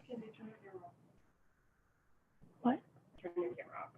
What? Turn your camera off.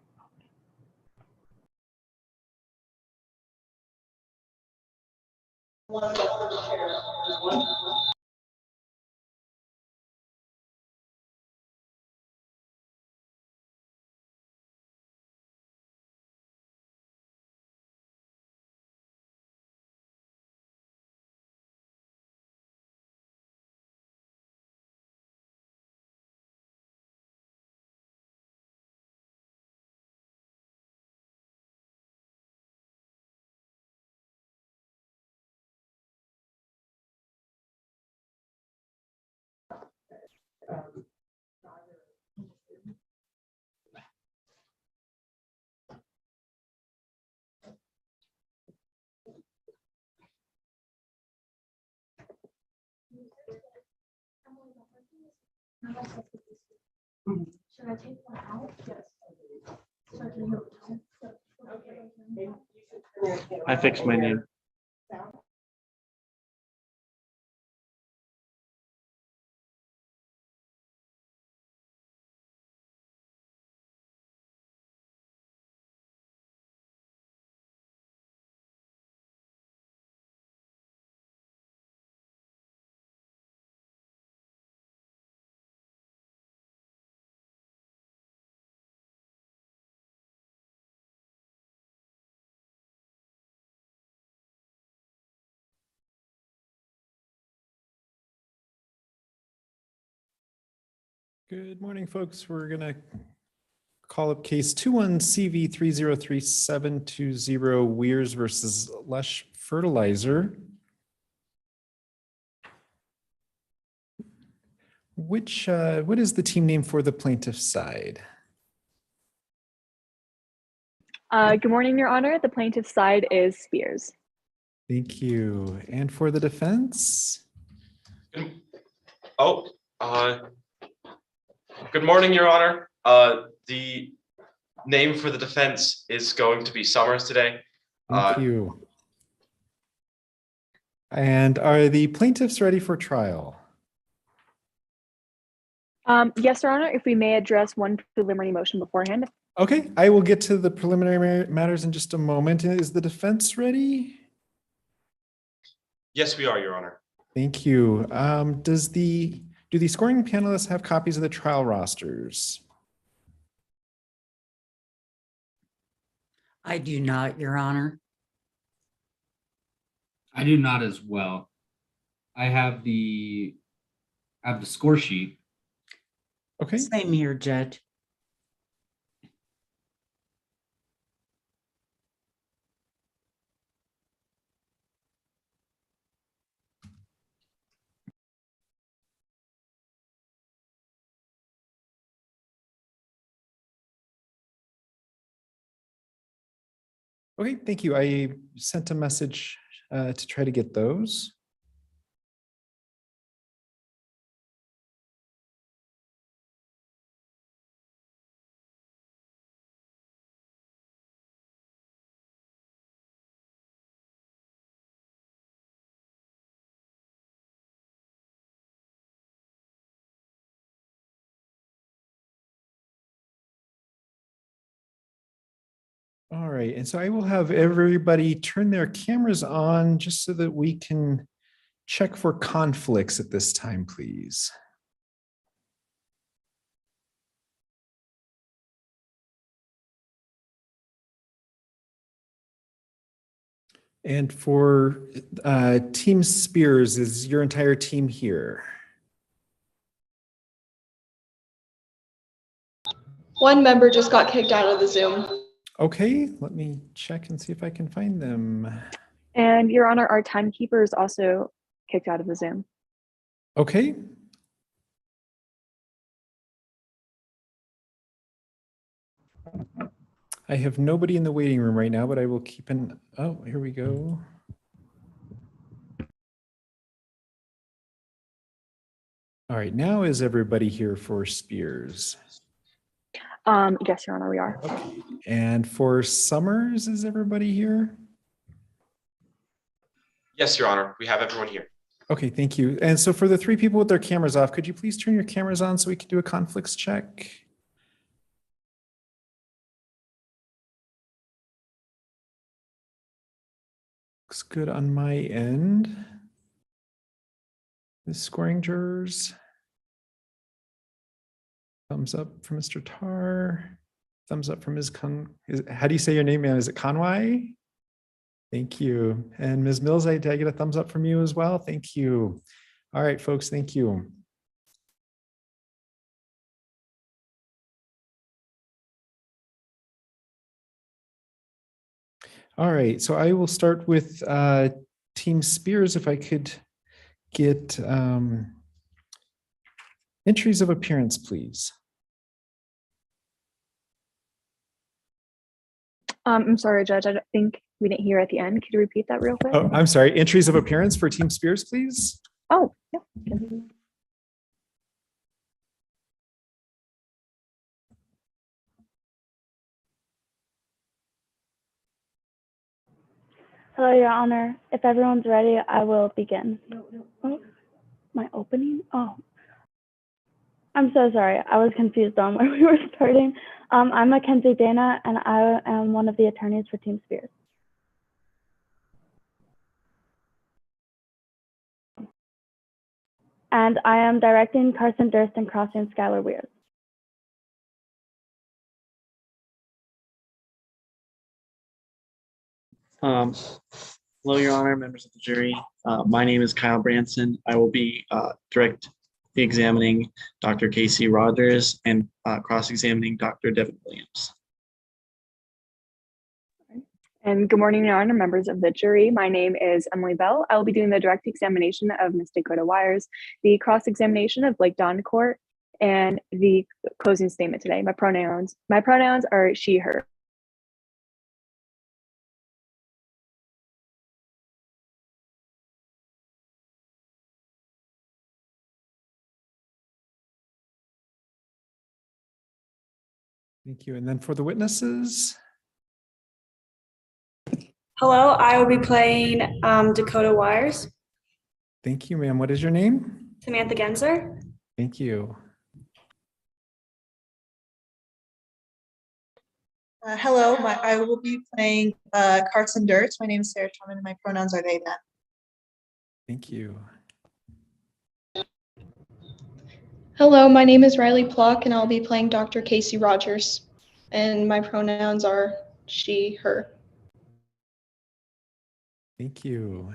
Should I take one out? Yes. So I can hear it. I fixed my name. Good morning, folks. We're going to call up case 21CV303720 Weirs versus Lush Fertilizer. What is the team name for the plaintiff's side? Good morning, Your Honor. The plaintiff's side is Spears. Thank you. And for the defense? Good morning, Your Honor. The name for the defense is going to be Summers today. Thank you. And are the plaintiffs ready for trial? Yes, Your Honor, if we may address one preliminary motion beforehand. Okay, I will get to the preliminary matters in just a moment. Is the defense ready? Yes, we are, Your Honor. Thank you. Do the scoring panelists have copies of the trial rosters? I do not, Your Honor. I do not as well. I have the score sheet. Okay. Same here, Judge. Okay, thank you. I sent a message to try to get those. All right, and so I will have everybody turn their cameras on just so that we can check for conflicts at this time, please. And for Team Spears, is your entire team here? One member just got kicked out of the Zoom. Okay, let me check and see if I can find them. And Your Honor, our timekeeper is also kicked out of the Zoom. Okay. I have nobody in the waiting room right now, but I will keep an, oh, here we go. All right, now is everybody here for Spears? Yes, Your Honor, we are. Okay. And for Summers, is everybody here? Yes, Your Honor. We have everyone here. Okay, thank you. And so for the three people with their cameras off, could you please turn your cameras on so we can do a conflicts check? Looks good on my end. The scoring jurors. Thumbs up for Mr. Tar. Thumbs up from Ms. How do you say your name, ma'am? Is it Conway? Thank you. And Ms. Mills, did I get a thumbs up from you as well? Thank you. All right, folks, thank you. All right, so I will start with Team Spears, if I could get entries of appearance, please. I'm sorry, Judge. I don't think we didn't hear at the end. Could you repeat that real quick? Oh, I'm sorry. Entries of appearance for Team Spears, please. Oh, yeah. Hello, Your Honor. If everyone's ready, I will begin. Oh, my opening? Oh. I'm so sorry. I was confused on where we were starting. I'm Mackenzie Dana, and I am one of the attorneys for Team Spears. And I am directing Carson Durst and crossing Skylar Weir. Hello, Your Honor, members of the jury. My name is Kyle Branson. I will be directly examining Dr. Casey Rogers and cross-examining Dr. Devin Williams. And good morning, Your Honor, members of the jury. My name is Emily Bell. I will be doing the direct examination of Ms. Dakota Wires, the cross-examination of Blake Doncourt, and the closing statement today. My pronouns are she, her. Thank you. And then for the witnesses. Hello, I will be playing Dakota Wires. Thank you, ma'am. What is your name? Samantha Genser. Thank you. Hello, I will be playing Carson Durst. My name is Sarah Truman and my pronouns are they, them. Thank you. Hello, my name is Riley Plock and I'll be playing Dr. Casey Rogers. And my pronouns are she, her. Thank you.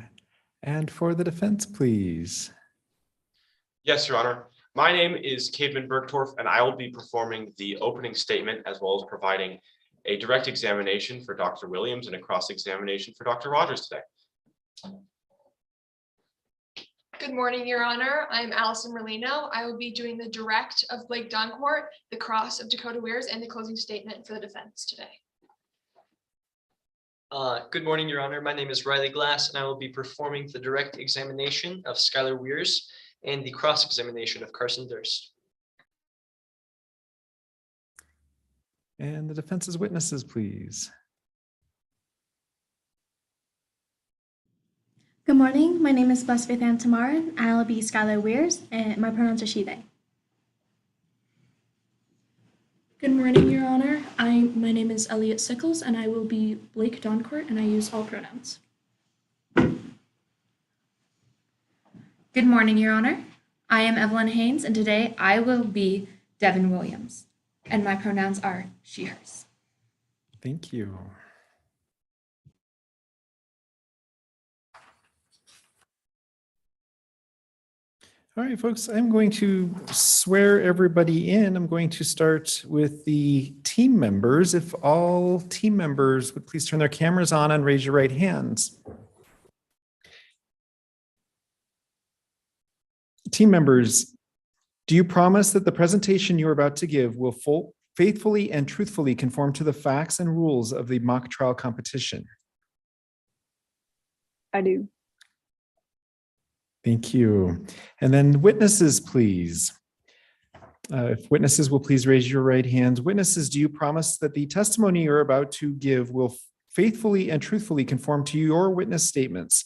And for the defense, please. Yes, Your Honor. My name is Caveman Bergtorf, and I will be performing the opening statement as well as providing a direct examination for Dr. Williams and a cross-examination for Dr. Rogers today. Good morning, Your Honor. I'm Allison Merlino. I will be doing the direct of Blake Doncourt, the cross of Dakota Weirs, and the closing statement for the defense today. Good morning, Your Honor. My name is Riley Glass, and I will be performing the direct examination of Skylar Weirs and the cross-examination of Carson Durst. And the defense's witnesses, please. Good morning. My name is Blessed Faith Ann Tamara, and I'll be Skylar Weirs, and my pronouns are she, they. Good morning, Your Honor. My name is Elliot Sickles, and I will be Blake Doncourt, and I use all pronouns. Good morning, Your Honor. I am Evelyn Haynes, and today I will be Devin Williams, and my pronouns are she, hers. Thank you. All right, folks, I'm going to swear everybody in. I'm going to start with the team members. If all team members would please turn their cameras on and raise your right hands. Team members, do you promise that the presentation you are about to give will faithfully and truthfully conform to the facts and rules of the mock trial competition? I do. Thank you. And then witnesses, please. If witnesses will please raise your right hands. Witnesses, do you promise that the testimony you're about to give will faithfully and truthfully conform to your witness statements,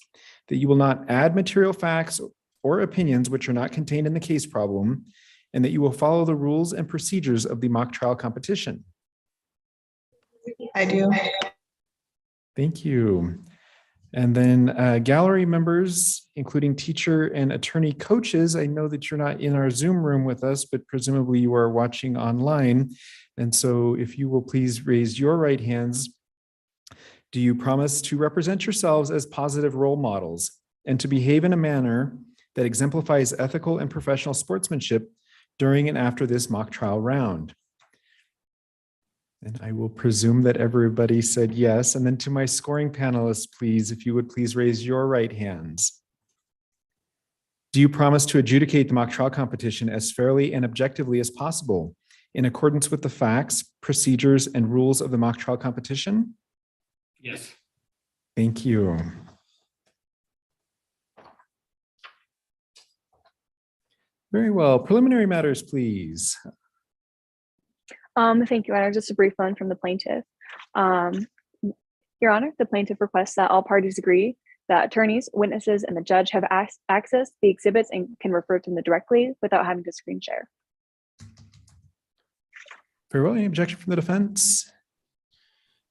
that you will not add material facts or opinions which are not contained in the case problem, and that you will follow the rules and procedures of the mock trial competition? I do. Thank you. And then gallery members, including teacher and attorney coaches, I know that you're not in our Zoom room with us, but presumably you are watching online. And so if you will please raise your right hands, do you promise to represent yourselves as positive role models and to behave in a manner that exemplifies ethical and professional sportsmanship during and after this mock trial round? And I will presume that everybody said yes. And then to my scoring panelists, please, if you would please raise your right hands. Do you promise to adjudicate the mock trial competition as fairly and objectively as possible in accordance with the facts, procedures, and rules of the mock trial competition? Yes. Thank you. Very well. Preliminary matters, please. Thank you, Your Honor. Just a brief one from the plaintiff. Your Honor, the plaintiff requests that all parties agree that attorneys, witnesses, and the judge have access to the exhibits and can refer to them directly without having to screen share. Very well. Any objection from the defense?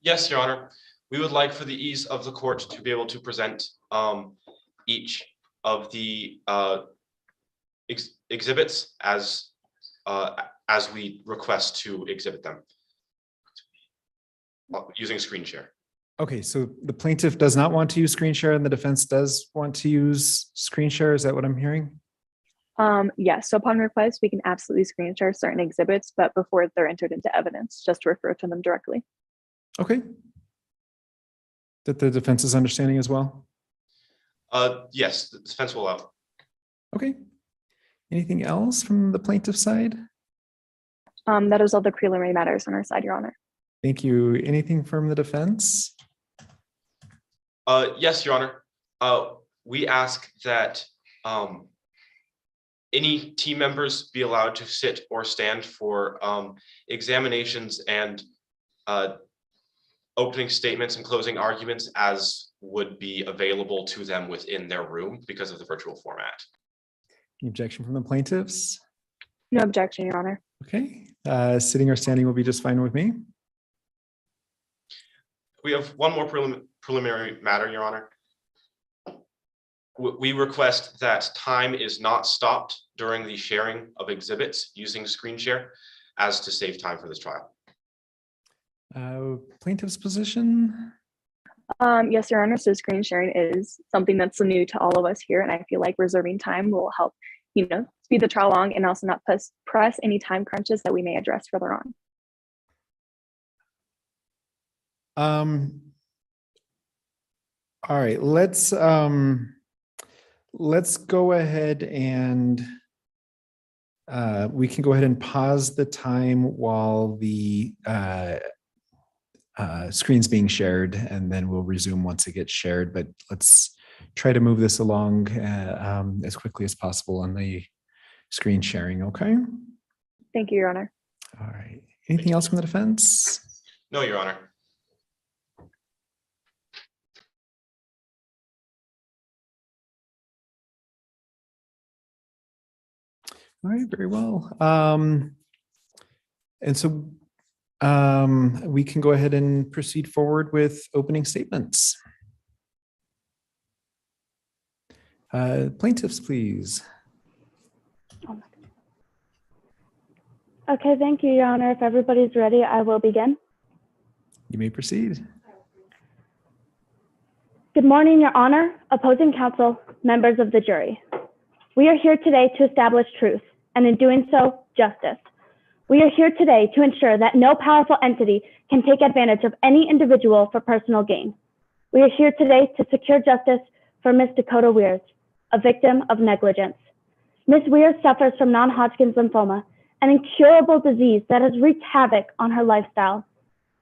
Yes, Your Honor. We would like for the ease of the court to be able to present each of the exhibits as we request to exhibit them using screen share. Okay, so the plaintiff does not want to use screen share and the defense does want to use screen share. Is that what I'm hearing? Yes, so upon request, we can absolutely screen share certain exhibits, but before they're entered into evidence, just to refer to them directly. Okay. That the defense's understanding as well? Yes, the defense will allow. Okay. Anything else from the plaintiff side? That is all the preliminary matters on our side, Your Honor. Thank you. Anything from the defense? Yes, Your Honor. We ask that any team members be allowed to sit or stand for examinations and opening statements and closing arguments as would be available to them within their room because of the virtual format. Any objection from the plaintiffs? No objection, Your Honor. Okay. Sitting or standing will be just fine with me. We have one more preliminary matter, Your Honor. We request that time is not stopped during the sharing of exhibits using screen share as to save time for this trial. Plaintiff's position? Yes, Your Honor. So screen sharing is something that's new to all of us here, and I feel like reserving time will help, speed the trial along and also not press any time crunches that we may address further on. All right, let's go ahead and we can go ahead and pause the time while the screen's being shared, and then we'll resume once it gets shared. But let's try to move this along as quickly as possible on the screen sharing, okay? Thank you, Your Honor. All right. Anything else from the defense? No, Your Honor. All right, very well. And so we can go ahead and proceed forward with opening statements. Plaintiffs, please. Okay, thank you, Your Honor. If everybody's ready, I will begin. You may proceed. Good morning, Your Honor, opposing counsel, members of the jury. We are here today to establish truth, and in doing so, justice. We are here today to ensure that no powerful entity can take advantage of any individual for personal gain. We are here today to secure justice for Ms. Dakota Weirs, a victim of negligence. Ms. Weirs suffers from non-Hodgkin's lymphoma, an incurable disease that has wreaked havoc on her lifestyle.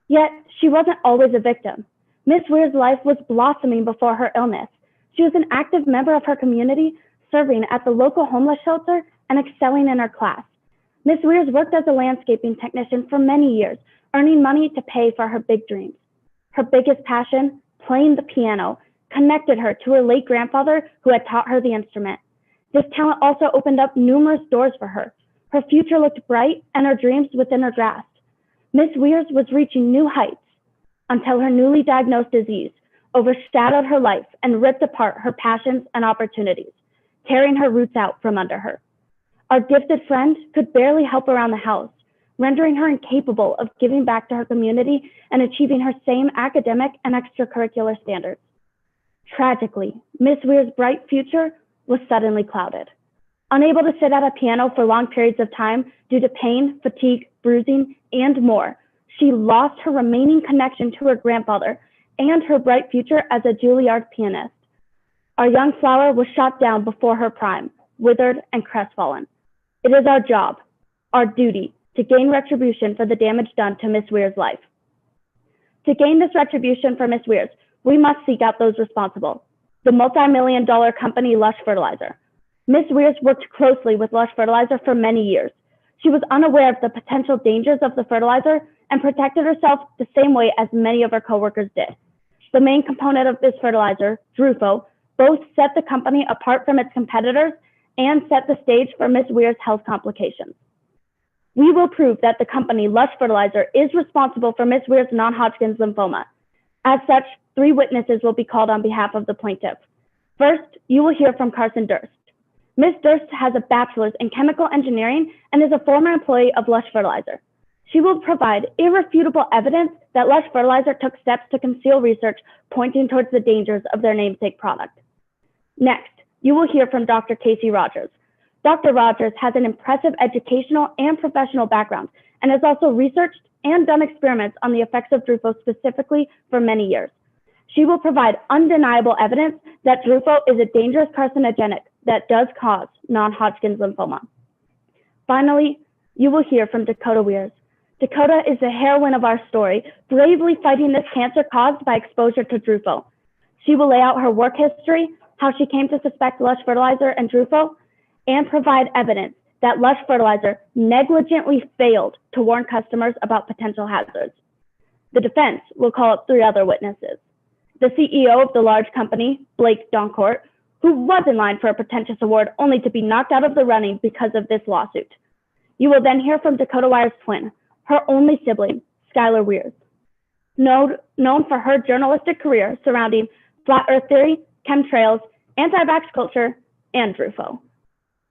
Yet, she wasn't always a victim. Ms. Weirs' life was blossoming before her illness. She was an active member of her community, serving at the local homeless shelter and excelling in her class. Ms. Weirs worked as a landscaping technician for many years, earning money to pay for her big dreams. Her biggest passion, playing the piano, connected her to her late grandfather who had taught her the instrument. This talent also opened up numerous doors for her. Her future looked bright and her dreams within her grasp. Miss Weirs was reaching new heights until her newly diagnosed disease overshadowed her life and ripped apart her passions and opportunities, tearing her roots out from under her. Our gifted friend could barely help around the house, rendering her incapable of giving back to her community and achieving her same academic and extracurricular standards. Tragically, Miss Weir's bright future was suddenly clouded. Unable to sit at a piano for long periods of time due to pain, fatigue, bruising, and more, she lost her remaining connection to her grandfather and her bright future as a Juilliard pianist. Our young flower was shot down before her prime, withered and crestfallen. It is our job, our duty, to gain retribution for the damage done to Miss Weir's life. To gain this retribution for Miss Weir's, we must seek out those responsible. The multi-million-dollar company Lush Fertilizer. Miss Weirs worked closely with Lush Fertilizer for many years. She was unaware of the potential dangers of the fertilizer and protected herself the same way as many of her coworkers did. The main component of this fertilizer, Drufo, both set the company apart from its competitors and set the stage for Miss Weir's health complications. We will prove that the company Lush Fertilizer is responsible for Miss Weir's non-Hodgkin's lymphoma. As such, 3 witnesses will be called on behalf of the plaintiff. First, you will hear from Carson Durst. Ms. Durst has a bachelor's in chemical engineering and is a former employee of Lush Fertilizer. She will provide irrefutable evidence that Lush Fertilizer took steps to conceal research pointing towards the dangers of their namesake product. Next, you will hear from Dr. Casey Rogers. Dr. Rogers has an impressive educational and professional background and has also researched and done experiments on the effects of Drufo specifically for many years. She will provide undeniable evidence that Drufo is a dangerous carcinogenic that does cause non-Hodgkin's lymphoma. Finally, you will hear from Dakota Weirs. Dakota is the heroine of our story, bravely fighting this cancer caused by exposure to Drufo. She will lay out her work history, how she came to suspect Lush Fertilizer and Drufo, and provide evidence that Lush Fertilizer negligently failed to warn customers about potential hazards. The defense will call up 3 other witnesses. The CEO of the large company, Blake Doncourt, who was in line for a pretentious award only to be knocked out of the running because of this lawsuit. You will then hear from Dakota Weirs' twin, her only sibling, Skylar Weirs, known for her journalistic career surrounding flat earth theory, chemtrails, anti-vax culture, and Drufo.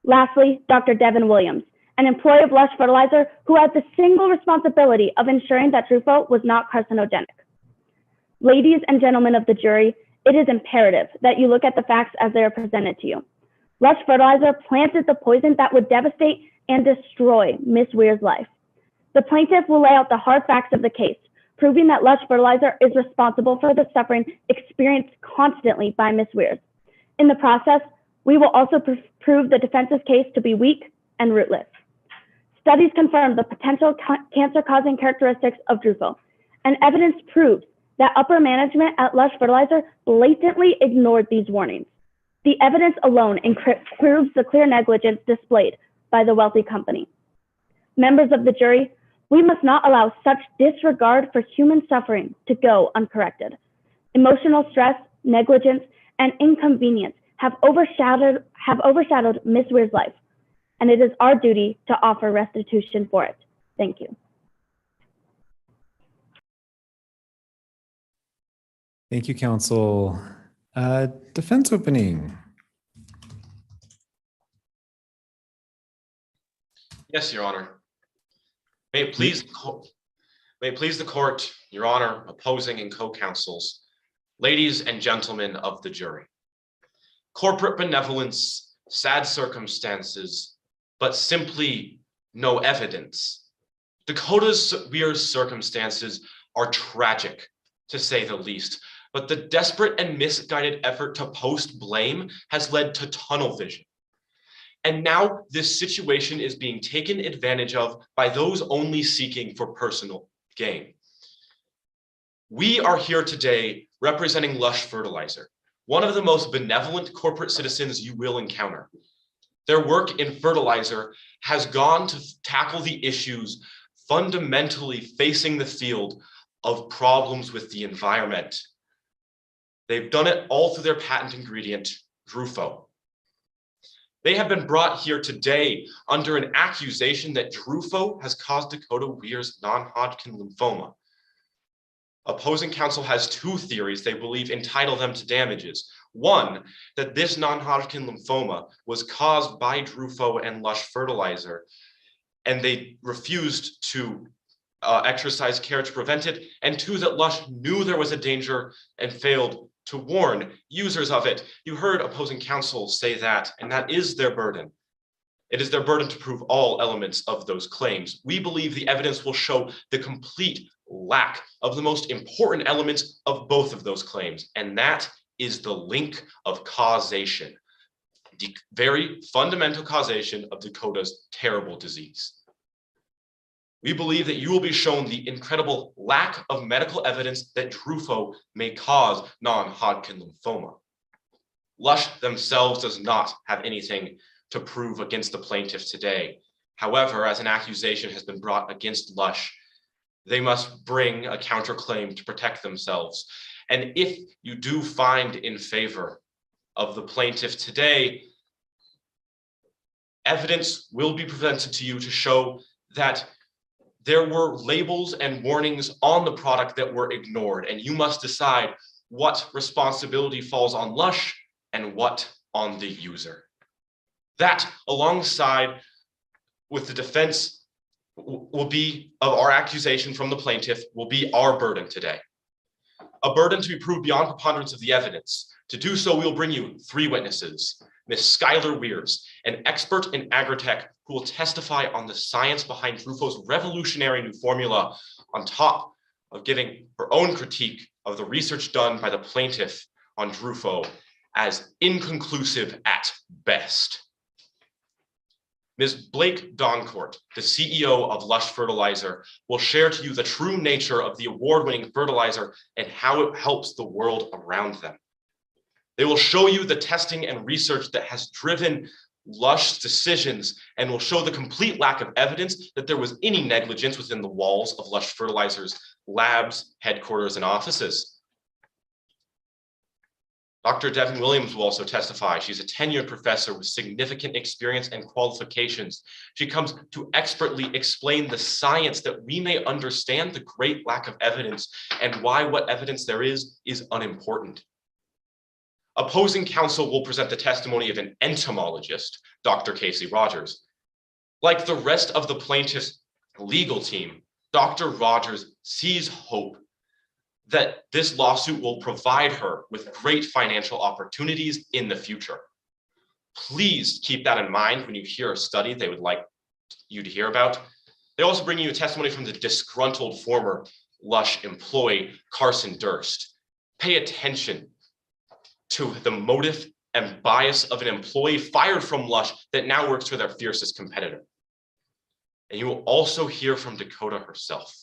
Lastly, Dr. Devin Williams, an employee of Lush Fertilizer who had the single responsibility of ensuring that Drufo was not carcinogenic. Ladies and gentlemen of the jury, it is imperative that you look at the facts as they are presented to you. Lush Fertilizer planted the poison that would devastate and destroy Miss Weir's life. The plaintiff will lay out the hard facts of the case, proving that Lush Fertilizer is responsible for the suffering experienced constantly by Miss Weirs. In the process, we will also prove the defense's case to be weak and rootless. Studies confirm the potential cancer-causing characteristics of Drufo, and evidence proves that upper management at Lush Fertilizer blatantly ignored these warnings. The evidence alone proves the clear negligence displayed by the wealthy company. Members of the jury, we must not allow such disregard for human suffering to go uncorrected. Emotional stress, negligence, and inconvenience have overshadowed Miss Weir's life, and it is our duty to offer restitution for it. Thank you. Thank you, counsel. Defense opening. Yes, Your Honor. May it please the court, Your Honor, opposing and co-counsels, ladies and gentlemen of the jury. Corporate benevolence, sad circumstances, but simply no evidence. Dakota Weir's circumstances are tragic, to say the least, but the desperate and misguided effort to post blame has led to tunnel vision. And now this situation is being taken advantage of by those only seeking for personal gain. We are here today representing Lush Fertilizer, one of the most benevolent corporate citizens you will encounter. Their work in fertilizer has gone to tackle the issues fundamentally facing the field of problems with the environment. They've done it all through their patent ingredient, Drufo. They have been brought here today under an accusation that Drufo has caused Dakota Weir's non-Hodgkin lymphoma. Opposing counsel has two theories they believe entitle them to damages. One, that this non-Hodgkin lymphoma was caused by Drufo and Lush fertilizer, and they refused to exercise care to prevent it. And two, that Lush knew there was a danger and failed to warn users of it. You heard opposing counsel say that, and that is their burden. It is their burden to prove all elements of those claims. We believe the evidence will show the complete lack of the most important elements of both of those claims, and that is the link of causation, the very fundamental causation of Dakota's terrible disease. We believe that you will be shown the incredible lack of medical evidence that Drufo may cause non-Hodgkin lymphoma. Lush themselves does not have anything to prove against the plaintiff today. However, as an accusation has been brought against Lush, they must bring a counterclaim to protect themselves. And if you do find in favor of the plaintiff today, evidence will be presented to you to show that there were labels and warnings on the product that were ignored, and you must decide what responsibility falls on Lush and what on the user. That, alongside with the defense, will be of our accusation from the plaintiff, will be our burden today. A burden to be proved beyond preponderance of the evidence. To do so, we will bring you three witnesses. Ms. Skylar Weirs, an expert in agritech who will testify on the science behind Drufo's revolutionary new formula, on top of giving her own critique of the research done by the plaintiff on Drufo as inconclusive at best. Ms. Blake Doncourt, the CEO of Lush Fertilizer, will share to you the true nature of the award-winning fertilizer and how it helps the world around them. They will show you the testing and research that has driven Lush's decisions and will show the complete lack of evidence that there was any negligence within the walls of Lush Fertilizer's labs, headquarters, and offices. Dr. Devin Williams will also testify. She's a tenured professor with significant experience and qualifications. She comes to expertly explain the science that we may understand the great lack of evidence and why what evidence there is unimportant. Opposing counsel will present the testimony of an entomologist, Dr. Casey Rogers. Like the rest of the plaintiff's legal team, Dr. Rogers sees hope that this lawsuit will provide her with great financial opportunities in the future. Please keep that in mind when you hear a study they would like you to hear about. They also bring you a testimony from the disgruntled former Lush employee, Carson Durst. Pay attention to the motive and bias of an employee fired from Lush that now works for their fiercest competitor. And you will also hear from Dakota herself.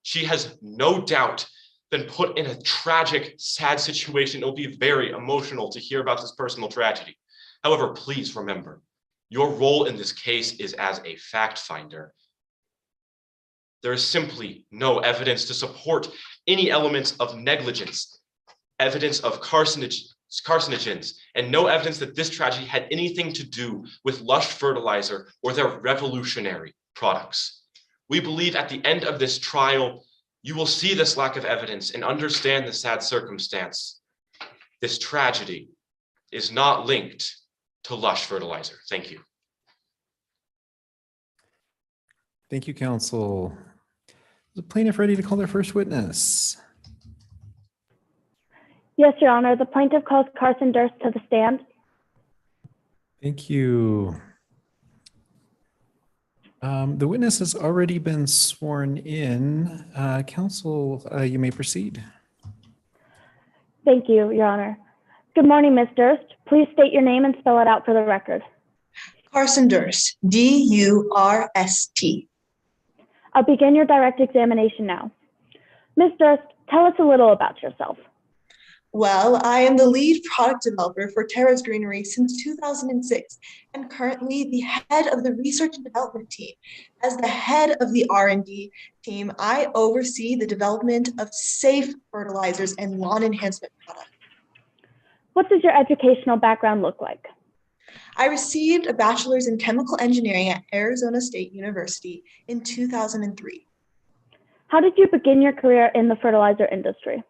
She has no doubt been put in a tragic, sad situation. It will be very emotional to hear about this personal tragedy. However, please remember, your role in this case is as a fact finder. There is simply no evidence to support any elements of negligence, evidence of carcinogens, and no evidence that this tragedy had anything to do with Lush Fertilizer or their revolutionary products. We believe at the end of this trial, you will see this lack of evidence and understand the sad circumstance. This tragedy is not linked to Lush Fertilizer. Thank you. Thank you, counsel. Is the plaintiff ready to call their first witness? Yes, Your Honor. The plaintiff calls Carson Durst to the stand. Thank you. The witness has already been sworn in. Counsel, you may proceed. Thank you, Your Honor. Good morning, Ms. Durst. Please state your name and spell it out for the record. Carson Durst, D-U-R-S-T. I'll begin your direct examination now. Ms. Durst, tell us a little about yourself. Well, I am the lead product developer for Terra's Greenery since 2006 and currently the head of the research and development team. As the head of the R&D team, I oversee the development of safe fertilizers and lawn enhancement products. What does your educational background look like? I received a bachelor's in chemical engineering at Arizona State University in 2003. How did you begin your career in the fertilizer industry?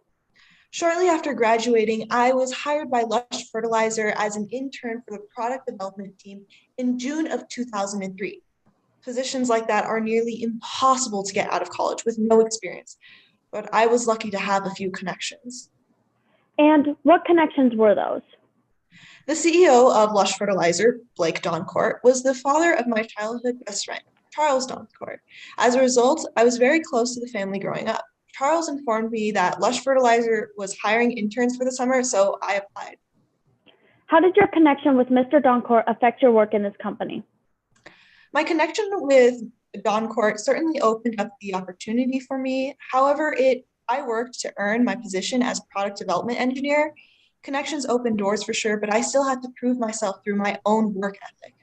Shortly after graduating, I was hired by Lush Fertilizer as an intern for the product development team in June of 2003. Positions like that are nearly impossible to get out of college with no experience, but I was lucky to have a few connections. And what connections were those? The CEO of Lush Fertilizer, Blake Doncourt, was the father of my childhood best friend, Charles Doncourt. As a result, I was very close to the family growing up. Charles informed me that Lush Fertilizer was hiring interns for the summer, so I applied. How did your connection with Mr. Doncourt affect your work in this company? My connection with Doncourt certainly opened up the opportunity for me. However, I worked to earn my position as product development engineer. Connections opened doors for sure, but I still had to prove myself through my own work ethic.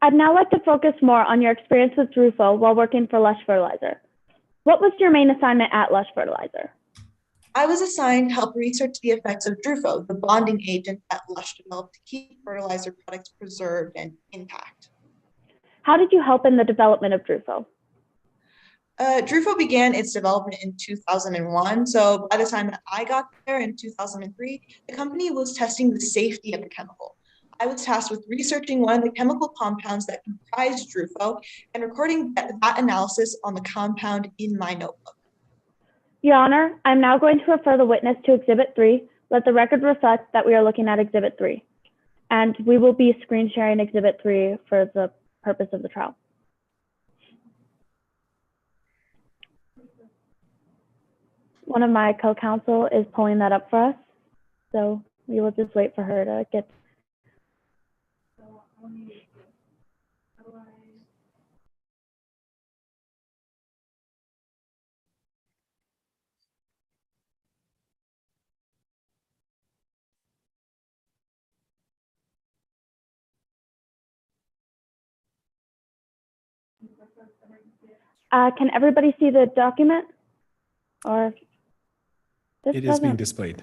I'd now like to focus more on your experience with Drufo while working for Lush Fertilizer. What was your main assignment at Lush Fertilizer? I was assigned to help research the effects of Drufo, the bonding agent that Lush developed to keep fertilizer products preserved and intact. How did you help in the development of Drufo? Drufo began its development in 2001, so by the time that I got there in 2003, the company was testing the safety of the chemical. I was tasked with researching one of the chemical compounds that comprised Drufo and recording that analysis on the compound in my notebook. Your Honor, I'm now going to refer the witness to Exhibit 3. Let the record reflect that we are looking at Exhibit 3. And we will be screen sharing Exhibit 3 for the purpose of the trial. One of my co-counsel is pulling that up for us, so we will just wait for her to get. Can everybody see the document? Or it is being displayed.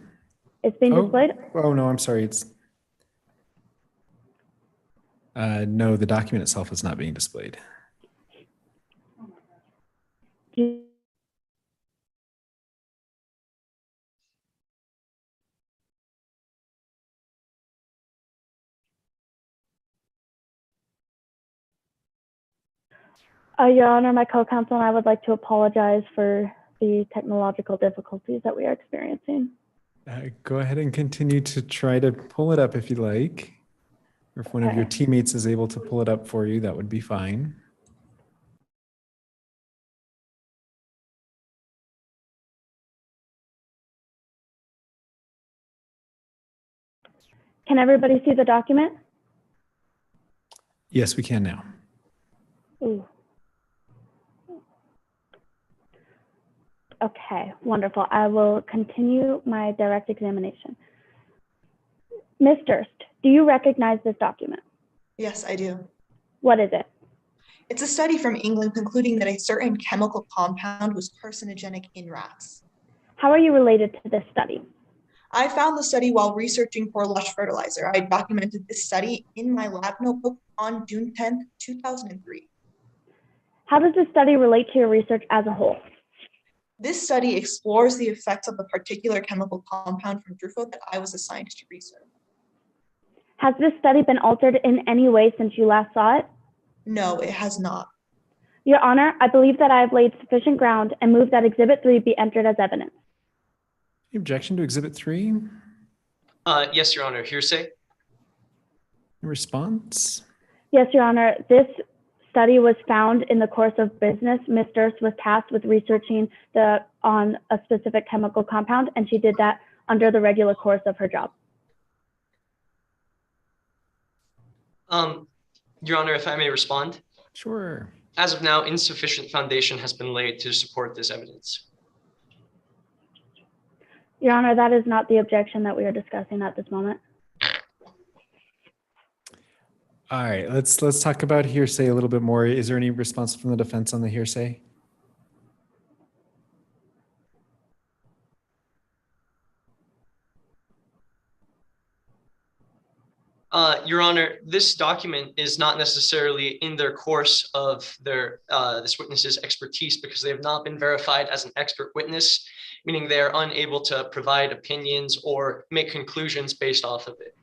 It's being displayed? Oh, no, I'm sorry. It's no, the document itself is not being displayed. Your Honor, my co-counsel and I would like to apologize for the technological difficulties that we are experiencing. Go ahead and continue to try to pull it up if you like. Or if one of your teammates is able to pull it up for you, that would be fine. Can everybody see the document? Yes, we can now. Ooh. Okay, wonderful. I will continue my direct examination. Ms. Durst, do you recognize this document? Yes, I do. What is it? It's a study from England concluding that a certain chemical compound was carcinogenic in rats. How are you related to this study? I found the study while researching for Lush Fertilizer. I documented this study in my lab notebook on June 10th, 2003. How does this study relate to your research as a whole? This study explores the effects of the particular chemical compound from Drufo that I was assigned to research. Has this study been altered in any way since you last saw it? No, it has not. Your Honor, I believe that I have laid sufficient ground and move that Exhibit 3 be entered as evidence. Any objection to Exhibit 3? Yes, Your Honor. Hearsay? Response? Yes, Your Honor. This study was found in the course of business. Ms. Durst was tasked with researching on a specific chemical compound, and she did that under the regular course of her job. Your Honor, if I may respond? Sure. As of now, insufficient foundation has been laid to support this evidence. Your Honor, that is not the objection that we are discussing at this moment. All right, let's talk about hearsay a little bit more. Is there any response from the defense on the hearsay? Your Honor, this document is not necessarily in their course of their this witness's expertise because they have not been verified as an expert witness, meaning they are unable to provide opinions or make conclusions based off of it.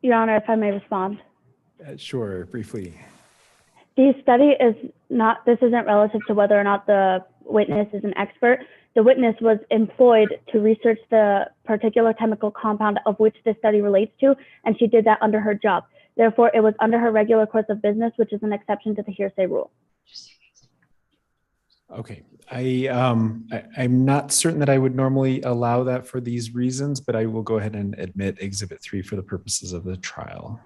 Your Honor, if I may respond. Sure, briefly. The study is not, this isn't relative to whether or not the witness is an expert. The witness was employed to research the particular chemical compound of which this study relates to, and she did that under her job. Therefore, it was under her regular course of business, which is an exception to the hearsay rule. Okay, I'm not certain that I would normally allow that for these reasons, but I will go ahead and admit Exhibit 3 for the purposes of the trial.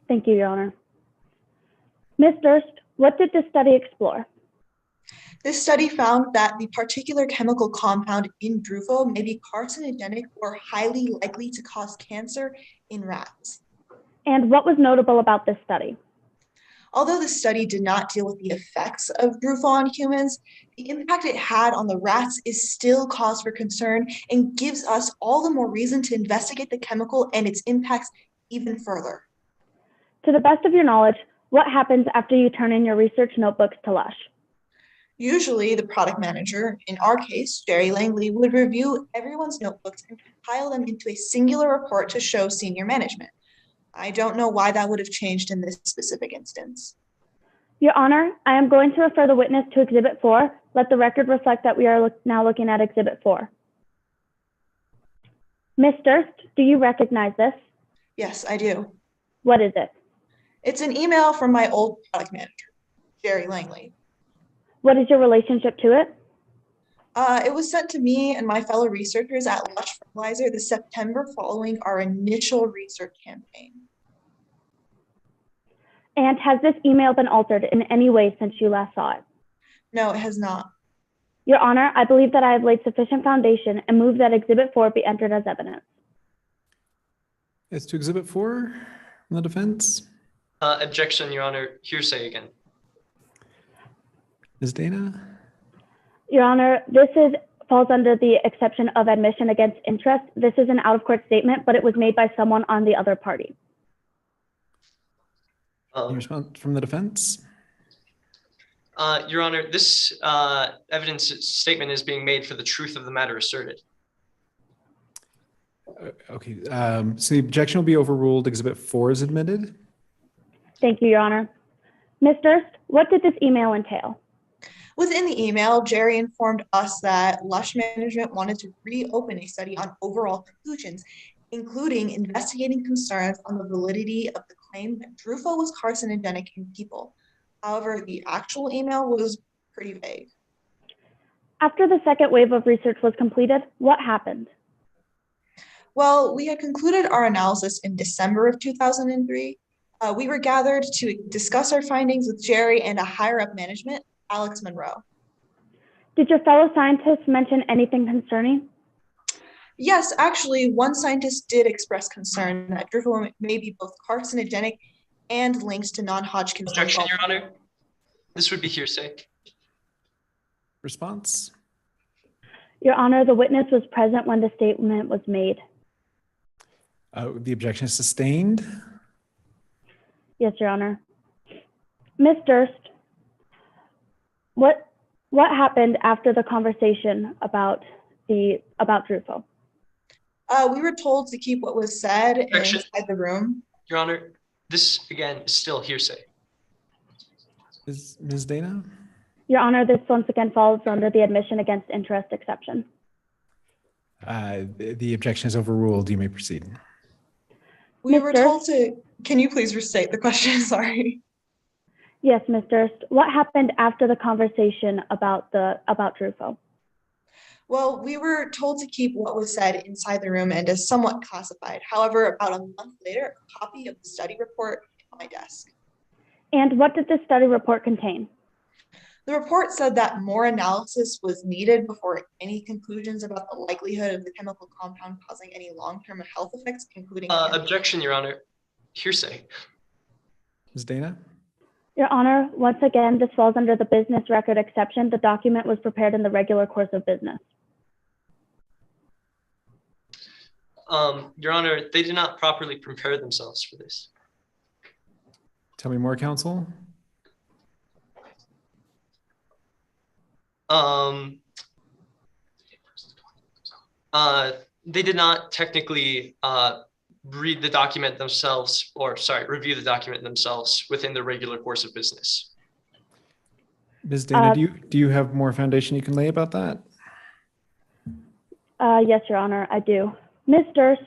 Thank you, Your Honor. Ms. Durst, what did this study explore? This study found that the particular chemical compound in Brufo may be carcinogenic or highly likely to cause cancer in rats. And what was notable about this study? Although the study did not deal with the effects of Brufo on humans, the impact it had on the rats is still cause for concern and gives us all the more reason to investigate the chemical and its impacts even further. To the best of your knowledge, what happens after you turn in your research notebooks to Lush? Usually, the product manager, in our case, Jerry Langley, would review everyone's notebooks and compile them into a singular report to show senior management. I don't know why that would have changed in this specific instance. Your Honor, I am going to refer the witness to Exhibit 4. Let the record reflect that we are now looking at Exhibit 4. Ms. Durst, do you recognize this? Yes, I do. What is it? It's an email from my old product manager, Jerry Langley. What is your relationship to it? It was sent to me and my fellow researchers at Lush Fertilizer the September following our initial research campaign. And has this email been altered in any way since you last saw it? No, it has not. Your Honor, I believe that I have laid sufficient foundation and move that Exhibit 4 be entered as evidence. As to Exhibit 4 from the defense. Objection, Your Honor. Hearsay again. Ms. Dana? Your Honor, this falls under the exception of admission against interest. This is an out-of-court statement, but it was made by someone on the other party. Any response from the defense? Your Honor, this evidence statement is being made for the truth of the matter asserted. Okay, so the objection will be overruled. Exhibit 4 is admitted. Thank you, Your Honor. Ms. Durst, what did this email entail? Within the email, Jerry informed us that Lush management wanted to reopen a study on overall conclusions, including investigating concerns on the validity of the claim that Brufo was carcinogenic in people. However, the actual email was pretty vague. After the second wave of research was completed, what happened? Well, we had concluded our analysis in December of 2003. We were gathered to discuss our findings with Jerry and a higher up management, Alex Monroe. Did your fellow scientists mention anything concerning? Yes, actually, one scientist did express concern that Brufo may be both carcinogenic and linked to non-Hodgkin's. Objection, Your Honor. This would be hearsay. Response? Your Honor, the witness was present when the statement was made. The objection is sustained. Yes, Your Honor. Ms. Durst, what happened after the conversation about Brufo? We were told to keep what was said inside the room. Your Honor, this again is still hearsay. Ms. Dana? Your Honor, this once again falls under the admission against interest exception. The objection is overruled. You may proceed. We were told to, can you please restate the question? Sorry. Yes, Ms. Durst. What happened after the conversation about Brufo? Well, we were told to keep what was said inside the room and is somewhat classified. However, about a month later, a copy of the study report came on my desk. And what did the study report contain? The report said that more analysis was needed before any conclusions about the likelihood of the chemical compound causing any long-term health effects, including Objection, Your Honor. Hearsay. Ms. Dana? Your Honor, once again, this falls under the business record exception. The document was prepared in the regular course of business. Your Honor, they did not properly prepare themselves for this. Tell me more, counsel. They did not technically read the document themselves, or sorry, review the document themselves within the regular course of business. Ms. Dana, do you have more foundation you can lay about that? Yes, Your Honor, I do. Ms. Durst,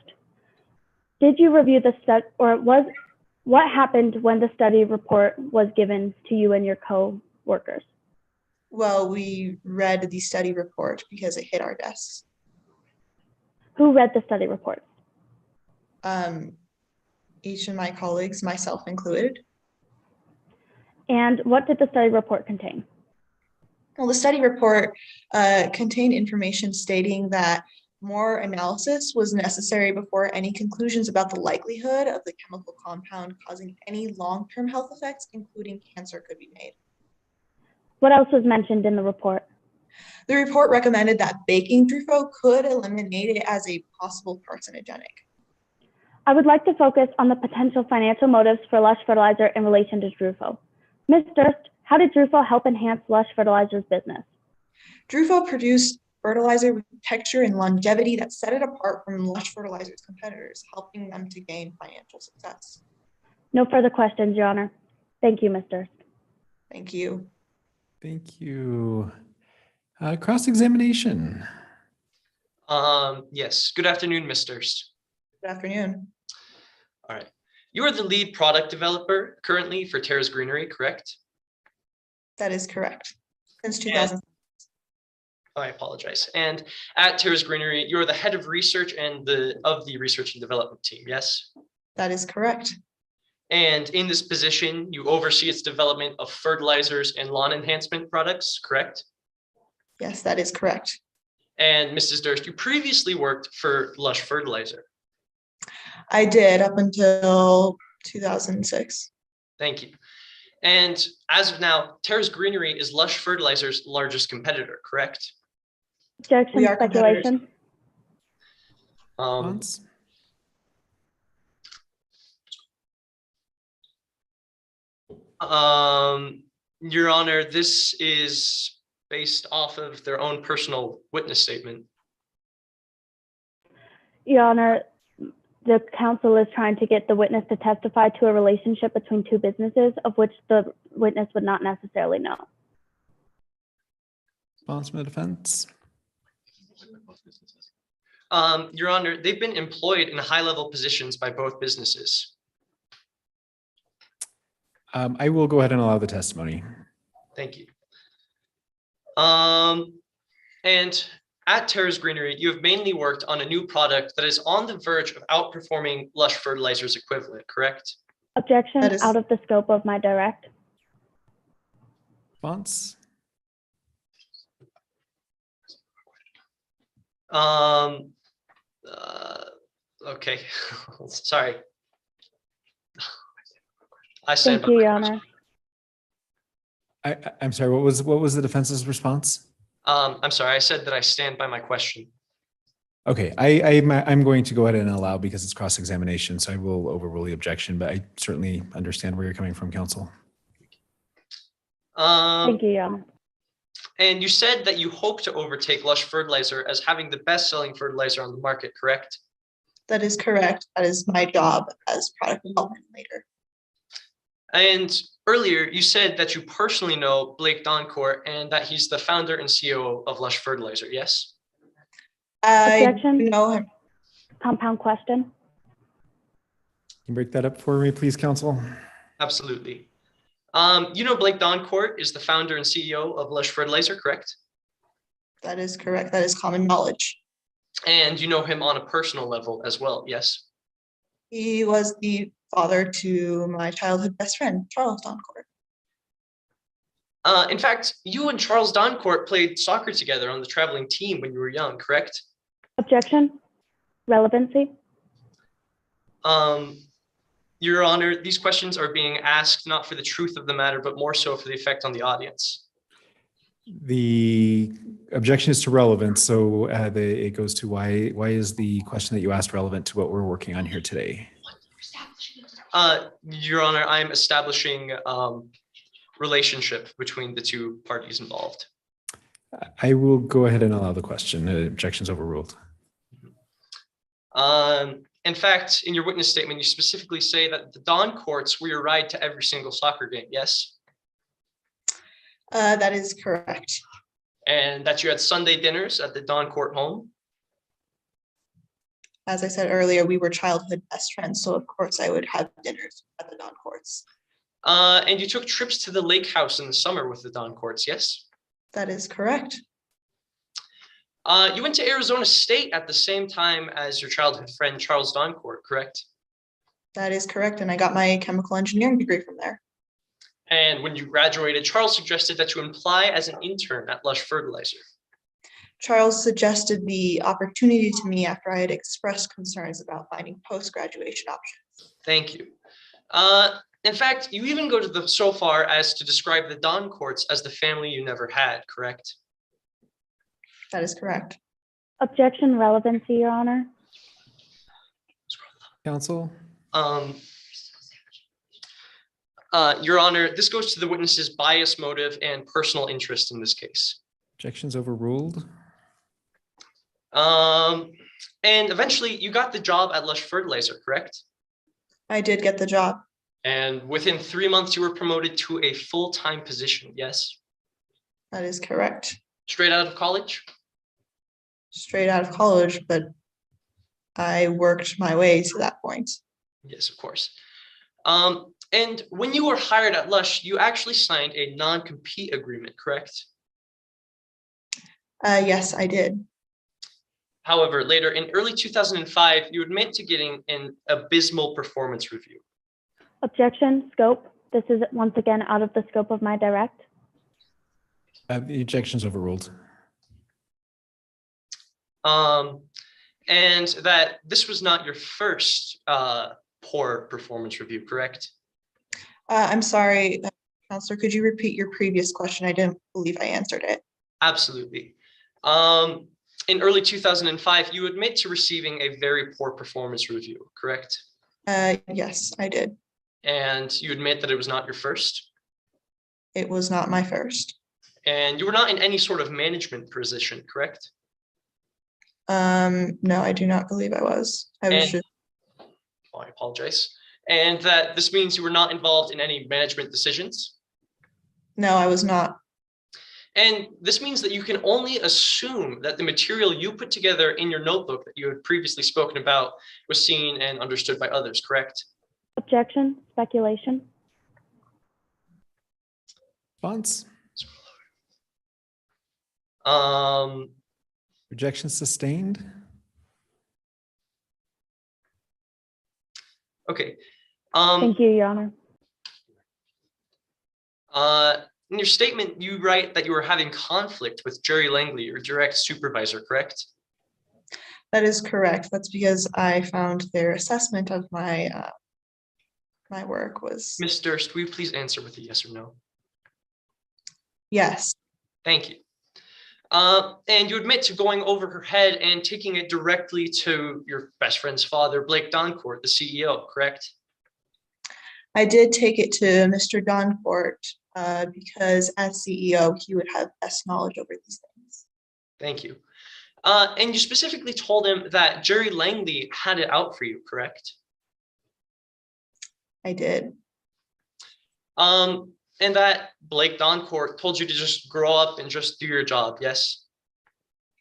did you review the study, or what happened when the study report was given to you and your co-workers? Well, we read the study report because it hit our desks. Who read the study report? Each of my colleagues, myself included. And what did the study report contain? Well, the study report contained information stating that more analysis was necessary before any conclusions about the likelihood of the chemical compound causing any long-term health effects, including cancer, could be made. What else was mentioned in the report? The report recommended that baking Drufo could eliminate it as a possible carcinogenic. I would like to focus on the potential financial motives for Lush Fertilizer in relation to Drufo. Ms. Durst, how did Drufo help enhance Lush Fertilizer's business? Drufo produced fertilizer with texture and longevity that set it apart from Lush Fertilizer's competitors, helping them to gain financial success. No further questions, Your Honor. Thank you, Ms. Durst. Thank you. Thank you. Cross-examination. Yes. Good afternoon, Ms. Durst. Good afternoon. All right. You are the lead product developer currently for Terra's Greenery, correct? That is correct. Since 2000. I apologize. And at Terra's Greenery, you're the head of research and of the research and development team, yes? That is correct. And in this position, you oversee its development of fertilizers and lawn enhancement products, correct? Yes, that is correct. And Mrs. Durst, you previously worked for Lush Fertilizer. I did up until 2006. Thank you. And as of now, Terra's Greenery is Lush Fertilizer's largest competitor, correct? Objection, speculation. Your Honor, this is based off of their own personal witness statement. Your Honor, the counsel is trying to get the witness to testify to a relationship between two businesses of which the witness would not necessarily know. Response from the defense. Your Honor, they've been employed in high-level positions by both businesses. I will go ahead and allow the testimony. Thank you. And at Terra's Greenery, you have mainly worked on a new product that is on the verge of outperforming Lush Fertilizer's equivalent, correct? Objection, out of the scope of my direct. Response. Okay, sorry. I stand Thank you, Your Honor. I'm sorry, what was the defense's response? I'm sorry, I said that I stand by my question. Okay, I'm going to go ahead and allow because it's cross-examination, so I will overrule the objection, but I certainly understand where you're coming from, counsel. Thank you, Your Honor. And you said that you hope to overtake Lush Fertilizer as having the best-selling fertilizer on the market, correct? That is correct. That is my job as product development leader. And earlier, you said that you personally know Blake Doncourt and that he's the founder and CEO of Lush Fertilizer, yes? Objection. Know him. Compound question. Can you break that up for me, please, counsel? Absolutely. You know Blake Doncourt is the founder and CEO of Lush Fertilizer, correct? That is correct. That is common knowledge. And you know him on a personal level as well, yes? He was the father to my childhood best friend, Charles Doncourt. In fact, you and Charles Doncourt played soccer together on the traveling team when you were young, correct? Objection. Relevancy. Your Honor, these questions are being asked not for the truth of the matter, but more so for the effect on the audience. The objection is to relevance, so it goes to why is the question that you asked relevant to what we're working on here today? Your Honor, I'm establishing relationship between the two parties involved. I will go ahead and allow the question. Objection's overruled. In fact, in your witness statement, you specifically say that the Don courts were your ride to every single soccer game, yes? That is correct. And that you had Sunday dinners at the Don court home? As I said earlier, we were childhood best friends, so of course I would have dinners at the Don courts. And you took trips to the lake house in the summer with the Don courts, yes? That is correct. You went to Arizona State at the same time as your childhood friend Charles Doncourt, correct? That is correct, and I got my chemical engineering degree from there. And when you graduated, Charles suggested that you apply as an intern at Lush Fertilizer. Charles suggested the opportunity to me after I had expressed concerns about finding post-graduation options. Thank you. In fact, you even go to so far as to describe the Doncourts as the family you never had, correct? That is correct. Objection relevancy, Your Honor. Counsel? Your Honor, this goes to the witness's bias, motive, and personal interest in this case. Objection's overruled. And eventually you got the job at Lush Fertilizer, correct? I did get the job. And within 3 months, you were promoted to a full-time position, yes? That is correct. Straight out of college? Straight out of college, but I worked my way to that point. Yes, of course. And when you were hired at Lush, you actually signed a non-compete agreement, correct? Yes, I did. However, later in early 2005, you admit to getting an abysmal performance review. Objection, scope. This is once again out of the scope of my direct. The objection's overruled. And that this was not your first poor performance review, correct? I'm sorry, Counselor, could you repeat your previous question? I didn't believe I answered it. Absolutely. In early 2005, you admit to receiving a very poor performance review, correct? Yes, I did. And you admit that it was not your first? It was not my first. And you were not in any sort of management position, correct? No, I do not believe I was. I apologize. And that this means you were not involved in any management decisions? No, I was not. And this means that you can only assume that the material you put together in your notebook that you had previously spoken about was seen and understood by others, correct? Objection, speculation. Response? Rejection sustained. Okay. Thank you, Your Honor. In your statement, you write that you were having conflict with Jerry Langley, your direct supervisor, correct? That is correct. That's because I found their assessment of my my work was. Ms. Durst, will you please answer with a yes or no? Yes. Thank you. And you admit to going over her head and taking it directly to your best friend's father, Blake Doncourt, the CEO, correct? I did take it to Mr. Doncourt because as CEO, he would have best knowledge over these things. Thank you. And you specifically told him that Jerry Langley had it out for you, correct? I did. And that Blake Doncourt told you to just grow up and just do your job, yes?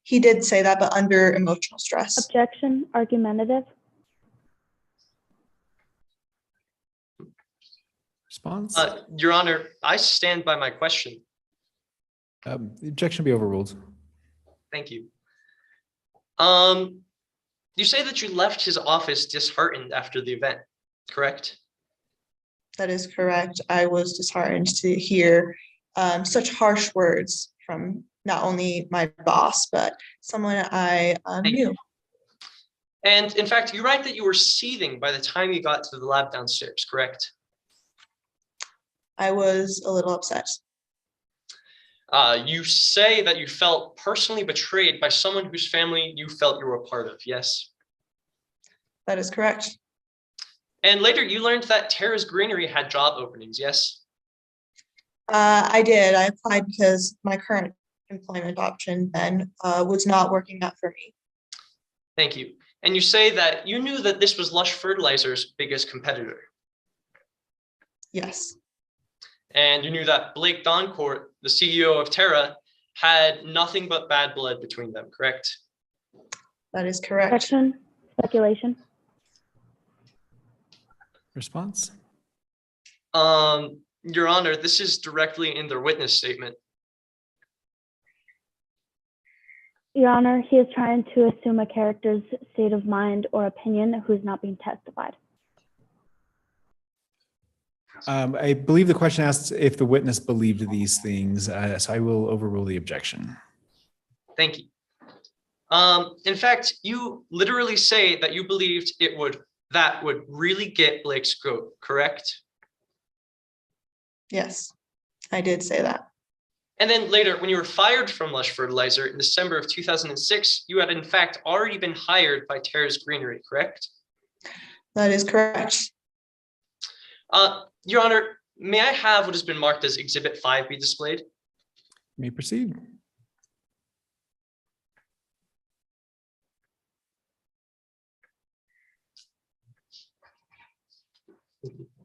He did say that, but under emotional stress. Objection, argumentative. Response? Your Honor, I stand by my question. The objection be overruled. Thank you. You say that you left his office disheartened after the event, correct? That is correct. I was disheartened to hear such harsh words from not only my boss, but someone I knew. And in fact, you write that you were seething by the time you got to the lab downstairs, correct? I was a little upset. You say that you felt personally betrayed by someone whose family you felt you were a part of, yes? That is correct. And later you learned that Tara's Greenery had job openings, yes? I did. I applied because my current employment option then was not working out for me. Thank you. And you say that you knew that this was Lush Fertilizer's biggest competitor. Yes. And you knew that Blake Doncourt, the CEO of Terra, had nothing but bad blood between them, correct? That is correct. Objection, speculation. Response? Your Honor, this is directly in their witness statement. Your Honor, he is trying to assume a character's state of mind or opinion who's not being testified. I believe the question asks if the witness believed these things, so I will overrule the objection. Thank you. In fact, you literally say that you believed that would really get Blake's goat, correct? Yes, I did say that. And then later, when you were fired from Lush Fertilizer in December of 2006, you had in fact already been hired by Tara's Greenery, correct? That is correct. Your Honor, may I have what has been marked as Exhibit 5 be displayed? You may proceed.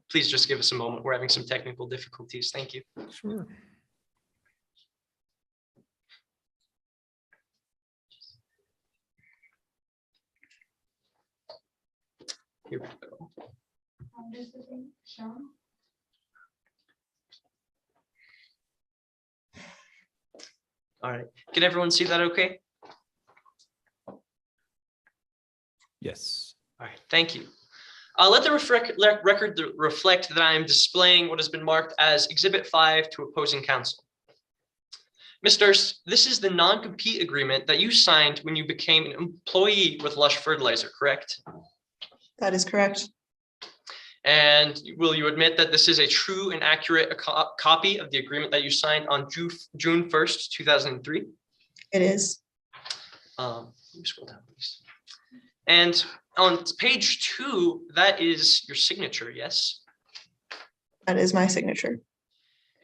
Please just give us a moment. We're having some technical difficulties. Thank you. Sure. Here we go. All right. Can everyone see that okay? Yes. All right. Thank you. Let the record reflect that I am displaying what has been marked as Exhibit 5 to opposing counsel. Ms. Durst, this is the non-compete agreement that you signed when you became an employee with Lush Fertilizer, correct? That is correct. And will you admit that this is a true and accurate copy of the agreement that you signed on June 1st, 2003? It is. Let me scroll down, please. And on page 2, that is your signature, yes? That is my signature.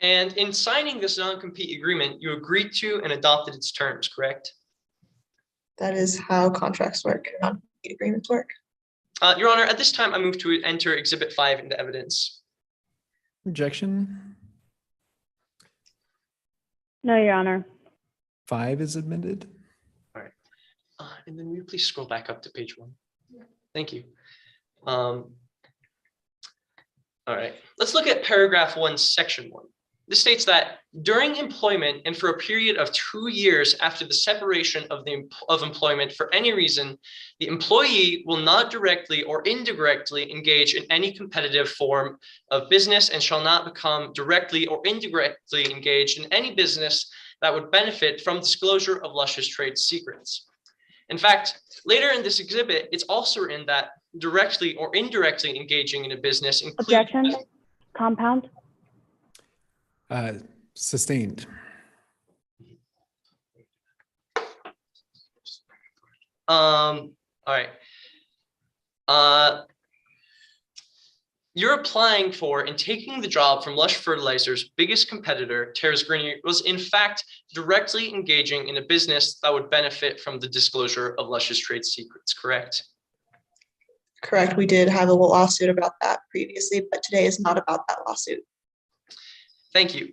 And in signing this non-compete agreement, you agreed to and adopted its terms, correct? That is how contracts work and non-compete agreements work. Your Honor, at this time, I move to enter Exhibit 5 into evidence. Objection. No, Your Honor. 5 is admitted. All right. And then will you please scroll back up to page 1? Yeah. Thank you. All right. Let's look at paragraph 1, section 1. This states that during employment and for a period of 2 years after the separation of employment for any reason, the employee will not directly or indirectly engage in any competitive form of business and shall not become directly or indirectly engaged in any business that would benefit from disclosure of Lush's trade secrets. In fact, later in this exhibit, it's also written that directly or indirectly engaging in a business includes— Objection, compound. Sustained. All right. You're applying for and taking the job from Lush Fertilizer's biggest competitor, Tara's Greenery, was in fact directly engaging in a business that would benefit from the disclosure of Lush's trade secrets, correct? Correct. We did have a lawsuit about that previously, but today is not about that lawsuit. Thank you.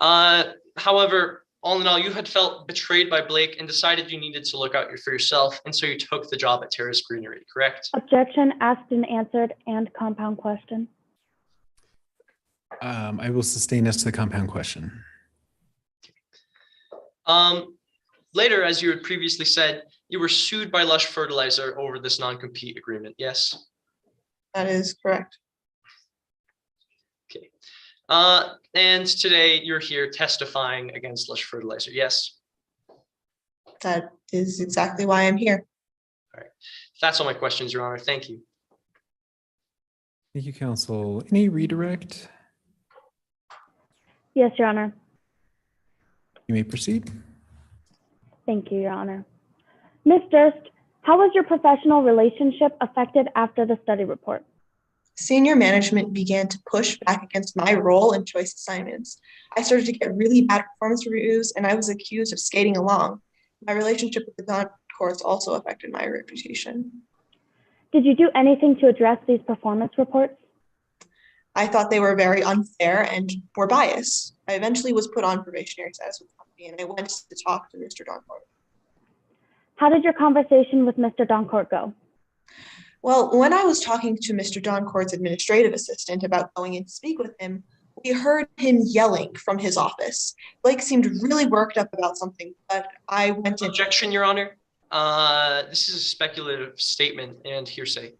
However, all in all, you had felt betrayed by Blake and decided you needed to look out for yourself, and so you took the job at Tara's Greenery, correct? Objection, asked and answered, and compound question. I will sustain as to the compound question. Later, as you had previously said, you were sued by Lush Fertilizer over this non-compete agreement, yes? That is correct. Okay. And today you're here testifying against Lush Fertilizer, yes? That is exactly why I'm here. All right. That's all my questions, Your Honor. Thank you. Thank you, counsel. Any redirect? Yes, Your Honor. You may proceed. Thank you, Your Honor. Ms. Durst, how was your professional relationship affected after the study report? Senior management began to push back against my role in choice assignments. I started to get really bad performance reviews, and I was accused of skating along. My relationship with the Don courts also affected my reputation. Did you do anything to address these performance reports? I thought they were very unfair and were biased. I eventually was put on probationary status with the company, and I went to talk to Mr. Doncourt. How did your conversation with Mr. Doncourt go? Well, when I was talking to Mr. Doncourt's administrative assistant about going in to speak with him, we heard him yelling from his office. Blake seemed really worked up about something, but I went in. Objection, Your Honor. This is a speculative statement and hearsay.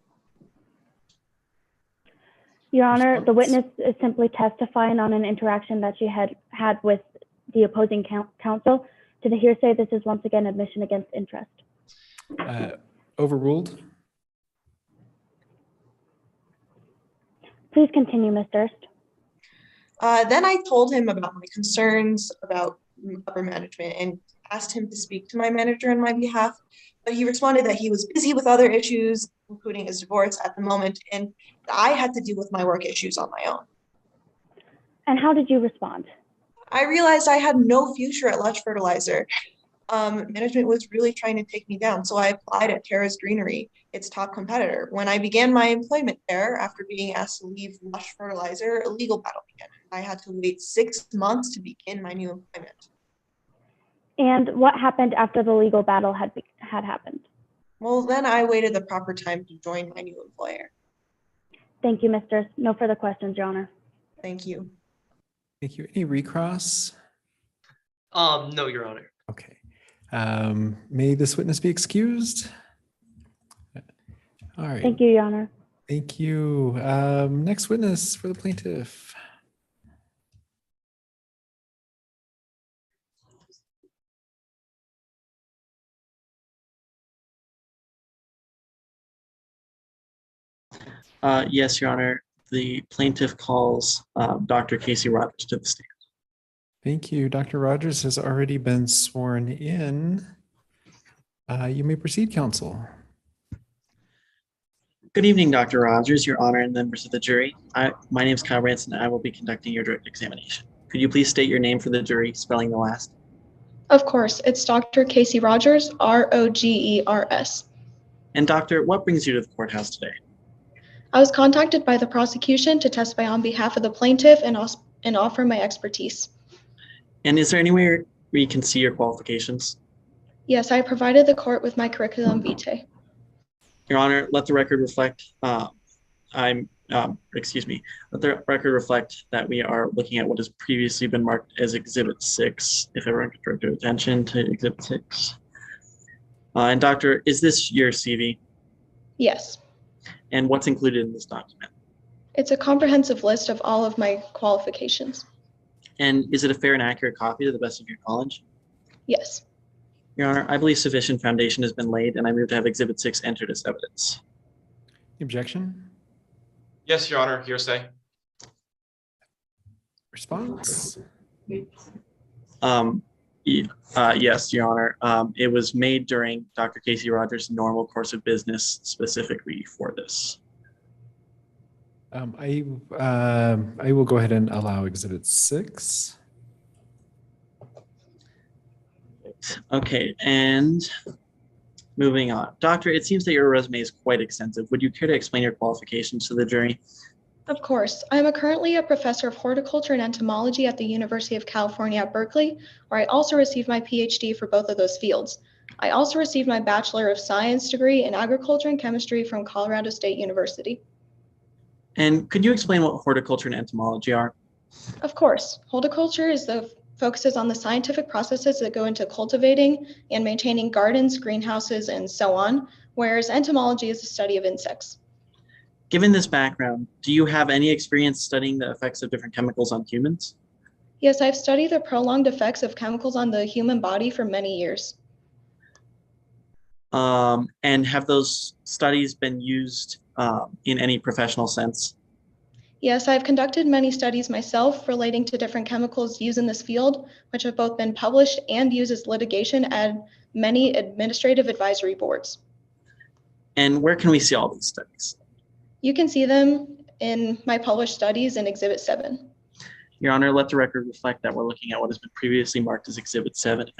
Your Honor, the witness is simply testifying on an interaction that she had with the opposing counsel. To the hearsay, this is once again admission against interest. Overruled. Please continue, Ms. Durst. Then I told him about my concerns about upper management and asked him to speak to my manager on my behalf, but he responded that he was busy with other issues, including his divorce at the moment, and I had to deal with my work issues on my own. And how did you respond? I realized I had no future at Lush Fertilizer. Management was really trying to take me down, so I applied at Terrace Greenery, its top competitor. When I began my employment there, after being asked to leave Lush Fertilizer, a legal battle began. I had to wait 6 months to begin my new employment. And what happened after the legal battle had happened? Well, then I waited the proper time to join my new employer. Thank you, Ms. Durst. No further questions, Your Honor. Thank you. Thank you. Any recross? No, Your Honor. Okay. May this witness be excused? All right. Thank you, Your Honor. Thank you. Next witness for the plaintiff. Yes, Your Honor. The plaintiff calls Dr. Casey Rogers to the stand. Thank you. Dr. Rogers has already been sworn in. You may proceed, counsel. Good evening, Dr. Rogers, Your Honor, and members of the jury. My name is Kyle Branson, and I will be conducting your direct examination. Could you please state your name for the jury, spelling the last? Of course, it's Dr. Casey Rogers, Rogers. And doctor, what brings you to the courthouse today? I was contacted by the prosecution to testify on behalf of the plaintiff and offer my expertise. And is there anywhere where you can see your qualifications? Yes, I provided the court with my curriculum vitae. Your Honor, let the record reflect, let the record reflect that we are looking at what has previously been marked as Exhibit 6, if everyone could direct your attention to Exhibit 6. And doctor, is this your CV? Yes. And what's included in this document? It's a comprehensive list of all of my qualifications. And is it a fair and accurate copy to the best of your knowledge? Yes. Your Honor, I believe sufficient foundation has been laid, and I move to have Exhibit 6 entered as evidence. Objection? Yes, Your Honor, hearsay. Response? Yes, Your Honor. It was made during Dr. Casey Rogers' normal course of business specifically for this. I will go ahead and allow Exhibit 6. Okay, and moving on. Doctor, it seems that your resume is quite extensive. Would you care to explain your qualifications to the jury? Of course. I am currently a professor of horticulture and entomology at the University of California at Berkeley, where I also received my PhD for both of those fields. I also received my Bachelor of Science degree in agriculture and chemistry from Colorado State University. And could you explain what horticulture and entomology are? Of course. Horticulture focuses on the scientific processes that go into cultivating and maintaining gardens, greenhouses, and so on, whereas entomology is the study of insects. Given this background, do you have any experience studying the effects of different chemicals on humans? Yes, I've studied the prolonged effects of chemicals on the human body for many years. And have those studies been used in any professional sense? Yes, I've conducted many studies myself relating to different chemicals used in this field, which have both been published and used as litigation at many administrative advisory boards. And where can we see all these studies? You can see them in my published studies in Exhibit 7. Your Honor, let the record reflect that we're looking at what has been previously marked as Exhibit 7. If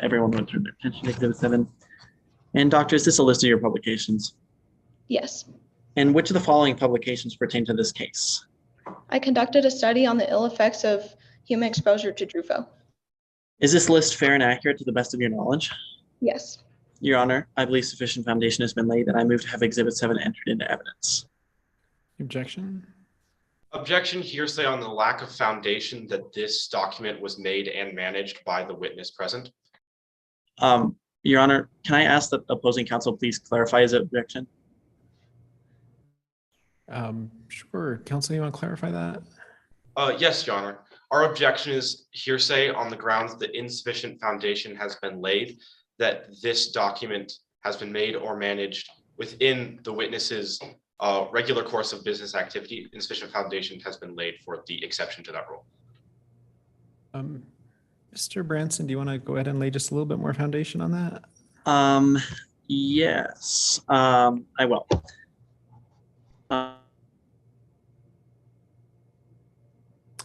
everyone would turn their attention to Exhibit 7. And Doctor, is this a list of your publications? Yes. And which of the following publications pertain to this case? I conducted a study on the ill effects of human exposure to Drufo. Is this list fair and accurate to the best of your knowledge? Yes. Your Honor, I believe sufficient foundation has been laid and I move to have Exhibit 7 entered into evidence. Objection? Objection, hearsay on the lack of foundation that this document was made and managed by the witness present. Your Honor, can I ask that the opposing counsel please clarify his objection? Sure. Counsel, you want to clarify that? Yes, Your Honor. Our objection is hearsay on the grounds that insufficient foundation has been laid, that this document has been made or managed within the witness's regular course of business activity. Insufficient foundation has been laid for the exception to that rule. Mr. Branson, do you want to go ahead and lay just a little bit more foundation on that? Yes, I will.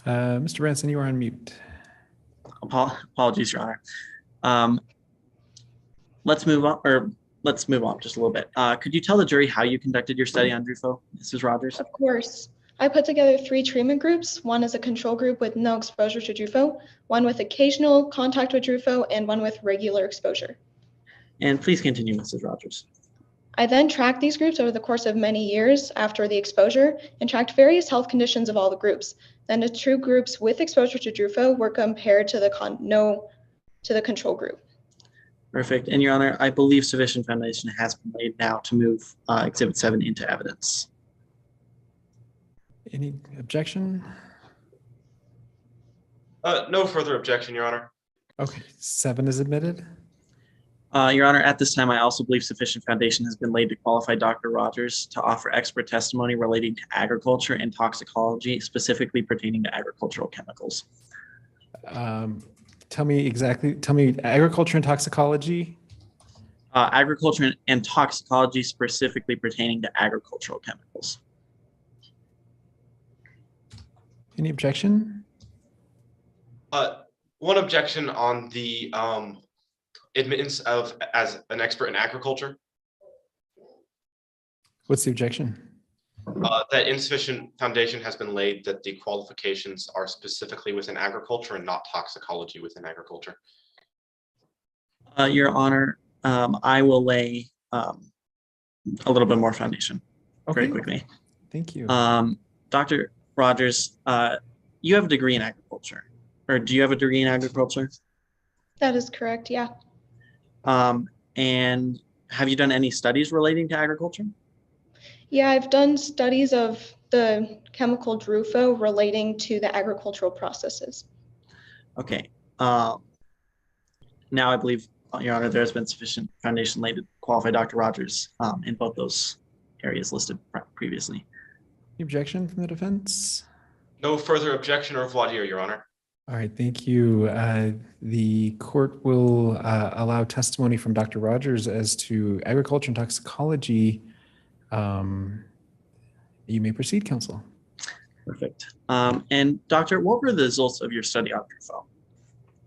Mr. Branson, you are on mute. Apologies, Your Honor. Let's move on just a little bit. Could you tell the jury how you conducted your study on Drufo, Mrs. Rogers? Of course. I put together 3 treatment groups, one as a control group with no exposure to Drufo, one with occasional contact with Drufo, and one with regular exposure. And please continue, Mrs. Rogers. I then tracked these groups over the course of many years after the exposure and tracked various health conditions of all the groups. Then the 2 groups with exposure to Drufo were compared to the control group. Perfect. And Your Honor, I believe sufficient foundation has been laid now to move Exhibit 7 into evidence. Any objection? No further objection, Your Honor. Okay, 7 is admitted. Your Honor, at this time, I also believe sufficient foundation has been laid to qualify Dr. Rogers to offer expert testimony relating to agriculture and toxicology, specifically pertaining to agricultural chemicals. Tell me agriculture and toxicology. Agriculture and toxicology, specifically pertaining to agricultural chemicals. Any objection? One objection on the admittance of as an expert in agriculture. What's the objection? That insufficient foundation has been laid that the qualifications are specifically within agriculture and not toxicology within agriculture. Your Honor, I will lay a little bit more foundation very quickly. Thank you. Dr. Rogers, you have a degree in agriculture, or do you have a degree in agriculture? That is correct, yeah. And have you done any studies relating to agriculture? Yeah, I've done studies of the chemical Drufo relating to the agricultural processes. Okay. Now I believe, Your Honor, there has been sufficient foundation laid to qualify Dr. Rogers in both those areas listed previously. Any objection from the defense? No further objection or voir dire, Your Honor. All right, thank you. The court will allow testimony from Dr. Rogers as to agriculture and toxicology. You may proceed, counsel. Perfect. And Doctor, what were the results of your study on Drufo?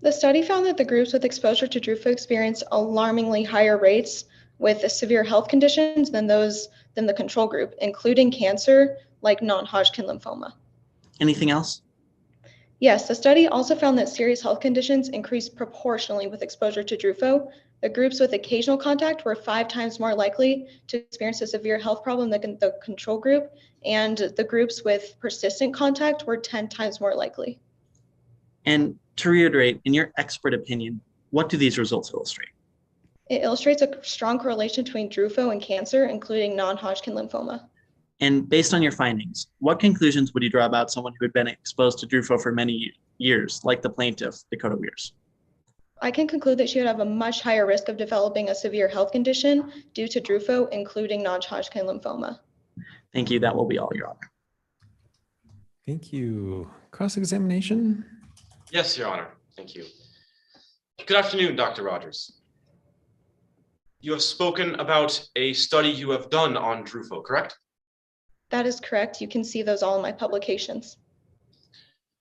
The study found that the groups with exposure to Drufo experienced alarmingly higher rates with severe health conditions than the control group, including cancer like non-Hodgkin lymphoma. Anything else? Yes, the study also found that serious health conditions increased proportionally with exposure to Drufo. The groups with occasional contact were 5 times more likely to experience a severe health problem than the control group, and the groups with persistent contact were 10 times more likely. And to reiterate, in your expert opinion, what do these results illustrate? It illustrates a strong correlation between Drufo and cancer, including non-Hodgkin lymphoma. And based on your findings, what conclusions would you draw about someone who had been exposed to Drufo for many years, like the plaintiff, Dakota Weirs? I can conclude that she would have a much higher risk of developing a severe health condition due to Drufo, including non-Hodgkin lymphoma. Thank you. That will be all, Your Honor. Thank you. Cross-examination? Yes, Your Honor. Thank you. Good afternoon, Dr. Rogers. You have spoken about a study you have done on Drufo, correct? That is correct. You can see those all in my publications.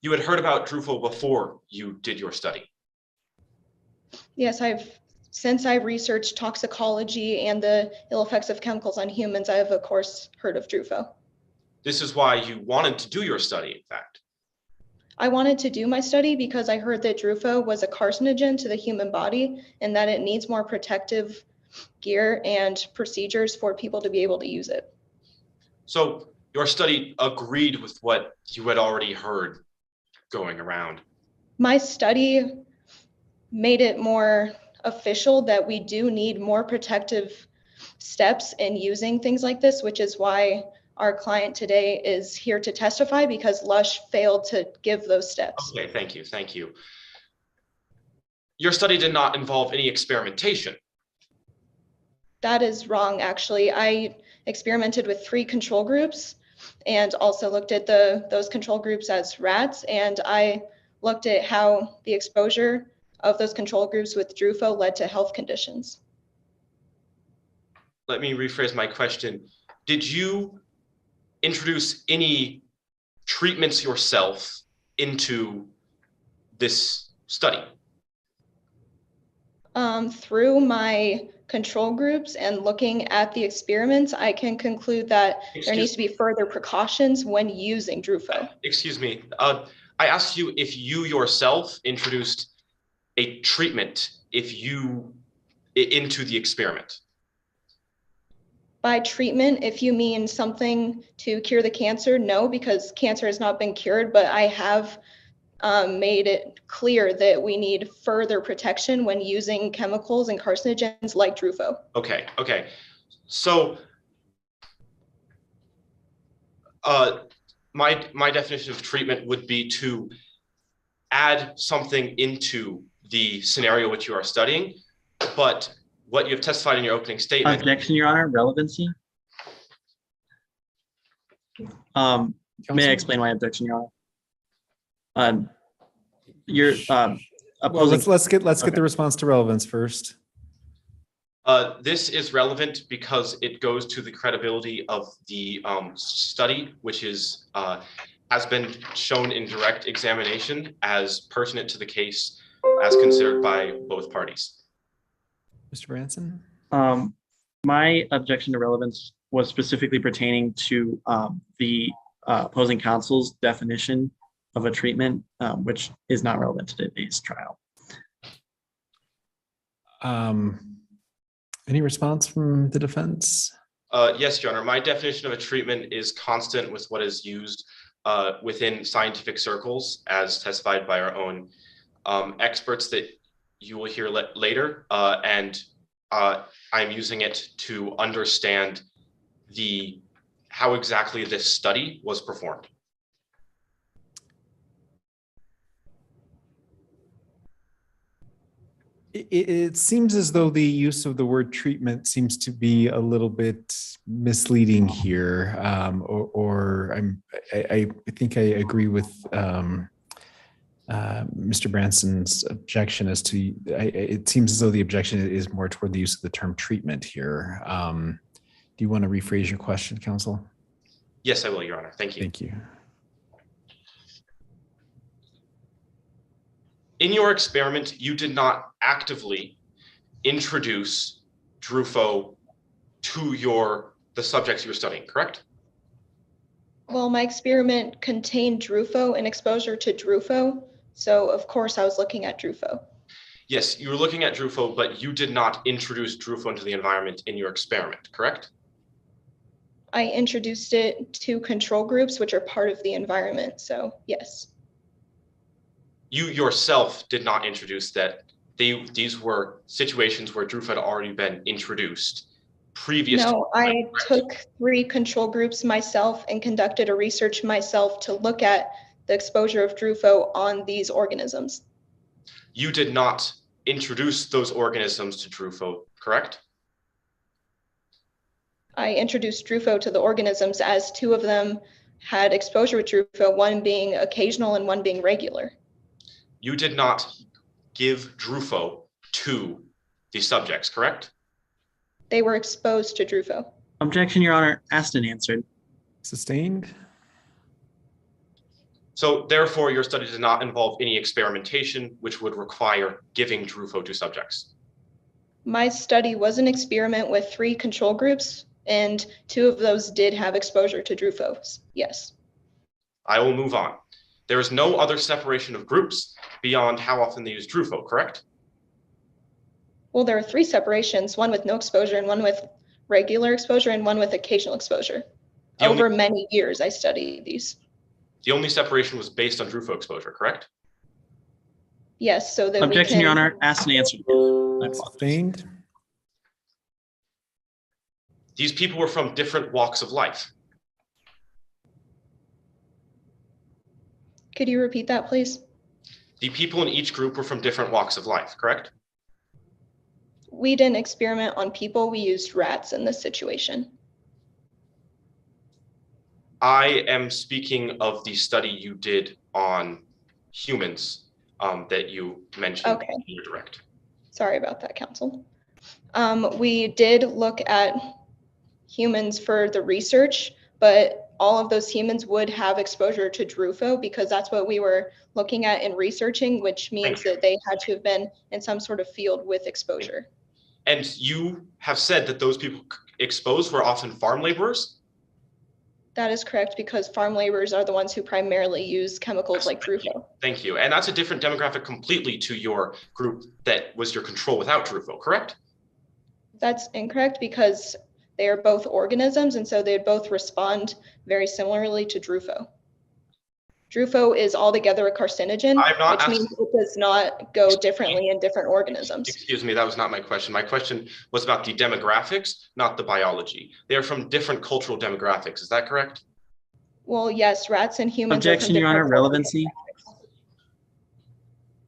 You had heard about Drufo before you did your study. Yes, since I've researched toxicology and the ill effects of chemicals on humans, I have of course heard of Drufo. This is why you wanted to do your study, in fact. I wanted to do my study because I heard that Drufo was a carcinogen to the human body and that it needs more protective gear and procedures for people to be able to use it. So your study agreed with what you had already heard going around. My study made it more official that we do need more protective steps in using things like this, which is why our client today is here to testify, because Lush failed to give those steps. Okay, thank you, thank you. Your study did not involve any experimentation. That is wrong, actually. I experimented with 3 control groups and also looked at those control groups as rats, and I looked at how the exposure of those control groups with Drufo led to health conditions. Let me rephrase my question. Did you introduce any treatments yourself into this study? Through my control groups and looking at the experiments, I can conclude that there needs to be further precautions when using Drufo. Excuse me. I asked you if you yourself introduced a treatment into the experiment. By treatment, if you mean something to cure the cancer, no, because cancer has not been cured, but I have made it clear that we need further protection when using chemicals and carcinogens like Drufo. Okay, okay. So my definition of treatment would be to add something into the scenario which you are studying, but what you have testified in your opening statement. Objection, Your Honor, relevancy. May I explain my objection, Your Honor? You're well, let's get the response to relevance first. This is relevant because it goes to the credibility of the study, which is has been shown in direct examination as pertinent to the case as considered by both parties. Mr. Branson? My objection to relevance was specifically pertaining to the opposing counsel's definition of a treatment, which is not relevant to today's trial. Any response from the defense? Yes, Your Honor. My definition of a treatment is constant with what is used within scientific circles, as testified by our own experts that you will hear later. And I'm using it to understand how exactly this study was performed. It seems as though the use of the word treatment seems to be a little bit misleading here, I think I agree with Mr. Branson's objection as to, it seems as though the objection is more toward the use of the term treatment here. Do you want to rephrase your question, counsel? Yes, I will, Your Honor. Thank you. Thank you. In your experiment, you did not actively introduce Drufo to the subjects you were studying, correct? Well, my experiment contained Drufo and exposure to Drufo, so of course I was looking at Drufo. Yes, you were looking at Drufo, but you did not introduce Drufo into the environment in your experiment, correct? I introduced it to control groups, which are part of the environment, so yes. You yourself did not introduce that. These were situations where Drufo had already been introduced previous. No, I took 3 control groups myself and conducted a research myself to look at the exposure of Drufo on these organisms. You did not introduce those organisms to Drufo, correct? I introduced Drufo to the organisms as 2 of them had exposure with Drufo, one being occasional and one being regular. You did not give Drufo to the subjects, correct? They were exposed to Drufo. Objection, Your Honor. Asked and answered. Sustained. So therefore, your study does not involve any experimentation, which would require giving Drufo to subjects. My study was an experiment with 3 control groups, and 2 of those did have exposure to Drufo. Yes. I will move on. There is no other separation of groups beyond how often they use Drufo, correct? Well, there are 3 separations, one with no exposure and one with regular exposure and one with occasional exposure. Over many years, I studied these. The only separation was based on Drufo exposure, correct? Yes, so that Objection, we can... Your Honor. Asked and answered. Sustained. These people were from different walks of life. Could you repeat that, please? The people in each group were from different walks of life, correct? We didn't experiment on people, we used rats in this situation. I am speaking of the study you did on humans that you mentioned in your direct. Sorry about that, counsel. We did look at humans for the research, but all of those humans would have exposure to Drufo because that's what we were looking at in researching, which means that they had to have been in some sort of field with exposure. And you have said that those people exposed were often farm laborers? That is correct, because farm laborers are the ones who primarily use chemicals like Drufo. Thank you. And that's a different demographic completely to your group that was your control without Drufo, correct? That's incorrect because they are both organisms, and so they'd both respond very similarly to Drufo. Drufo is altogether a carcinogen, which means it does not go differently in different organisms. Excuse me, that was not my question. My question was about the demographics, not the biology. They are from different cultural demographics. Is that correct? Well, yes, rats and humans. Objection, Your Honor. Relevancy.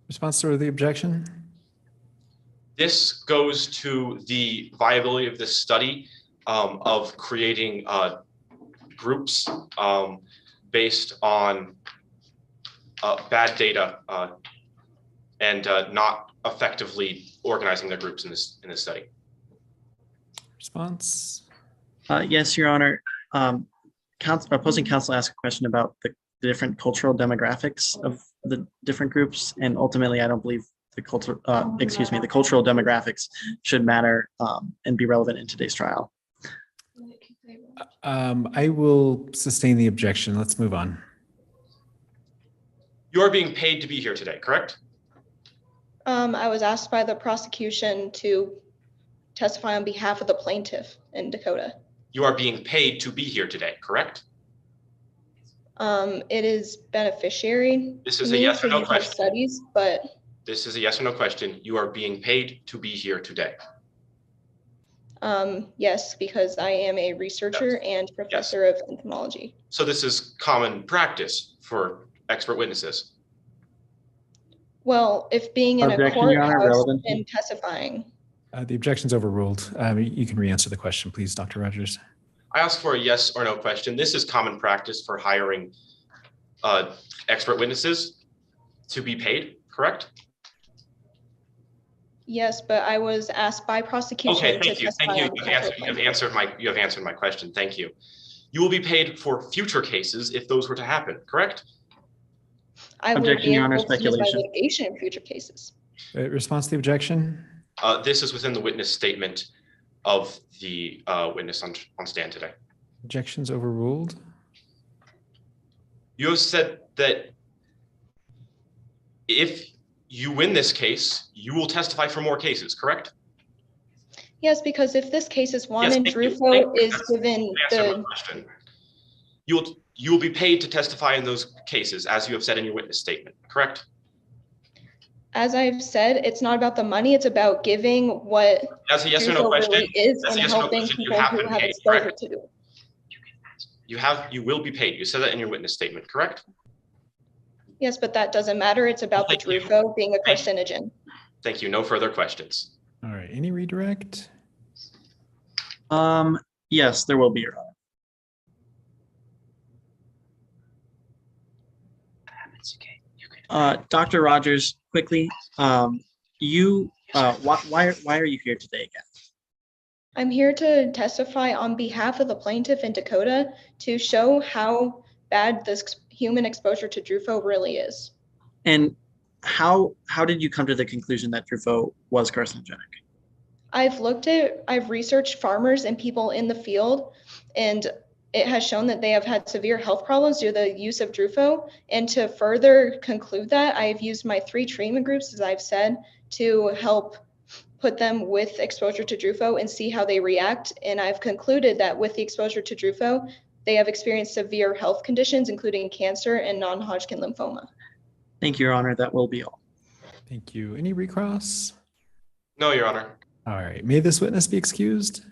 Response to the objection. This goes to the viability of this study of creating groups based on bad data and not effectively organizing their groups in this study. Response. Yes, Your Honor. Opposing counsel asked a question about the different cultural demographics of the different groups, and ultimately, I don't believe the cultural demographics should matter and be relevant in today's trial. I will sustain the objection. Let's move on. You are being paid to be here today, correct? I was asked by the prosecution to testify on behalf of the plaintiff in Dakota. You are being paid to be here today, correct? It is beneficiary. This is a yes or no question. Studies, but this is a yes or no question. You are being paid to be here today. Yes, because I am a researcher and professor of entomology. So this is common practice for expert witnesses. Well, if being in a courthouse and testifying. The objection's overruled. You can re-answer the question, please, Dr. Rogers. I asked for a yes or no question. This is common practice for hiring expert witnesses to be paid, correct? Yes, but I was asked by prosecution. Okay, thank you. Thank you. You have answered my question. Thank you. You will be paid for future cases if those were to happen, correct? I would be able to use my litigation in future cases. Response to the objection? This is within the witness statement of the witness on stand today. Objections overruled. You have said that if you win this case, you will testify for more cases, correct? Yes, because if this case is won and Drufo is given the... You will be paid to testify in those cases, as you have said in your witness statement, correct? As I've said, it's not about the money, it's about giving what that's a yes or no question. Really is and helping people who have exposure to it. You will be paid. You said that in your witness statement, correct? Yes, but that doesn't matter. It's about the Drufo being a carcinogen. Thank you. No further questions. All right. Any redirect? Yes, there will be, Your Honor. Dr. Rogers, quickly, why are you here today again? I'm here to testify on behalf of the plaintiff in Dakota to show how bad this human exposure to Drufo really is. And how did you come to the conclusion that Drufo was carcinogenic? I've researched farmers and people in the field, and it has shown that they have had severe health problems due to the use of Drufo. And to further conclude that, I've used my 3 treatment groups, as I've said, to help put them with exposure to Drufo and see how they react. And I've concluded that with the exposure to Drufo, they have experienced severe health conditions, including cancer and non-Hodgkin lymphoma. Thank you, Your Honor. That will be all. Thank you. Any recross? No, Your Honor. All right. May this witness be excused?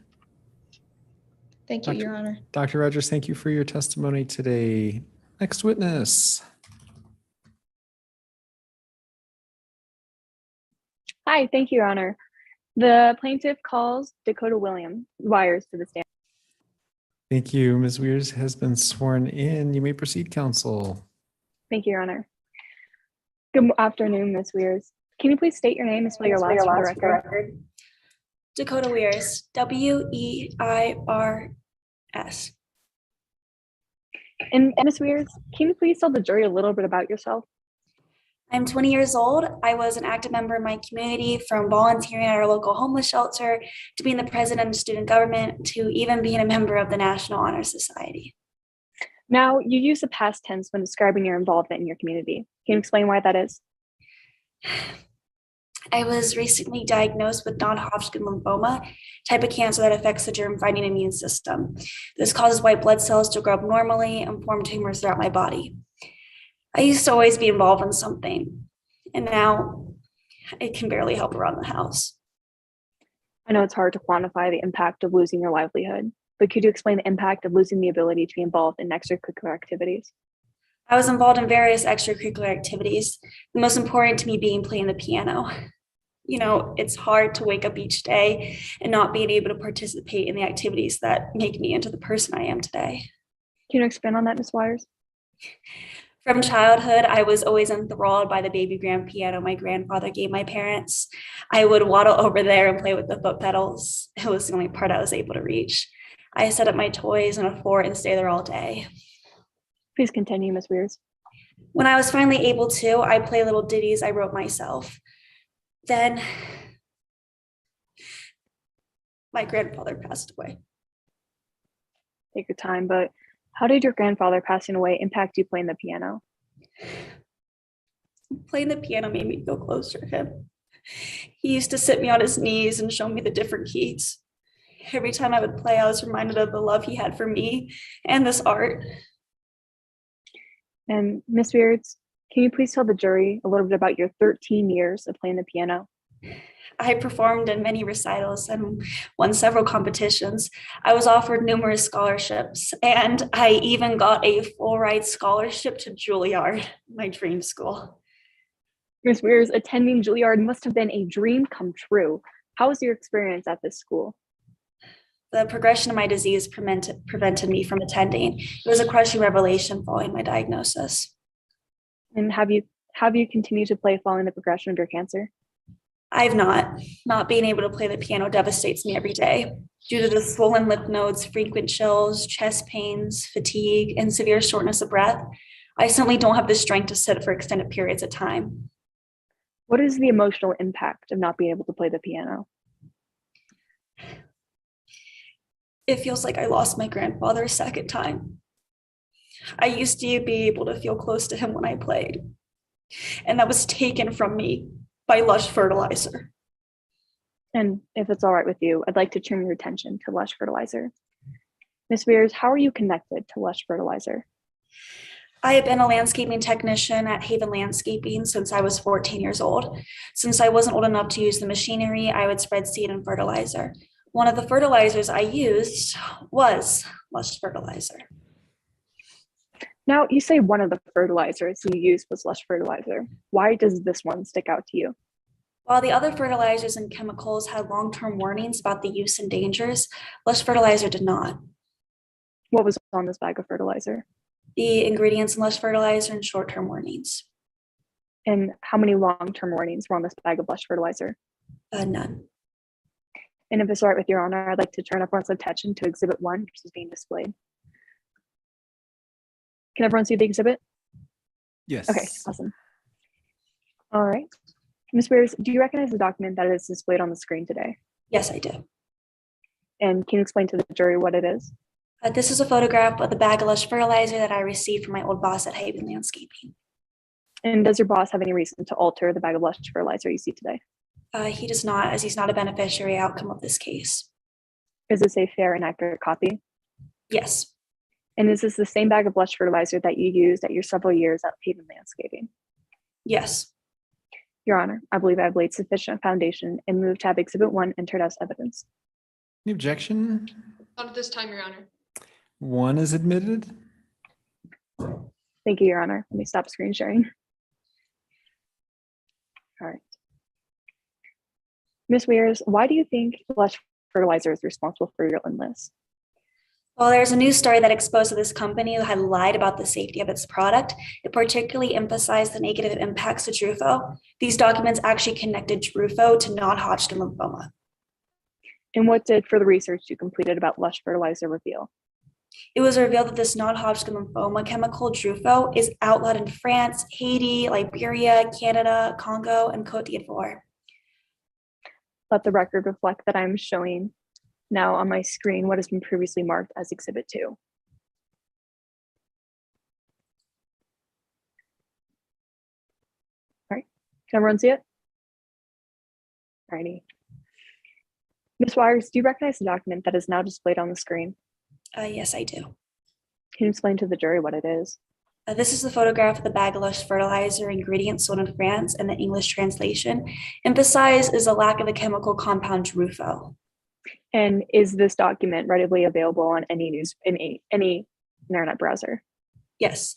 Thank you, Your Honor. Dr. Rogers, thank you for your testimony today. Next witness. Hi, thank you, Your Honor. The plaintiff calls Dakota Wires to the stand. Thank you. Ms. Weirs has been sworn in. You may proceed, counsel. Thank you, Your Honor. Good afternoon, Ms. Weirs. Can you please state your name and spell your last for the record? Dakota Weirs, Weirs. And Ms. Weirs, can you please tell the jury a little bit about yourself? I'm 20 years old. I was an active member in my community, from volunteering at our local homeless shelter to being the president of student government to even being a member of the National Honor Society. Now, you use the past tense when describing your involvement in your community. Can you explain why that is? I was recently diagnosed with non-Hodgkin lymphoma, type of cancer that affects the germ-fighting immune system. This causes white blood cells to grow up normally and form tumors throughout my body. I used to always be involved in something, and now I can barely help around the house. I know it's hard to quantify the impact of losing your livelihood, but could you explain the impact of losing the ability to be involved in extracurricular activities? I was involved in various extracurricular activities, the most important to me being playing the piano. You know, it's hard to wake up each day and not being able to participate in the activities that make me into the person I am today. Can you expand on that, Ms. Wires? From childhood, I was always enthralled by the baby grand piano my grandfather gave my parents. I would waddle over there and play with the foot pedals. It was the only part I was able to reach. I set up my toys on a fort and stay there all day. Please continue, Ms. Weirs. When I was finally able to, I play little ditties I wrote myself. Then my grandfather passed away. Take your time, but how did your grandfather passing away impact you playing the piano? Playing the piano made me feel closer to him. He used to sit me on his knees and show me the different keys. Every time I would play, I was reminded of the love he had for me and this art. And Ms. Weirs, can you please tell the jury a little bit about your 13 years of playing the piano? I performed in many recitals and won several competitions. I was offered numerous scholarships, and I even got a full ride scholarship to Juilliard, my dream school. Ms. Weirs, attending Juilliard must have been a dream come true. How was your experience at this school? The progression of my disease prevented me from attending. It was a crushing revelation following my diagnosis. And have you continued to play following the progression of your cancer? I've not. Not being able to play the piano devastates me every day. Due to the swollen lymph nodes, frequent chills, chest pains, fatigue, and severe shortness of breath, I simply don't have the strength to sit for extended periods of time. What is the emotional impact of not being able to play the piano? It feels like I lost my grandfather a second time. I used to be able to feel close to him when I played, and that was taken from me by Lush Fertilizer. And if it's all right with you, I'd like to turn your attention to Lush Fertilizer. Ms. Weirs, how are you connected to Lush Fertilizer? I have been a landscaping technician at Haven Landscaping since I was 14 years old. Since I wasn't old enough to use the machinery, I would spread seed and fertilizer. One of the fertilizers I used was Lush Fertilizer. Now, you say one of the fertilizers you used was Lush Fertilizer. Why does this one stick out to you? While the other fertilizers and chemicals had long-term warnings about the use and dangers, Lush Fertilizer did not. What was on this bag of fertilizer? The ingredients in Lush fertilizer and short-term warnings. And how many long-term warnings were on this bag of Lush fertilizer? None. And if it's all right with Your Honor, I'd like to turn everyone's attention to Exhibit 1, which is being displayed. Can everyone see the exhibit? Yes. Okay, awesome. All right. Ms. Wears, do you recognize the document that is displayed on the screen today? Yes, I do. And can you explain to the jury what it is? This is a photograph of the bag of Lush fertilizer that I received from my old boss at Haven Landscaping. And does your boss have any reason to alter the bag of Lush fertilizer you see today? He does not, as he's not a beneficiary outcome of this case. Is this a fair and accurate copy? Yes. And is this the same bag of Lush fertilizer that you used at your several years at Haven Landscaping? Yes. Your Honor, I believe I have laid sufficient foundation and move to have Exhibit 1 entered as evidence. Any objection? Not at this time, Your Honor. 1 is admitted. Thank you, Your Honor. Let me stop screen sharing. All right. Ms. Wears, why do you think Lush fertilizer is responsible for your illness? Well, there's a news story that exposed that this company had lied about the safety of its product. It particularly emphasized the negative impacts to Drufo. These documents actually connected Drufo to non-Hodgkin lymphoma. And what did further research you completed about Lush fertilizer reveal? It was revealed that this non-Hodgkin lymphoma chemical Drufo is outlawed in France, Haiti, Liberia, Canada, Congo, and Cote d'Ivoire. Let the record reflect that I'm showing now on my screen what has been previously marked as Exhibit 2. All right, can everyone see it? All righty. Ms. Wires, do you recognize the document that is now displayed on the screen? Yes, I do. Can you explain to the jury what it is? This is the photograph of the bag of Lush fertilizer ingredients sold in France, and the English translation emphasized is a lack of the chemical compound Drufo. And is this document readily available on any any internet browser? Yes.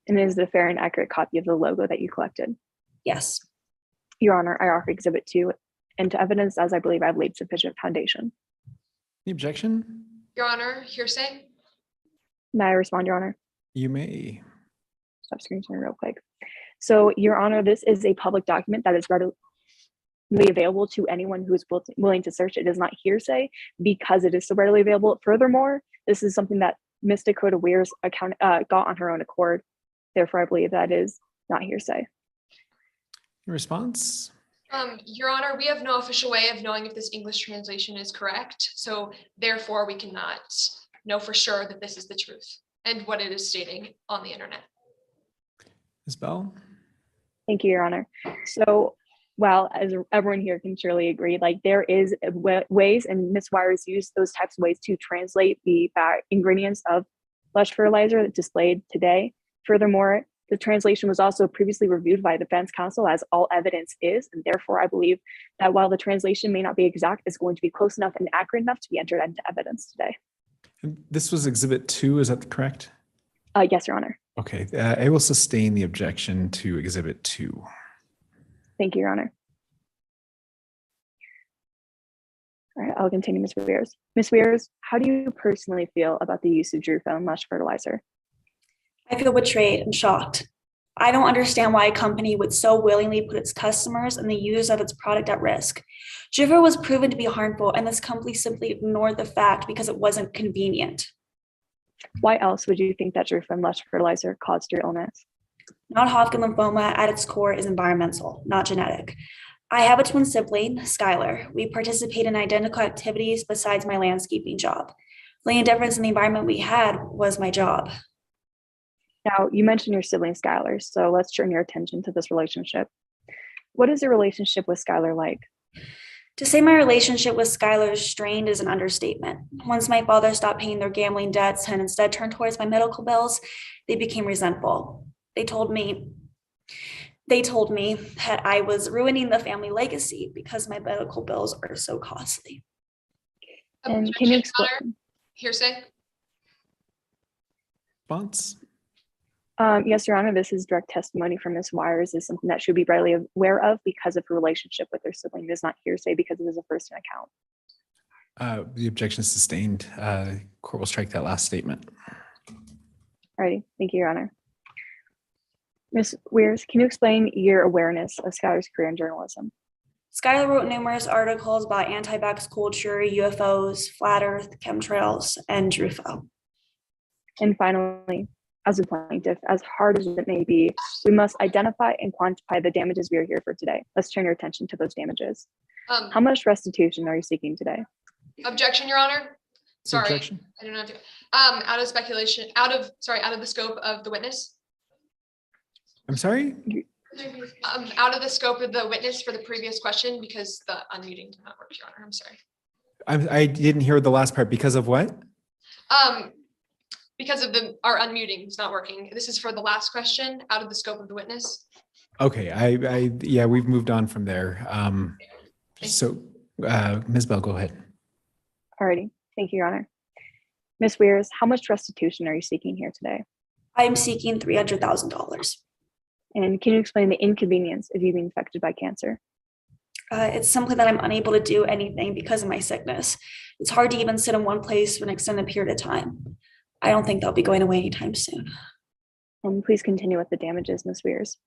And is it a fair and accurate copy of the logo that you collected? Yes. Your Honor, I offer Exhibit 2 into evidence as I believe I've laid sufficient foundation. Any objection? Your Honor, hearsay? May I respond, Your Honor? You may. Stop screen sharing real quick. So, Your Honor, this is a public document that is readily available to anyone who is willing to search. It is not hearsay because it is so readily available. Furthermore, this is something that Ms. Dakota Weir's got on her own accord. Therefore, I believe that is not hearsay. Response? Your Honor, we have no official way of knowing if this English translation is correct. So therefore, we cannot know for sure that this is the truth and what it is stating on the internet. Ms. Bell? Thank you, Your Honor. So, well, as everyone here can surely agree, like there is ways, and Ms. Wires used those types of ways to translate the ingredients of Lush fertilizer displayed today. Furthermore, the translation was also previously reviewed by the defense counsel, as all evidence is, and therefore I believe that while the translation may not be exact, it's going to be close enough and accurate enough to be entered into evidence today. And this was Exhibit 2, is that correct? Yes, Your Honor. Okay, I will sustain the objection to Exhibit 2. Thank you, Your Honor. All right, I'll continue, Ms. Wears. Ms. Wears, how do you personally feel about the use of Drufo and Lush fertilizer? I feel betrayed and shocked. I don't understand why a company would so willingly put its customers and the users of its product at risk. Drufo was proven to be harmful, and this company simply ignored the fact because it wasn't convenient. Why else would you think that Drufo and Lush fertilizer caused your illness? Non-Hodgkin lymphoma at its core is environmental, not genetic. I have a twin sibling, Skylar. We participate in identical activities besides my landscaping job. The only difference in the environment we had was my job. Now, you mentioned your sibling Skylar, so let's turn your attention to this relationship. What is your relationship with Skylar like? To say my relationship with Skylar is strained is an understatement. Once my father stopped paying their gambling debts and instead turned towards my medical bills, they became resentful. They told me that I was ruining the family legacy because my medical bills are so costly. And can you explain? Hearsay? Response? Yes, Your Honor, this is direct testimony from Ms. Wires. Is something that should be readily aware of because of her relationship with her sibling. It is not hearsay because it is a first-hand account. The objection is sustained. Court will strike that last statement. Alrighty, thank you, Your Honor. Ms. Weirs, can you explain your awareness of Skylar's career in journalism? Skylar wrote numerous articles about anti-vax culture, UFOs, flat earth, chemtrails, and Drufo. And finally, as a plaintiff, as hard as it may be, we must identify and quantify the damages we are here for today. Let's turn your attention to those damages. How much restitution are you seeking today? Objection, Your Honor. Sorry, Objection. I do not do. Out of speculation, out of the scope of the witness. I'm sorry? Out of the scope of the witness for the previous question because the unmuting did not work, Your Honor. I'm sorry. I didn't hear the last part. Because of what? Because of our unmuting is not working. This is for the last question, out of the scope of the witness. Okay, yeah, we've moved on from there. So, Ms. Bell, go ahead. Alrighty, thank you, Your Honor. Ms. Weirs, how much restitution are you seeking here today? I'm seeking $300,000. And can you explain the inconvenience of you being affected by cancer? It's simply that I'm unable to do anything because of my sickness. It's hard to even sit in one place for an extended period of time. I don't think they'll be going away anytime soon. Please continue with the damages, Ms. Weirs.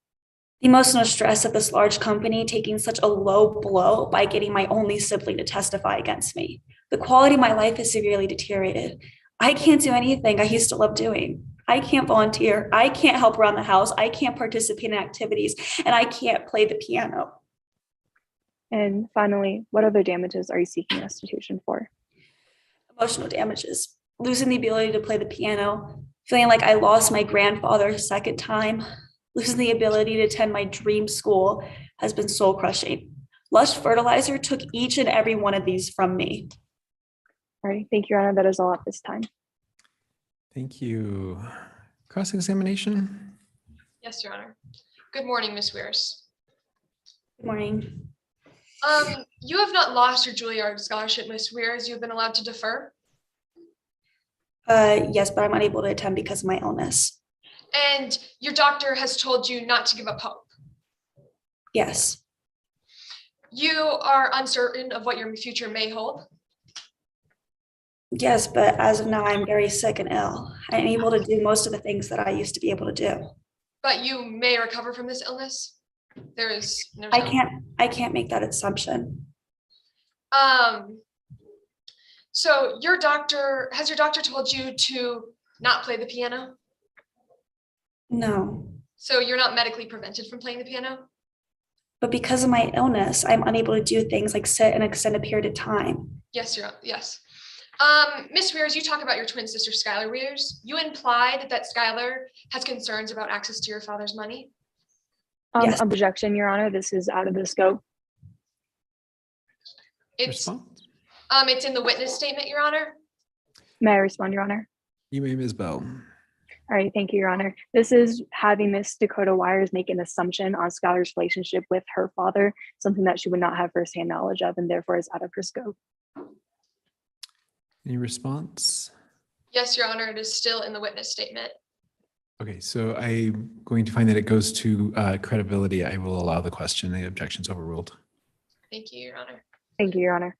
The emotional stress of this large company taking such a low blow by getting my only sibling to testify against me. The quality of my life is severely deteriorated. I can't do anything I used to love doing. I can't volunteer. I can't help around the house. I can't participate in activities, and I can't play the piano. And finally, what other damages are you seeking restitution for? Emotional damages, losing the ability to play the piano, feeling like I lost my grandfather a second time, losing the ability to attend my dream school has been soul crushing. Lush Fertilizer took each and every one of these from me. All right, thank you, Your Honor. That is all at this time. Thank you. Cross-examination? Yes, Your Honor. Good morning, Ms. Weirs. Good morning. You have not lost your Juilliard scholarship, Ms. Weirs. You've been allowed to defer. Yes, but I'm unable to attend because of my illness. And your doctor has told you not to give up hope. Yes. You are uncertain of what your future may hold. Yes, but as of now, I'm very sick and ill. I'm able to do most of the things that I used to be able to do. But you may recover from this illness. There is no telling. I can't make that assumption. So has your doctor told you to not play the piano? No. So you're not medically prevented from playing the piano? But because of my illness, I'm unable to do things like sit an extended period of time. Yes, yes. Ms. Weirs, you talk about your twin sister, Skylar Weirs. You implied that Skylar has concerns about access to your father's money. Yes. Objection, Your Honor. This is out of the scope. It's in the witness statement, Your Honor. May I respond, Your Honor? You may, Ms. Bell. All right, thank you, Your Honor. This is having Miss Dakota Weirs make an assumption on Skylar's relationship with her father, something that she would not have firsthand knowledge of and therefore is out of her scope. Any response? Yes, Your Honor, it is still in the witness statement. Okay, so I'm going to find that it goes to credibility. I will allow the question. The objection's overruled. Thank you, Your Honor. Thank you, Your Honor.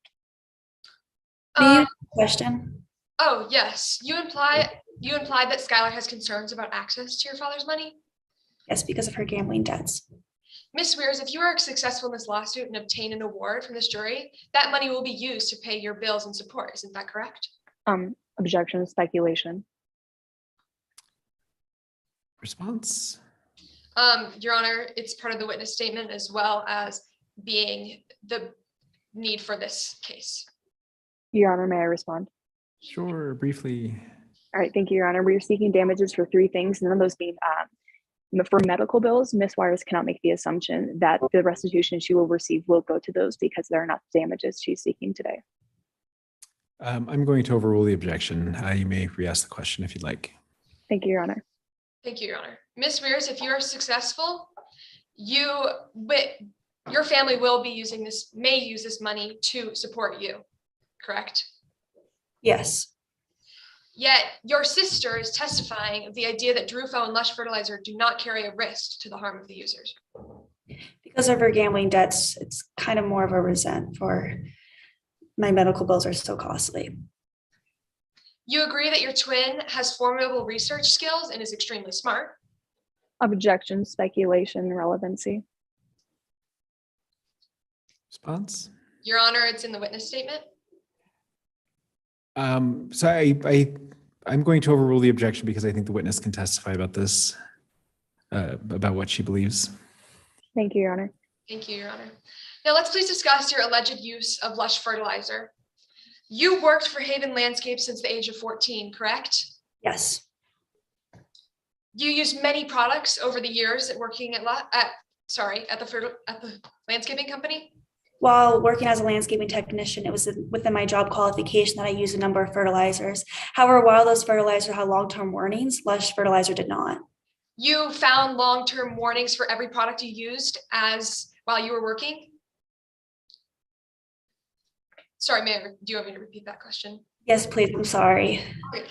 Question. Oh, yes. You implied that Skylar has concerns about access to your father's money? Yes, because of her gambling debts. Ms. Weirs, if you are successful in this lawsuit and obtain an award from this jury, that money will be used to pay your bills and support. Isn't that correct? Objection, speculation. Response? Your Honor, it's part of the witness statement as well as being the need for this case. Your Honor, may I respond? Sure, briefly. All right, thank you, Your Honor. We are seeking damages for three things, none of those being for medical bills. Ms. Weirs cannot make the assumption that the restitution she will receive will go to those because they're not the damages she's seeking today. I'm going to overrule the objection. You may re-ask the question if you'd like. Thank you, Your Honor. Thank you, Your Honor. Ms. Weirs, if you are successful, your family will be may use this money to support you, correct? Yes. Yet your sister is testifying of the idea that Drufo and Lush Fertilizer do not carry a risk to the harm of the users. Because of her gambling debts, it's kind of more of a resent for my medical bills are so costly. You agree that your twin has formidable research skills and is extremely smart. Objection, speculation, relevancy. Response? Your Honor, it's in the witness statement. So I'm going to overrule the objection because I think the witness can testify about this, about what she believes. Thank you, Your Honor. Thank you, Your Honor. Now let's please discuss your alleged use of Lush fertilizer. You worked for Haven Landscape since the age of 14, correct? Yes. You used many products over the years at working at the landscaping company. While working as a landscaping technician, it was within my job qualification that I used a number of fertilizers. However, while those fertilizers had long-term warnings, Lush fertilizer did not. You found long-term warnings for every product you used while you were working? Sorry, Mayor, do you want me to repeat that question? Yes, please, I'm sorry. Okay.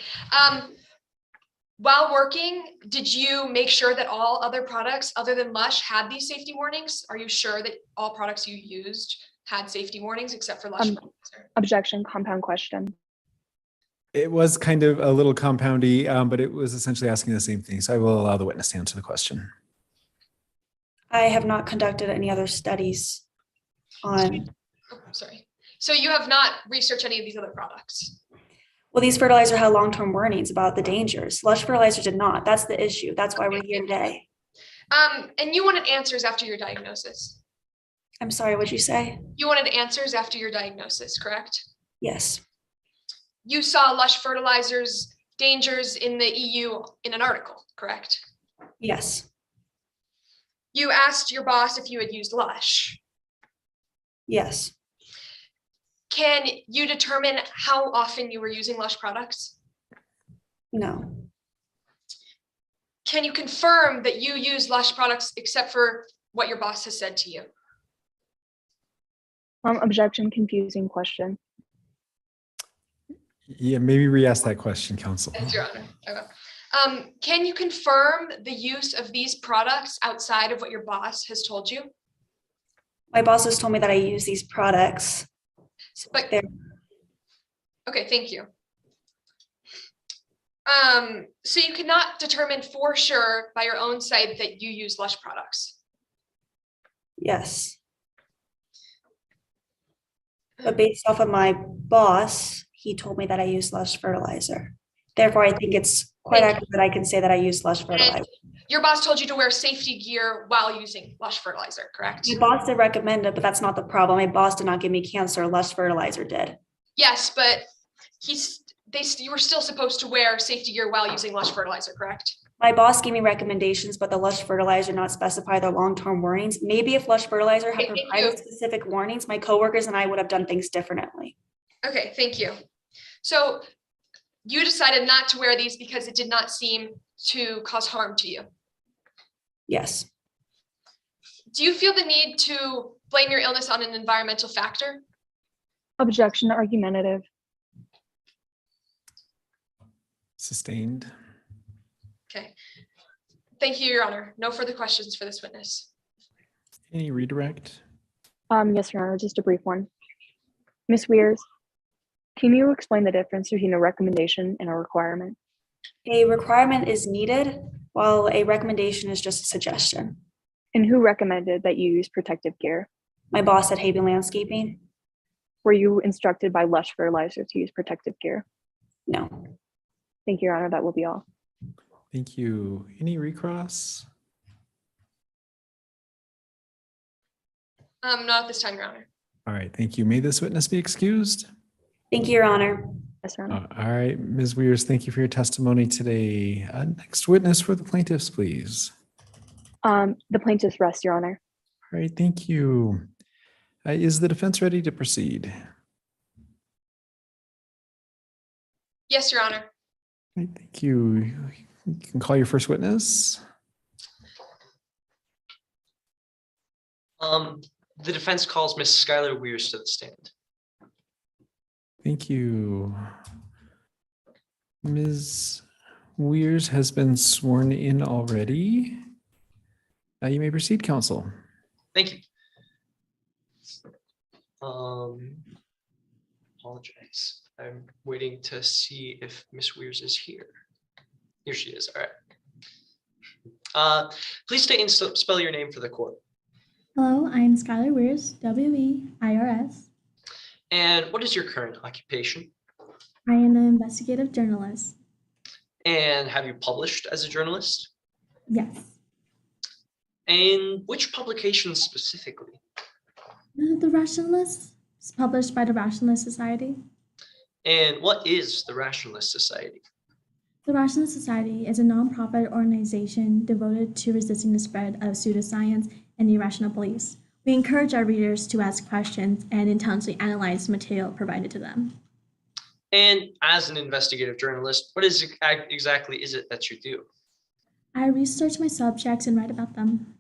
While working, did you make sure that all other products other than Lush had these safety warnings? Are you sure that all products you used had safety warnings except for Lush? Objection, compound question. It was kind of a little compoundy, but it was essentially asking the same thing. So I will allow the witness to answer the question. I have not conducted any other studies on. Oh, sorry. So you have not researched any of these other products? Well, these fertilizer had long-term warnings about the dangers. Lush fertilizer did not. That's the issue. That's why we're here today. And you wanted answers after your diagnosis? I'm sorry, what'd you say? You wanted answers after your diagnosis, correct? Yes. You saw Lush fertilizer's dangers in the EU in an article, correct? Yes. You asked your boss if you had used Lush. Yes. Can you determine how often you were using Lush products? No. Can you confirm that you use Lush products except for what your boss has said to you? Objection, confusing question. Yeah, maybe re-ask that question, counsel. Yes, Your Honor. I will. Can you confirm the use of these products outside of what your boss has told you? My boss has told me that I use these products. But, okay, thank you. So you cannot determine for sure by your own site that you use Lush products? Yes. But based off of my boss, he told me that I use Lush fertilizer. Therefore, I think it's quite accurate that I can say that I use Lush fertilizer. And your boss told you to wear safety gear while using Lush fertilizer, correct? My boss did recommend it, but that's not the problem. My boss did not give me cancer. Lush fertilizer did. Yes, but you were still supposed to wear safety gear while using Lush fertilizer, correct? My boss gave me recommendations, but the Lush fertilizer did not specify the long-term warnings. Maybe if Lush fertilizer had provided specific warnings, my coworkers and I would have done things differently. Okay, thank you. So you decided not to wear these because it did not seem to cause harm to you? Yes. Do you feel the need to blame your illness on an environmental factor? Objection, argumentative. Sustained. Okay. Thank you, Your Honor. No further questions for this witness. Any redirect? Yes, Your Honor, just a brief one. Ms. Weirs, can you explain the difference between a recommendation and a requirement? A requirement is needed, while a recommendation is just a suggestion. And who recommended that you use protective gear? My boss at Haven Landscaping. Were you instructed by Lush Fertilizer to use protective gear? No. Thank you, Your Honor. That will be all. Thank you. Any recross? Not at this time, Your Honor. All right, thank you. May this witness be excused? Thank you, Your Honor. Yes, Your Honor. All right, Ms. Weirs, thank you for your testimony today. Next witness for the plaintiffs, please. The plaintiff's rest, Your Honor. All right, thank you. Is the defense ready to proceed? Yes, Your Honor. All right, thank you. You can call your first witness. The defense calls Ms. Skylar Weirs to the stand. Thank you. Ms. Weirs has been sworn in already. You may proceed, counsel. Thank you. Apologize. I'm waiting to see if Miss Weirs is here. Here she is. All right. Please state and spell your name for the court. Hello, I'm Skylar Weirs, W-E-I-R-S. And what is your current occupation? I am an investigative journalist. And have you published as a journalist? Yes. And which publications specifically? The Rationalists, it's published by the Rationalist Society. And what is the Rationalist Society? The Rationalist Society is a nonprofit organization devoted to resisting the spread of pseudoscience and irrational beliefs. We encourage our readers to ask questions and intelligently analyze the material provided to them. And as an investigative journalist, what is exactly is it that you do? I research my subjects and write about them.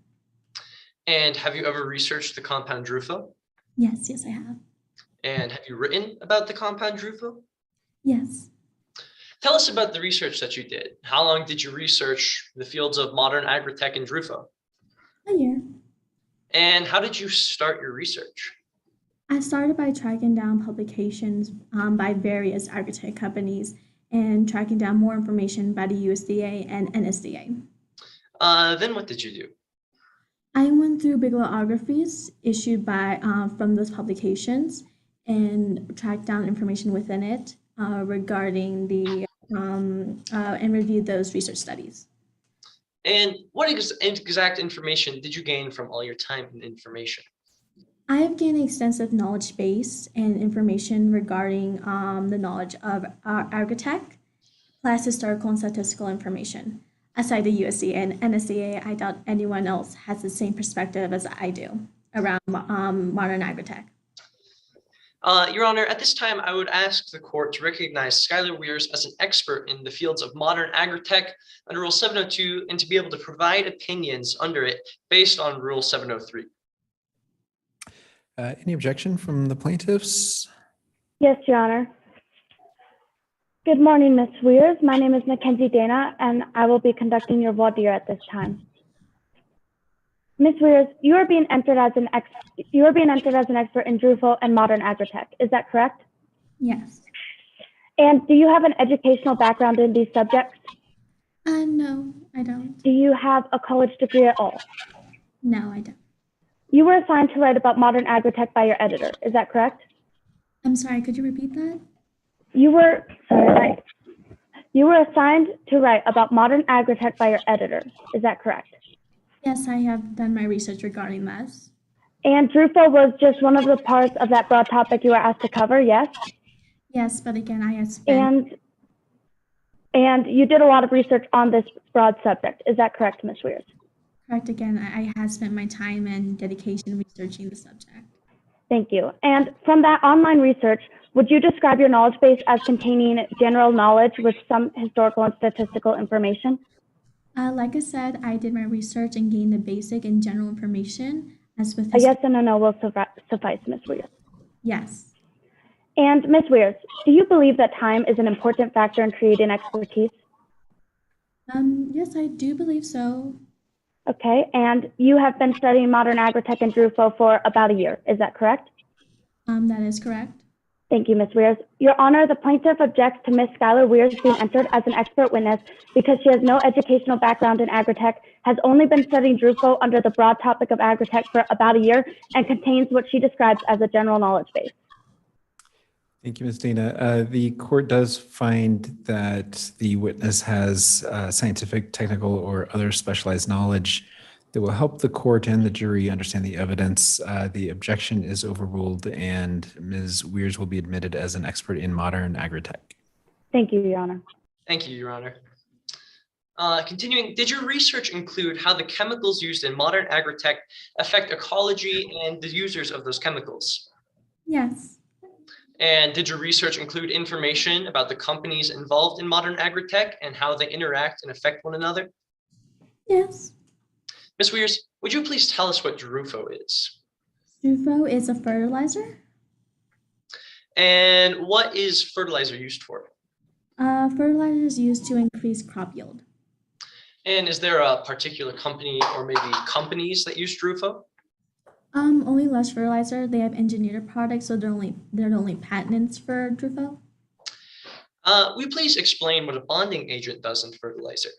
And have you ever researched the compound Drufo? Yes, I have. And have you written about the compound Drufo? Yes. Tell us about the research that you did. How long did you research the fields of modern agritech and Drufo? A year. And how did you start your research? I started by tracking down publications by various agritech companies and tracking down more information by the USDA and NSDA. Then what did you do? I went through bibliographies issued by from those publications and tracked down information within it regarding the and reviewed those research studies. And what exact information did you gain from all your time and information? I have gained an extensive knowledge base and information regarding the knowledge of agritech, plus historical and statistical information. Aside the USDA and NSDA, I doubt anyone else has the same perspective as I do around modern agritech. Your Honor, at this time, I would ask the court to recognize Skylar Weirs as an expert in the fields of modern agritech under Rule 702 and to be able to provide opinions under it based on Rule 703. Any objection from the plaintiffs? Yes, Your Honor. Good morning, Ms. Weirs. My name is Mackenzie Dana, and I will be conducting your voir dire at this time. Ms. Weirs, you are being entered as an expert in Drufo and modern agritech. Is that correct? Yes. And do you have an educational background in these subjects? No, I don't. Do you have a college degree at all? No, I don't. You were assigned to write about modern agritech by your editor. Is that correct? I'm sorry, could you repeat that? You were assigned to write about modern agritech by your editor. Is that correct? Yes, I have done my research regarding this. And Drufo was just one of the parts of that broad topic you were asked to cover, yes? Yes, but again, I have spent... And you did a lot of research on this broad subject. Is that correct, Ms. Weirs? Correct. Again, I have spent my time and dedication researching the subject. Thank you. And from that online research, would you describe your knowledge base as containing general knowledge with some historical and statistical information? Like I said, I did my research and gained the basic and general information as with... A yes and a no will suffice, Ms. Weirs. Yes. And Ms. Weirs, do you believe that time is an important factor in creating expertise? Yes, I do believe so. Okay, and you have been studying modern agritech and Drufo for about a year. Is that correct? That is correct. Thank you, Ms. Weirs. Your Honor, the plaintiff objects to Ms. Skylar Weirs being entered as an expert witness because she has no educational background in agritech, has only been studying Drufo under the broad topic of agritech for about a year, and contains what she describes as a general knowledge base. Thank you, Ms. Dana. The court does find that the witness has scientific, technical, or other specialized knowledge that will help the court and the jury understand the evidence. The objection is overruled, and Ms. Weirs will be admitted as an expert in modern agritech. Thank you, Your Honor. Thank you, Your Honor. Continuing, did your research include how the chemicals used in modern agritech affect ecology and the users of those chemicals? Yes. And did your research include information about the companies involved in modern agritech and how they interact and affect one another? Yes. Ms. Weirs, would you please tell us what Drufo is? Drufo is a fertilizer. And what is fertilizer used for? Fertilizer is used to increase crop yield. And is there a particular company or maybe companies that use Drufo? Only Lush Fertilizer. They have engineered products, so they're the only patents for Drufo. Will you please explain what a bonding agent does in fertilizer?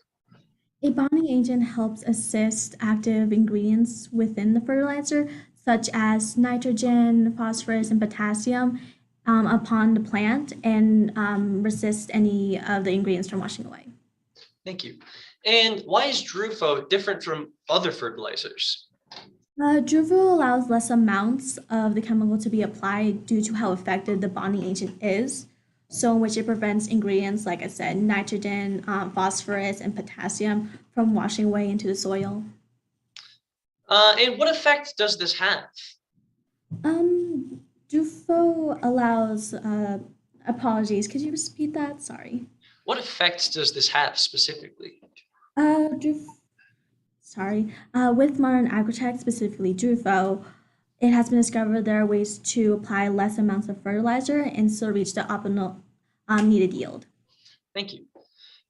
A bonding agent helps assist active ingredients within the fertilizer, such as nitrogen, phosphorus, and potassium, upon the plant and resist any of the ingredients from washing away. Thank you. And why is Drufo different from other fertilizers? Druvo allows less amounts of the chemical to be applied due to how effective the bonding agent is. So, in which it prevents ingredients, like I said, nitrogen, phosphorus, and potassium from washing away into the soil. And what effect does this have? Drufo allows, apologies, could you repeat that? Sorry. What effect does this have specifically? With modern agritech, specifically Drufo, it has been discovered there are ways to apply less amounts of fertilizer and still reach the optimal needed yield. Thank you.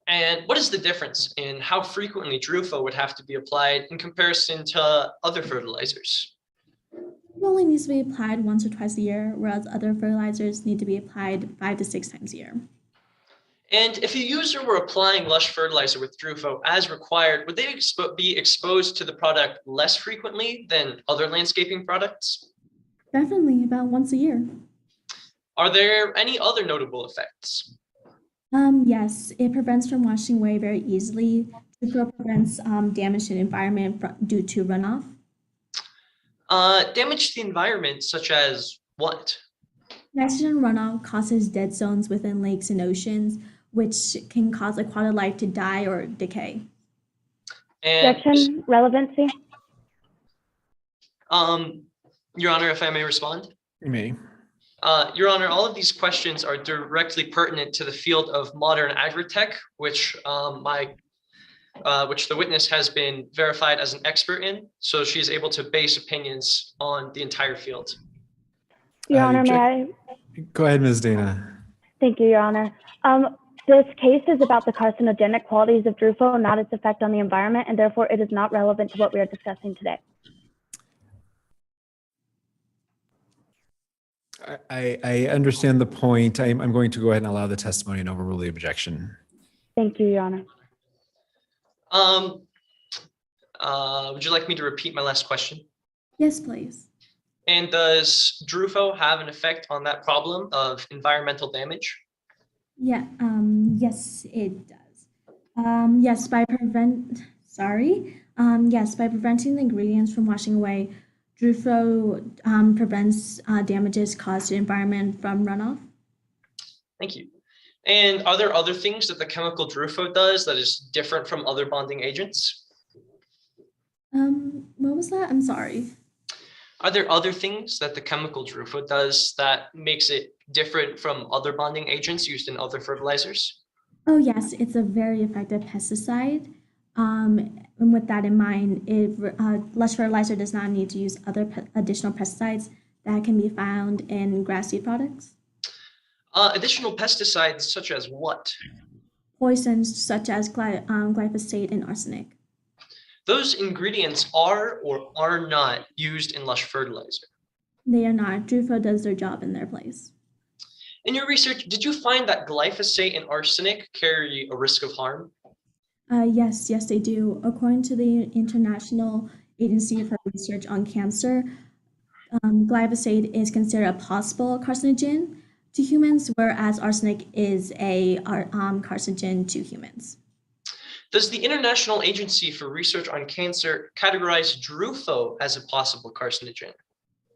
And what is the difference in how frequently Drufo would have to be applied in comparison to other fertilizers? It only needs to be applied once or twice a year, whereas other fertilizers need to be applied 5 to 6 times a year. And if a user were applying lush fertilizer with Drufo as required, would they be exposed to the product less frequently than other landscaping products? Definitely, about once a year. Are there any other notable effects? Yes, it prevents from washing away very easily. Drufo prevents damage to the environment due to runoff. Damage to the environment, such as what? Nitrogen runoff causes dead zones within lakes and oceans, which can cause aquatic life to die or decay. And, Objection, relevancy. Your Honor, if I may respond? You may. Your Honor, all of these questions are directly pertinent to the field of modern agritech, which which the witness has been verified as an expert in, so she is able to base opinions on the entire field. Your Honor, may I? Go ahead, Ms. Dana. Thank you, Your Honor. This case is about the carcinogenic qualities of Drufo, not its effect on the environment, and therefore it is not relevant to what we are discussing today. I understand the point. I'm going to go ahead and allow the testimony and overrule the objection. Thank you, Your Honor. Would you like me to repeat my last question? Yes, please. And does Drufo have an effect on that problem of environmental damage? Yeah, yes, it does. Yes, by preventing the ingredients from washing away, Drufo prevents damages caused to the environment from runoff. Thank you. And are there other things that the chemical Drufo does that is different from other bonding agents? What was that? I'm sorry. Are there other things that the chemical Drufo does that makes it different from other bonding agents used in other fertilizers? Oh yes, it's a very effective pesticide. And with that in mind, lush fertilizer does not need to use other additional pesticides that can be found in grass seed products. Additional pesticides such as what? Poisons such as glyphosate and arsenic. Those ingredients are or are not used in lush fertilizer. They are not. Drufo does their job in their place. In your research, did you find that glyphosate and arsenic carry a risk of harm? Yes, they do. According to the International Agency for Research on Cancer, glyphosate is considered a possible carcinogen to humans, whereas arsenic is a carcinogen to humans. Does the International Agency for Research on Cancer categorize Drufo as a possible carcinogen?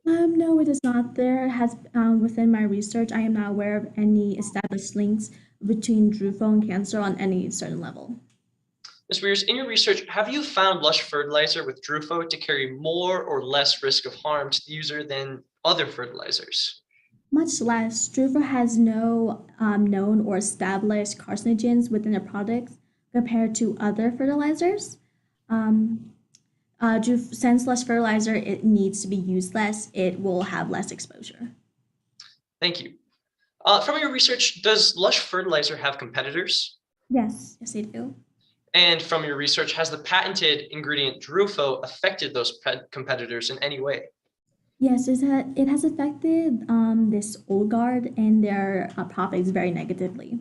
No, it is not. There has, within my research, I am not aware of any established links between Drufo and cancer on any certain level. Ms. Weers, in your research, have you found lush fertilizer with Drufo to carry more or less risk of harm to the user than other fertilizers? Much less. Drufo has no known or established carcinogens within the products compared to other fertilizers. Since lush fertilizer, it needs to be used less, it will have less exposure. Thank you. From your research, does lush fertilizer have competitors? Yes, they do. And from your research, has the patented ingredient Drufo affected those competitors in any way? Yes, it has affected this old guard and their profits very negatively.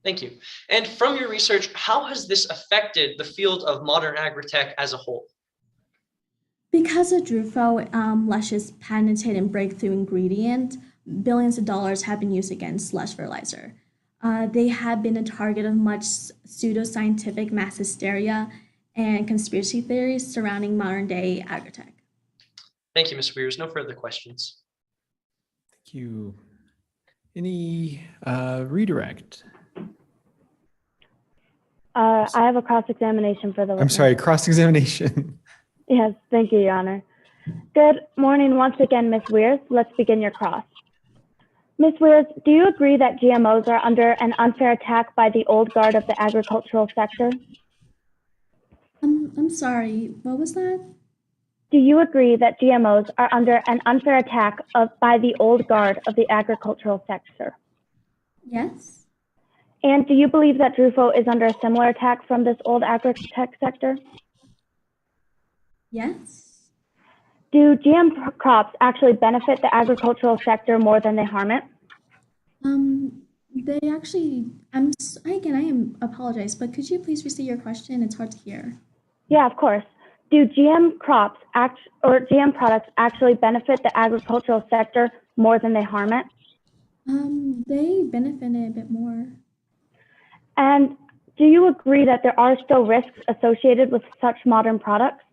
Thank you. And from your research, how has this affected the field of modern agritech as a whole? Because of Drufo, Lush's patented and breakthrough ingredient, billions of dollars have been used against Lush fertilizer. They have been a target of much pseudoscientific mass hysteria and conspiracy theories surrounding modern day agritech. Thank you, Ms. Weirs. No further questions. Thank you. Any redirect? I have a cross-examination for the I'm witness. sorry, cross-examination. Yes, thank you, Your Honor. Good morning once again, Ms. Weirs. Let's begin your cross. Ms. Weirs, do you agree that GMOs are under an unfair attack by the old guard of the agricultural sector? I'm sorry, what was that? Do you agree that GMOs are under an unfair attack by the old guard of the agricultural sector? Yes. And do you believe that Drufo is under a similar attack from this old agritech sector? Yes. Do GM crops actually benefit the agricultural sector more than they harm it? They actually, I apologize, but could you please restate your question? It's hard to hear. Yeah, of course. Do GM crops or GM products actually benefit the agricultural sector more than they harm it? They benefit it a bit more. And do you agree that there are still risks associated with such modern products?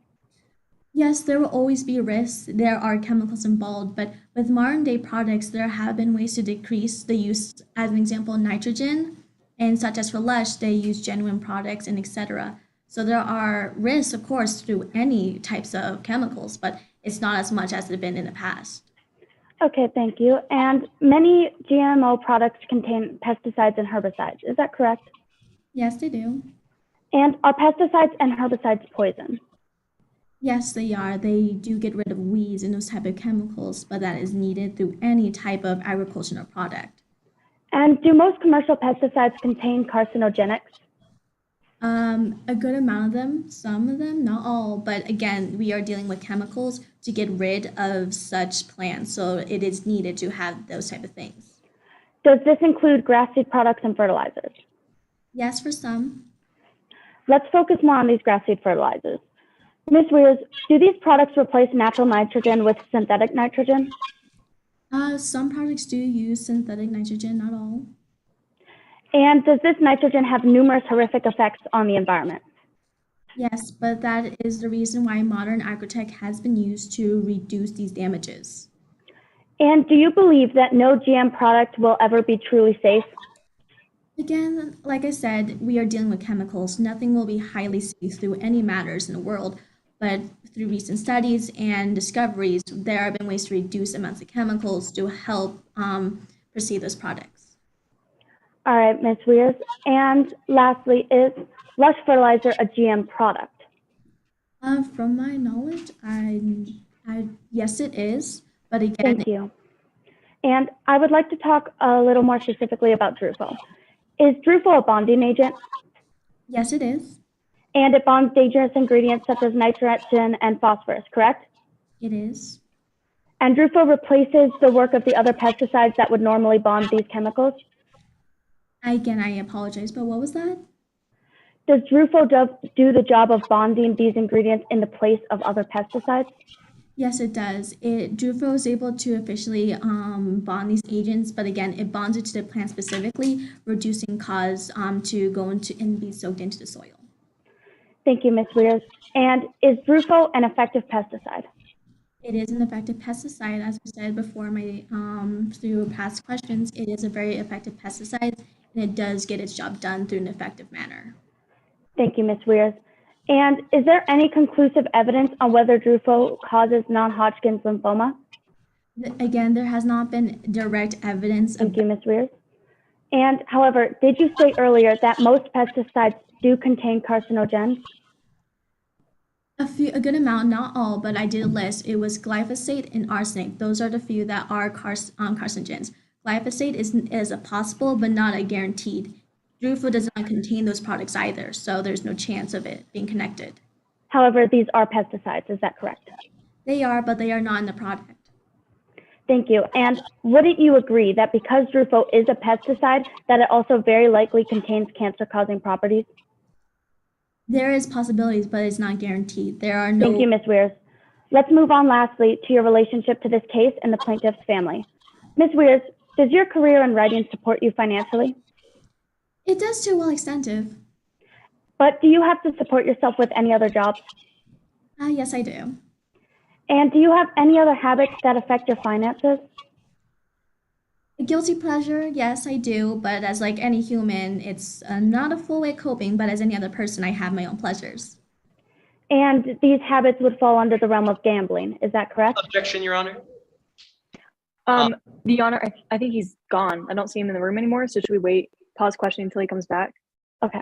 Yes, there will always be risks. There are chemicals involved, but with modern day products, there have been ways to decrease the use, as an example, nitrogen, and such as for Lush, they use genuine products and etc. So there are risks, of course, through any types of chemicals, but it's not as much as it's been in the past. Okay, thank you. And many GMO products contain pesticides and herbicides. Is that correct? Yes, they do. And are pesticides and herbicides poison? Yes, they are. They do get rid of weeds and those type of chemicals, but that is needed through any type of agricultural product. And do most commercial pesticides contain carcinogenics? A good amount of them, some of them, not all, but again, we are dealing with chemicals to get rid of such plants, so it is needed to have those type of things. Does this include grass seed products and fertilizers? Yes, for some. Let's focus more on these grass seed fertilizers. Ms. Weirs, do these products replace natural nitrogen with synthetic nitrogen? Some products do use synthetic nitrogen, not all. And does this nitrogen have numerous horrific effects on the environment? Yes, but that is the reason why modern agritech has been used to reduce these damages. And do you believe that no GM product will ever be truly safe? Again, like I said, we are dealing with chemicals. Nothing will be highly safe through any matters in the world, but through recent studies and discoveries, there have been ways to reduce amounts of chemicals to help proceed those products. All right, Ms. Weirs. And lastly, is Lush fertilizer a GM product? From my knowledge, yes, it is. But again, thank you. And I would like to talk a little more specifically about Drufo. Is Drufo a bonding agent? Yes, it is. And it bonds dangerous ingredients such as nitrogen and phosphorus, correct? It is. And Drufo replaces the work of the other pesticides that would normally bond these chemicals? Again, I apologize, but what was that? Does Drufo do the job of bonding these ingredients in the place of other pesticides? Yes, it does. Drufo is able to officially bond these agents, but again, it bonds it to the plant specifically, reducing cause to go into and be soaked into the soil. Thank you, Ms. Weirs. And is Drufo an effective pesticide? It is an effective pesticide. As I said before, through past questions, it is a very effective pesticide, and it does get its job done through an effective manner. Thank you, Ms. Weirs. And is there any conclusive evidence on whether Drufo causes non-Hodgkin's lymphoma? Again, there has not been direct evidence. Thank you, Ms. Weirs. And however, did you say earlier that most pesticides do contain carcinogens? A good amount, not all, but I did a list. It was glyphosate and arsenic. Those are the few that are carcinogens. Glyphosate is a possible, but not a guaranteed. Drufo does not contain those products either, so there's no chance of it being connected. However, these are pesticides, is that correct? They are, but they are not in the product. Thank you. And wouldn't you agree that because Drufo is a pesticide, that it also very likely contains cancer-causing properties? There is possibilities, but it's not guaranteed. There are Thank you, no. Ms. Weirs. Let's move on lastly to your relationship to this case and the plaintiff's family. Ms. Weirs, does your career in writing support you financially? It does to well extensive. But do you have to support yourself with any other jobs? Yes, I do. And do you have any other habits that affect your finances? A guilty pleasure, yes, I do. But as like any human, it's not a full way of coping. But as any other person, I have my own pleasures. And these habits would fall under the realm of gambling. Is that correct? Objection, Your Honor. The Honor, I think he's gone. I don't see him in the room anymore. So should we wait, pause questioning until he comes back? Okay.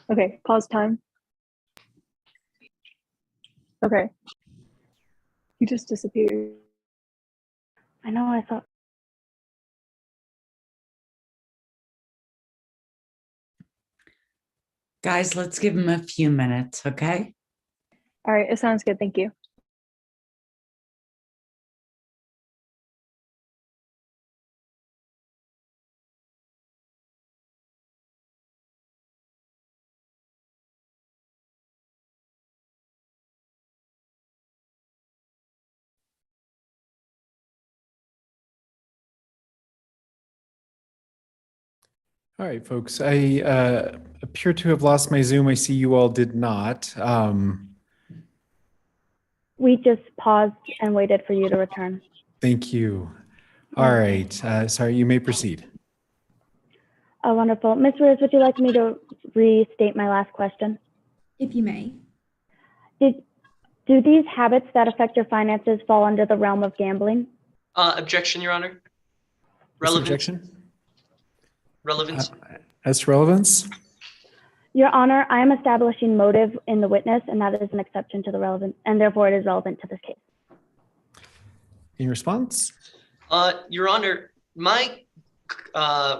Okay, pause time. Okay. He just disappeared. I know, I thought. Guys, let's give him a few minutes, okay? All right, it sounds good. Thank you. All right, folks, I appear to have lost my Zoom. I see you all did not. We just paused and waited for you to return. Thank you. All right, sorry, you may proceed. Oh, wonderful. Ms. Weirs, would you like me to restate my last question? If you may. Do these habits that affect your finances fall under the realm of gambling? Objection, Your Honor. Relevance. Objection? Relevance. As to relevance? Your Honor, I am establishing motive in the witness, and that is an exception to the relevant, and therefore it is relevant to this case. In response? Your Honor, my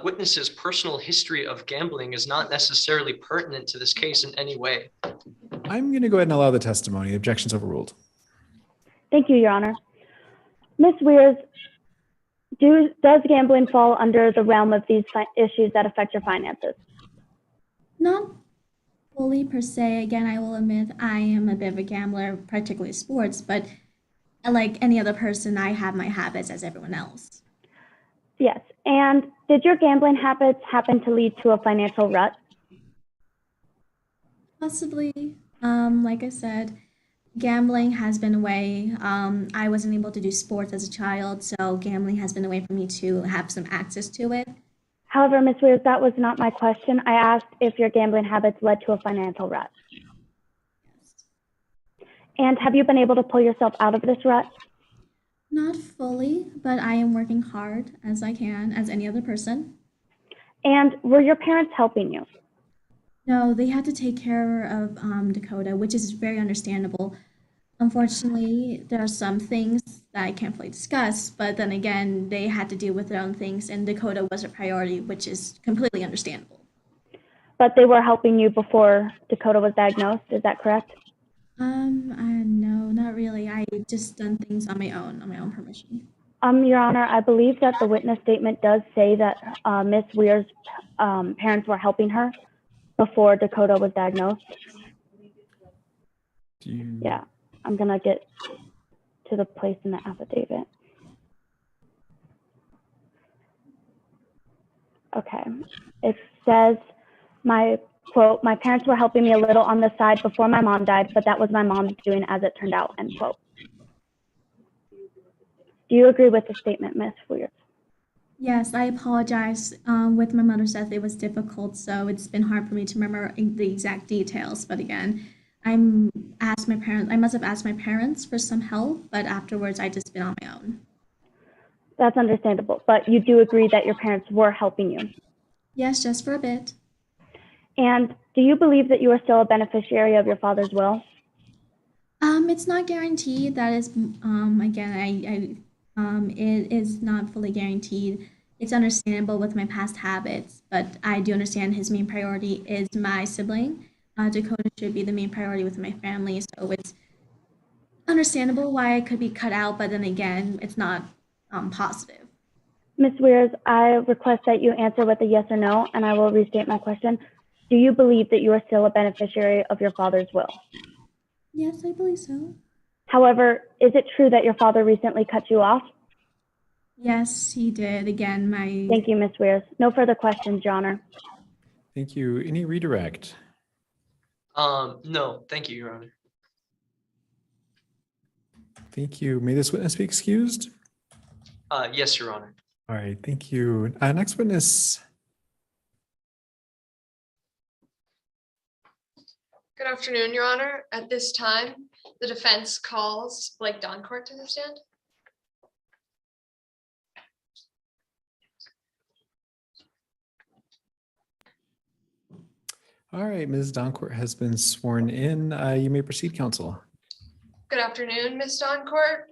witness's personal history of gambling is not necessarily pertinent to this case in any way. I'm going to go ahead and allow the testimony. Objections overruled. Thank you, Your Honor. Ms. Weirs, does gambling fall under the realm of these issues that affect your finances? Not fully per se. Again, I will admit I am a bit of a gambler, particularly sports, but like any other person, I have my habits as everyone else. Yes. And did your gambling habits happen to lead to a financial rut? Possibly. Like I said, gambling has been a way. I wasn't able to do sports as a child, so gambling has been a way for me to have some access to it. However, Ms. Weirs, that was not my question. I asked if your gambling habits led to a financial rut. And have you been able to pull yourself out of this rut? Not fully, but I am working hard as I can, as any other person. And were your parents helping you? No, they had to take care of Dakota, which is very understandable. Unfortunately, there are some things that I can't fully discuss, but then again, they had to deal with their own things, and Dakota was a priority, which is completely understandable. But they were helping you before Dakota was diagnosed, is that correct? No, not really. I just done things on my own permission. Your Honor, I believe that the witness statement does say that Ms. Weir's parents were helping her before Dakota was diagnosed. Yeah, I'm gonna get to the place in the affidavit. Okay, it says, my quote, "My parents were helping me a little on the side before my mom died, but that was my mom's doing as it turned out," end quote. Do you agree with the statement, Ms. Weir? Yes, I apologize. With my mother's death, it was difficult, so it's been hard for me to remember the exact details. But again, I must have asked my parents for some help, but afterwards, I just been on my own. That's understandable, but you do agree that your parents were helping you? Yes, just for a bit. And do you believe that you are still a beneficiary of your father's will? It's not guaranteed. That is, again, it is not fully guaranteed. It's understandable with my past habits, but I do understand his main priority is my sibling. Dakota should be the main priority with my family, so it's understandable why I could be cut out, but then again, it's not positive. Ms. Weirs, I request that you answer with a yes or no, and I will restate my question. Do you believe that you are still a beneficiary of your father's will? Yes, I believe so. However, is it true that your father recently cut you off? Yes, he did. Again, my. Thank you, Ms. Weirs. No further questions, Your Honor. Thank you. Any redirect? No, thank you, Your Honor. Thank you. May this witness be excused? Yes, Your Honor. All right, thank you. Next witness. Good afternoon, Your Honor. At this time, the defense calls Blake Doncourt to the stand. All right, Ms. Doncourt has been sworn in. You may proceed, counsel. Good afternoon, Ms. Doncourt.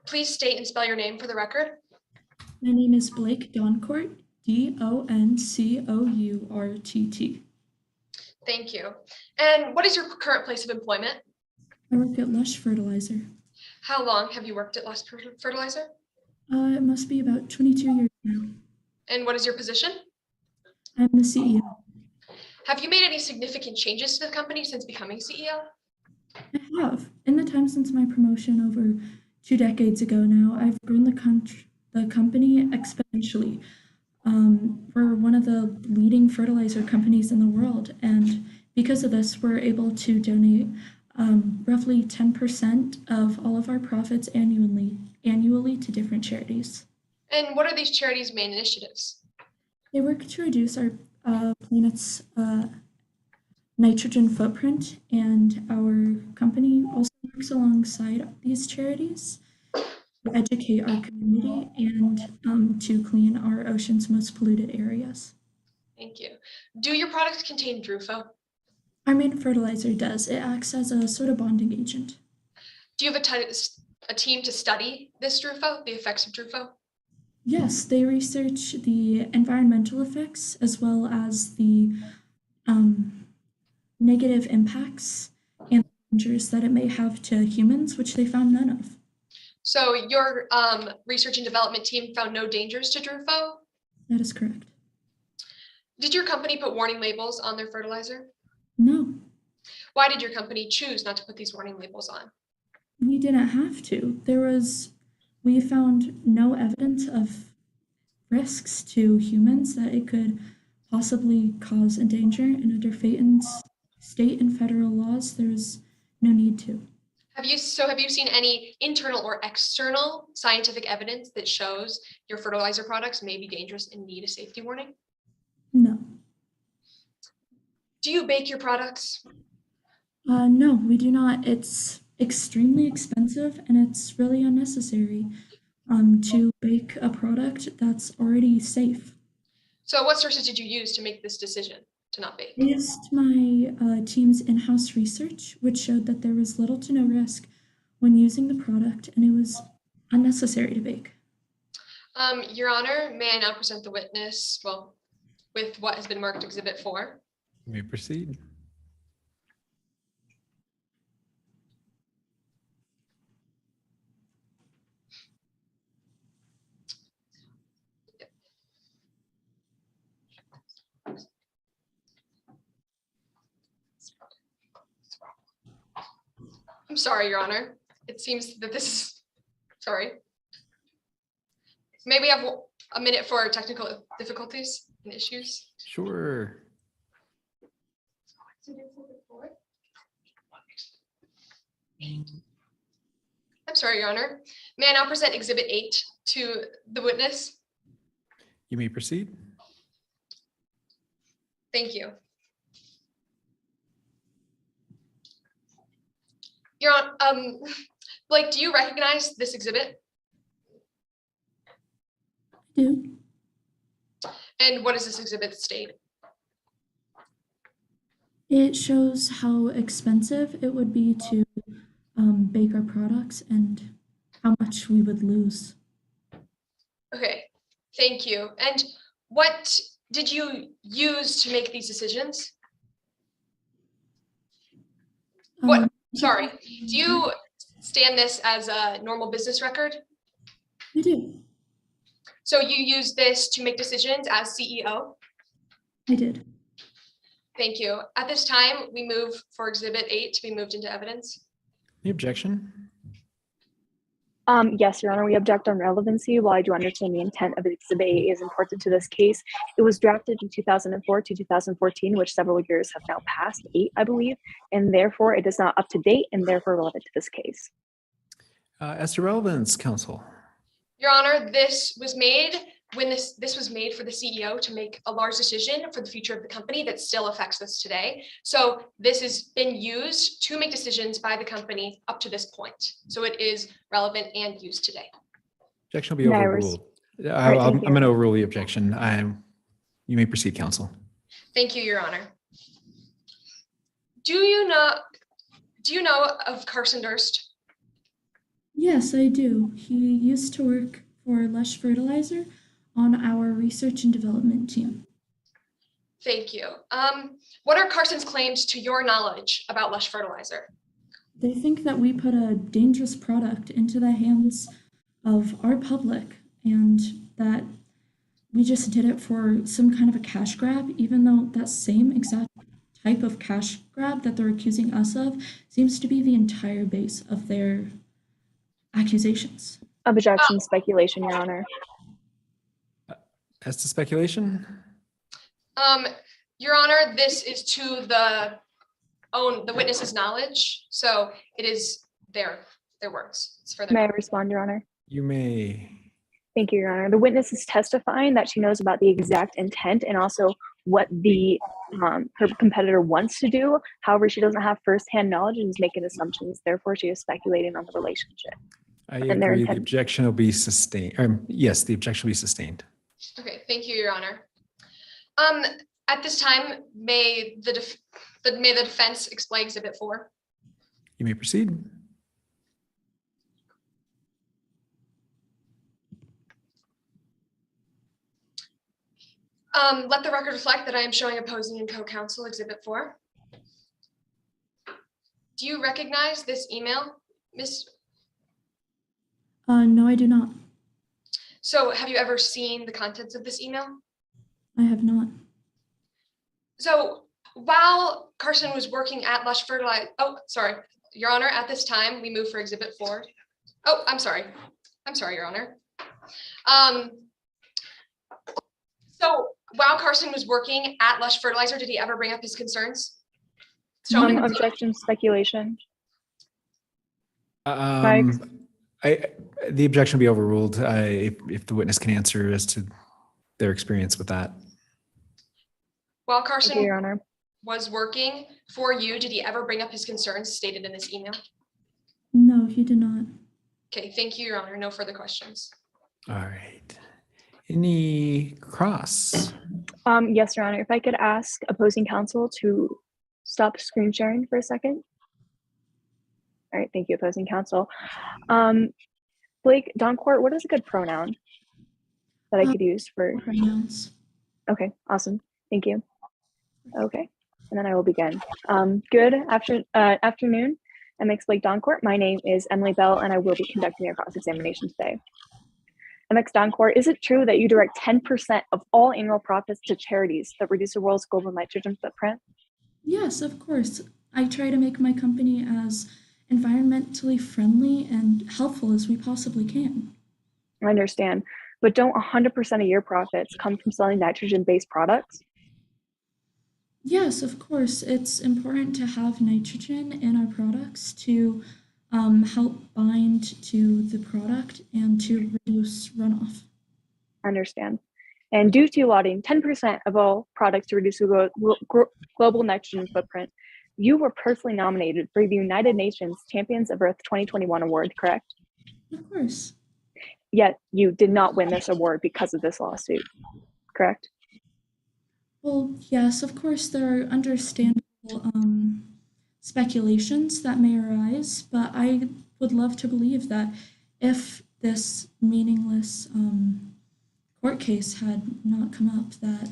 Please state and spell your name for the record. My name is Blake Doncourt, Doncourt. Thank you. And what is your current place of employment? I work at Lush Fertilizer. How long have you worked at Lush Fertilizer? It must be about 22 years now. And what is your position? I'm the CEO. Have you made any significant changes to the company since becoming CEO? I have. In the time since my promotion over 2 decades ago now, I've grown the company exponentially. We're one of the leading fertilizer companies in the world, and because of this, we're able to donate roughly 10% of all of our profits annually to different charities. And what are these charities' main initiatives? They work to reduce our planet's nitrogen footprint, and our company also works alongside these charities to educate our community and to clean our ocean's most polluted areas. Thank you. Do your products contain DRUFO? Our main fertilizer does. It acts as a sort of bonding agent. Do you have a team to study this DRUFO, the effects of DRUFO? Yes, they research the environmental effects as well as the negative impacts and dangers that it may have to humans, which they found none of. So your research and development team found no dangers to DRUFO? That is correct. Did your company put warning labels on their fertilizer? No. Why did your company choose not to put these warning labels on? We didn't have to. We found no evidence of risks to humans that it could possibly cause a danger, and under Phaeton's state and federal laws, there's no need to. Have you seen any internal or external scientific evidence that shows your fertilizer products may be dangerous and need a safety warning? No. Do you bake your products? No, we do not. It's extremely expensive and it's really unnecessary to bake a product that's already safe. So what sources did you use to make this decision to not bake? I used my team's in-house research, which showed that there was little to no risk when using the product, and it was unnecessary to bake. Your Honor, may I now present the witness, with what has been marked Exhibit 4? You may proceed. I'm sorry, Your Honor. It seems that this is, sorry. May we have a minute for technical difficulties and issues? Sure. I'm sorry, Your Honor. May I now present Exhibit 8 to the witness? You may proceed. Thank you. Your Honor, Blake, do you recognize this exhibit? I do. And what does this exhibit state? It shows how expensive it would be to bake our products and how much we would lose. Okay, thank you. And what did you use to make these decisions? Sorry, do you stand this as a normal business record? I do. So you use this to make decisions as CEO? I did. Thank you. At this time, we move for Exhibit 8 to be moved into evidence. Any objection? Yes, Your Honor, we object on relevancy. While I do understand the intent of Exhibit 8 is important to this case, it was drafted in 2004 to 2014, which several years have now passed, 8, I believe, and therefore it is not up to date and therefore relevant to this case. As to relevance, counsel. Your Honor, this was made when this was made for the CEO to make a large decision for the future of the company that still affects us today. So this has been used to make decisions by the company up to this point. So it is relevant and used today. Objection will be May I overruled. right, I'm thank you. going to overrule the objection. You may proceed, counsel. Thank you, Your Honor. Do you know of Carson Durst? Yes, I do. He used to work for Lush Fertilizer on our research and development team. Thank you. What are Carson's claims to your knowledge about Lush Fertilizer? They think that we put a dangerous product into the hands of our public and that we just did it for some kind of a cash grab, even though that same exact type of cash grab that they're accusing us of seems to be the entire base of their accusations. Objection, speculation, Your Honor. As to speculation? Your Honor, this is to the witness's knowledge, so it is their words. It's for their. May I respond, Your Honor? You may. Thank you, Your Honor. The witness is testifying that she knows about the exact intent and also what the her competitor wants to do. However, she doesn't have firsthand knowledge and is making assumptions. Therefore, she is speculating on the relationship. I agree. The objection will be sustained. Yes, the objection will be sustained. Okay, thank you, Your Honor. At this time, may the defense explain Exhibit 4. You may proceed. Let the record reflect that I am showing opposing and co-counsel Exhibit 4. Do you recognize this email, Miss? No, I do not. So have you ever seen the contents of this email? I have not. So while Carson was working at Lush Fertilizer, Your Honor, at this time, we move for Exhibit 4. Oh, I'm sorry, Your Honor. So while Carson was working at Lush Fertilizer, did he ever bring up his concerns? Objection, speculation. The objection will be overruled if the witness can answer as to their experience with that. While Carson Your Honor. was working for you, did he ever bring up his concerns stated in this email? No, he did not. Okay, thank you, Your Honor. No further questions. All right. Any cross? Yes, Your Honor. If I could ask opposing counsel to stop screen sharing for a second. All right, thank you, opposing counsel. Blake, Doncourt, what is a good pronoun that I could use for pronouns? Okay, awesome. Thank you. Okay, and then I will begin. Good afternoon, MX Blake Doncourt. My name is Emily Bell, and I will be conducting your cross-examination today. MX Doncourt, is it true that you direct 10% of all annual profits to charities that reduce the world's global nitrogen footprint? Yes, of course. I try to make my company as environmentally friendly and helpful as we possibly can. I understand, but don't 100% of your profits come from selling nitrogen-based products? Yes, of course. It's important to have nitrogen in our products to help bind to the product and to reduce runoff. I understand. And due to allotting 10% of all products to reduce the global nitrogen footprint, you were personally nominated for the United Nations Champions of Earth 2021 award, correct? Of course. Yet you did not win this award because of this lawsuit, correct? Well, yes, of course, there are understandable speculations that may arise, but I would love to believe that if this meaningless court case had not come up, that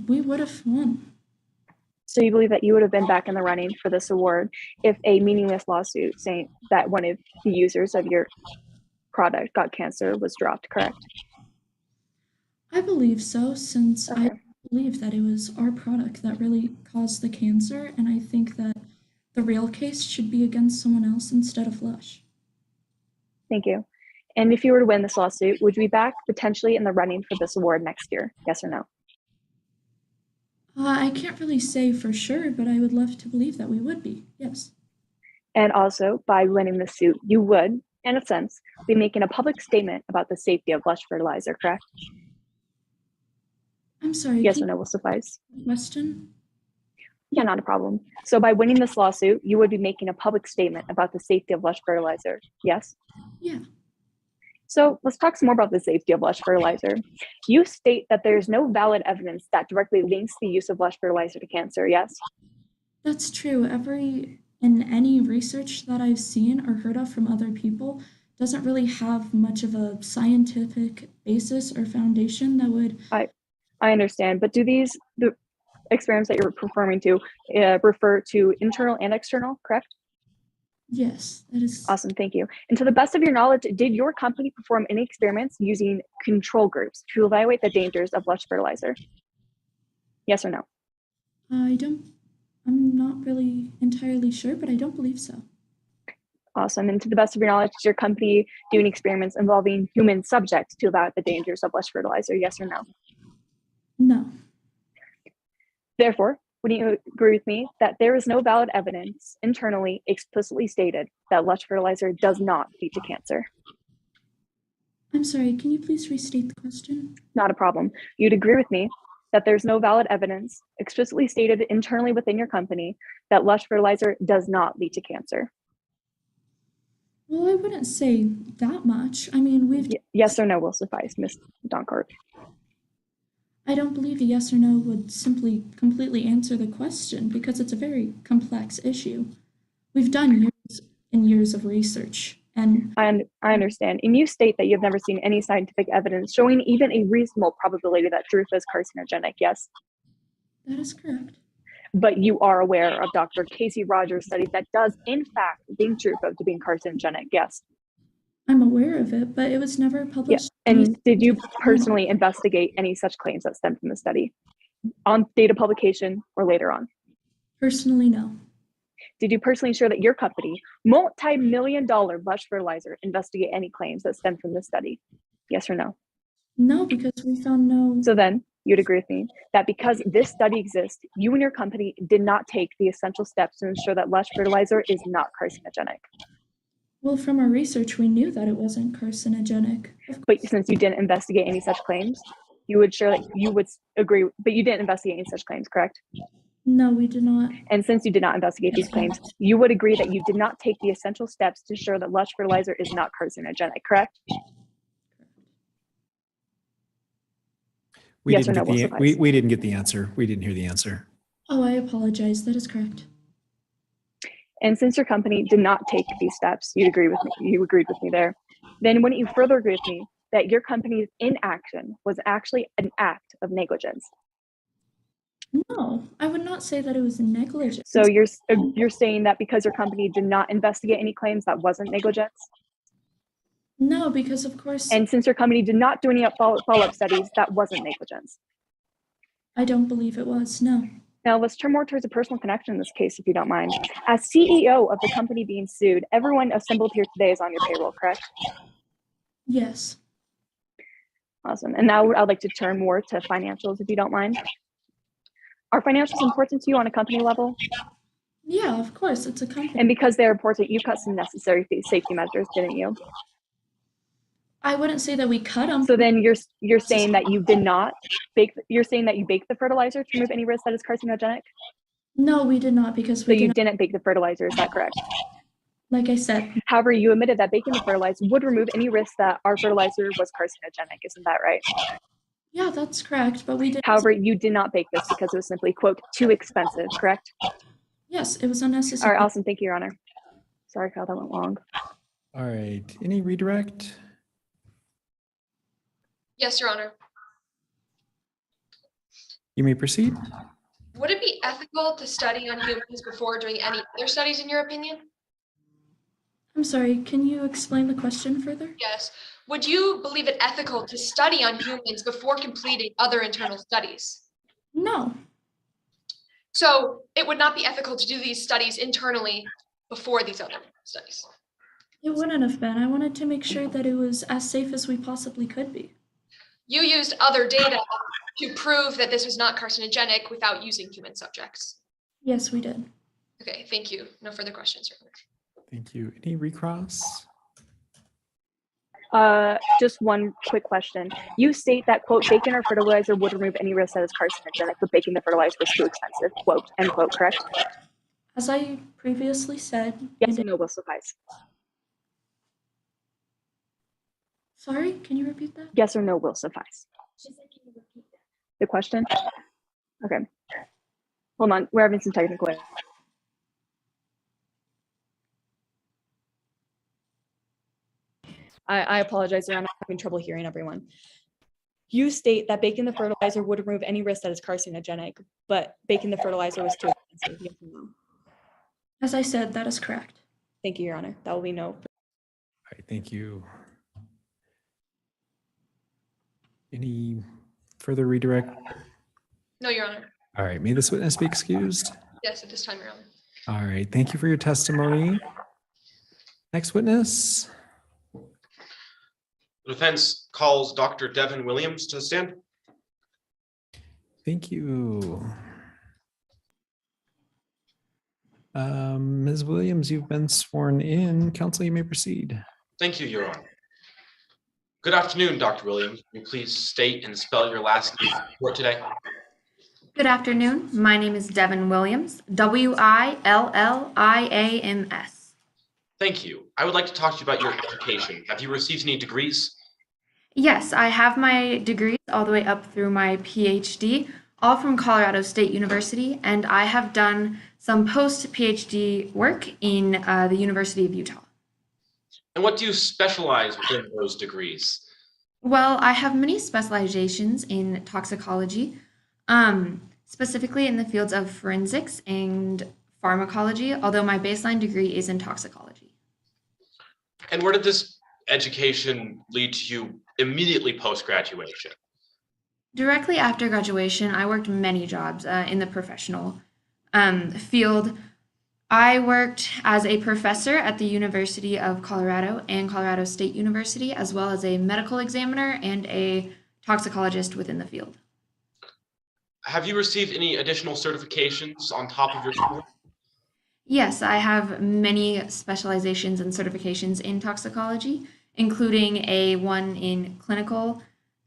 we would have won. So you believe that you would have been back in the running for this award if a meaningless lawsuit saying that one of the users of your product got cancer was dropped, correct? I believe so, since I Okay. believe that it was our product that really caused the cancer, and I think that the real case should be against someone else instead of Lush. Thank you. And if you were to win this lawsuit, would you be back potentially in the running for this award next year? Yes or no? I can't really say for sure, but I would love to believe that we would be, yes. And also, by winning the suit, you would, in a sense, be making a public statement about the safety of Lush fertilizer, correct? I'm sorry, Yes can or no will suffice. you question? Yeah, not a problem. So by winning this lawsuit, you would be making a public statement about the safety of Lush fertilizer, yes? Yeah. So let's talk some more about the safety of Lush fertilizer. You state that there's no valid evidence that directly links the use of Lush fertilizer to cancer, yes? That's true. Any research that I've seen or heard of from other people doesn't really have much of a scientific basis or foundation that would. I understand, but do the experiments that you're performing to refer to internal and external, correct? Yes, that is. Awesome, thank you. And to the best of your knowledge, did your company perform any experiments using control groups to evaluate the dangers of Lush fertilizer? Yes or no? I'm not really entirely sure, but I don't believe so. Awesome. And to the best of your knowledge, is your company doing experiments involving human subjects to evaluate the dangers of Lush fertilizer? Yes or no? No. Therefore, wouldn't you agree with me that there is no valid evidence internally explicitly stated that Lush fertilizer does not lead to cancer? I'm sorry, can you please restate the question? Not a problem. You'd agree with me that there's no valid evidence explicitly stated internally within your company that Lush fertilizer does not lead to cancer? Well, I wouldn't say that much. I mean, Yes or no will suffice, Ms. Donkart. I don't believe a yes or no would simply completely answer the question because it's a very complex issue. We've done years and years of research, and I understand. And you state that you've never seen any scientific evidence showing even a reasonable probability that drupa is carcinogenic, yes? That is correct. But you are aware of Dr. Casey Rogers' study that does, in fact, link drupa to being carcinogenic, yes? I'm aware of it, but it was never published. Yeah. And did you personally investigate any such claims that stem from the study on data publication or later on? Personally, no. Did you personally ensure that your company, multi-million-dollar Lush fertilizer, investigate any claims that stem from this study? Yes or no? No, because we found no. So then you'd agree with me that because this study exists, you and your company did not take the essential steps to ensure that Lush fertilizer is not carcinogenic. Well, from our research, we knew that it wasn't carcinogenic. But since you didn't investigate any such claims, you would agree, but you didn't investigate any such claims, correct? No, we did not. And since you did not investigate these claims, you would agree that you did not take the essential steps to ensure that Lush fertilizer is not carcinogenic, correct? Yes or no will suffice. We didn't get the answer. We didn't hear the answer. Oh, I apologize. That is correct. And since your company did not take these steps, you agreed with me there, then wouldn't you further agree with me that your company's inaction was actually an act of negligence? No, I would not say that it was negligence. So you're saying that because your company did not investigate any claims, that wasn't negligence? No, because of course. And since your company did not do any follow-up studies, that wasn't negligence? I don't believe it was, no. Now let's turn more towards a personal connection in this case, if you don't mind. As CEO of the company being sued, everyone assembled here today is on your payroll, correct? Yes. Awesome. And now I'd like to turn more to financials, if you don't mind. Are financials important to you on a company level? Yeah, of course, it's a company. And because they're important, you cut some necessary safety measures, didn't you? I wouldn't say that we cut them. So then you're saying that you did not bake. You're saying that you baked the fertilizer to remove any risk that is carcinogenic? No, we did not because so you didn't bake the fertilizer. Is that correct? Like I said. However, you admitted that baking the fertilizer would remove any risk that our fertilizer was carcinogenic. Isn't that right? Yeah, that's correct. But we did. However, you did not bake this because it was simply, quote, too expensive. Correct? Yes, it was unnecessary. All right. Awesome. Thank you, Your Honor. Sorry, Kyle, that went long. All right. Any redirect? Yes, Your Honor. You may proceed. Would it be ethical to study on humans before doing any other studies, in your opinion? I'm sorry, can you explain the question further? Yes. Would you believe it ethical to study on humans before completing other internal studies? No. So it would not be ethical to do these studies internally before these other studies. It wouldn't have been. I wanted to make sure that it was as safe as we possibly could be. You used other data to prove that this was not carcinogenic without using human subjects. Yes, we did. Okay, thank you. No further questions. Thank you. Any recross? Just one quick question. You state that, quote, bacon or fertilizer would remove any risk that is carcinogenic, but baking the fertilizer was too expensive, quote, end quote, correct? As I previously said. Yes or no will suffice. Sorry, can you repeat that? Yes or no will suffice. The question? Okay. Hold on, we're having some technical. I apologize, I'm having trouble hearing everyone. You state that baking the fertilizer would remove any risk that is carcinogenic, but baking the fertilizer was too expensive. Yes or no? As I said, that is correct. Thank you, Your Honor. That will be no. All right, thank you. Any further redirect? No, Your Honor. All right, may this witness be excused? Yes, at this time, Your Honor. All right, thank you for your testimony. Next witness. The defense calls Dr. Devin Williams to the stand. Thank you. Ms. Williams, you've been sworn in. Counsel, you may proceed. Thank you, Your Honor. Good afternoon, Dr. Williams. Can you please state and spell your last name for today? Good afternoon. My name is Devin Williams, Williams. Thank you. I would like to talk to you about your education. Have you received any degrees? Yes, I have my degrees all the way up through my PhD, all from Colorado State University, and I have done some post-PhD work in the University of Utah. And what do you specialize within those degrees? Well, I have many specializations in toxicology, specifically in the fields of forensics and pharmacology, although my baseline degree is in toxicology. And where did this education lead to you immediately post-graduation? Directly after graduation, I worked many jobs in the professional field. I worked as a professor at the University of Colorado and Colorado State University, as well as a medical examiner and a toxicologist within the field. Have you received any additional certifications on top of your school? Yes, I have many specializations and certifications in toxicology, including a one in clinical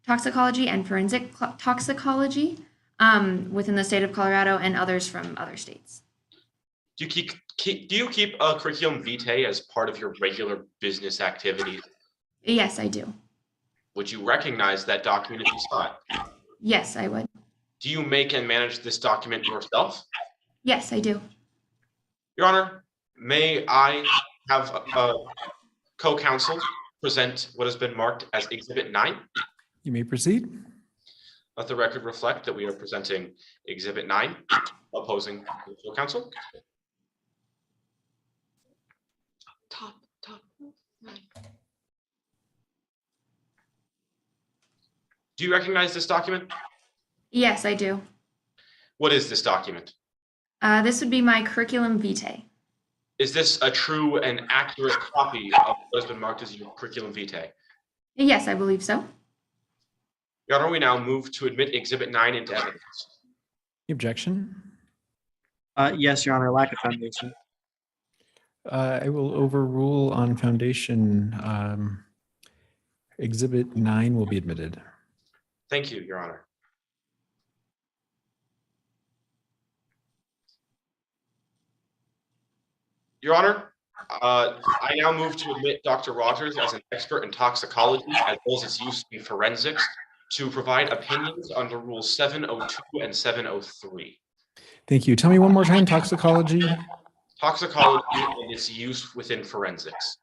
toxicology and forensic toxicology within the state of Colorado and others from other states. Do you keep a curriculum vitae as part of your regular business activities? Yes, I do. Would you recognize that document if you saw it? Yes, I would. Do you make and manage this document yourself? Yes, I do. Your Honor, may I have a co-counsel present what has been marked as Exhibit 9? You may proceed. Let the record reflect that we are presenting Exhibit 9, opposing co-counsel. Top 9. Do you recognize this document? Yes, I do. What is this document? This would be my curriculum vitae. Is this a true and accurate copy of what has been marked as your curriculum vitae? Yes, I believe so. Your Honor, we now move to admit Exhibit 9 into evidence. Objection? Yes, Your Honor, lack of foundation. I will overrule on foundation. Exhibit 9 will be admitted. Thank you, Your Honor. Your Honor, I now move to admit Dr. Rogers as an expert in toxicology as well as its use in forensics to provide opinions under Rules 702 and 703. Thank you. Tell me one more time, toxicology. Toxicology and its use within forensics.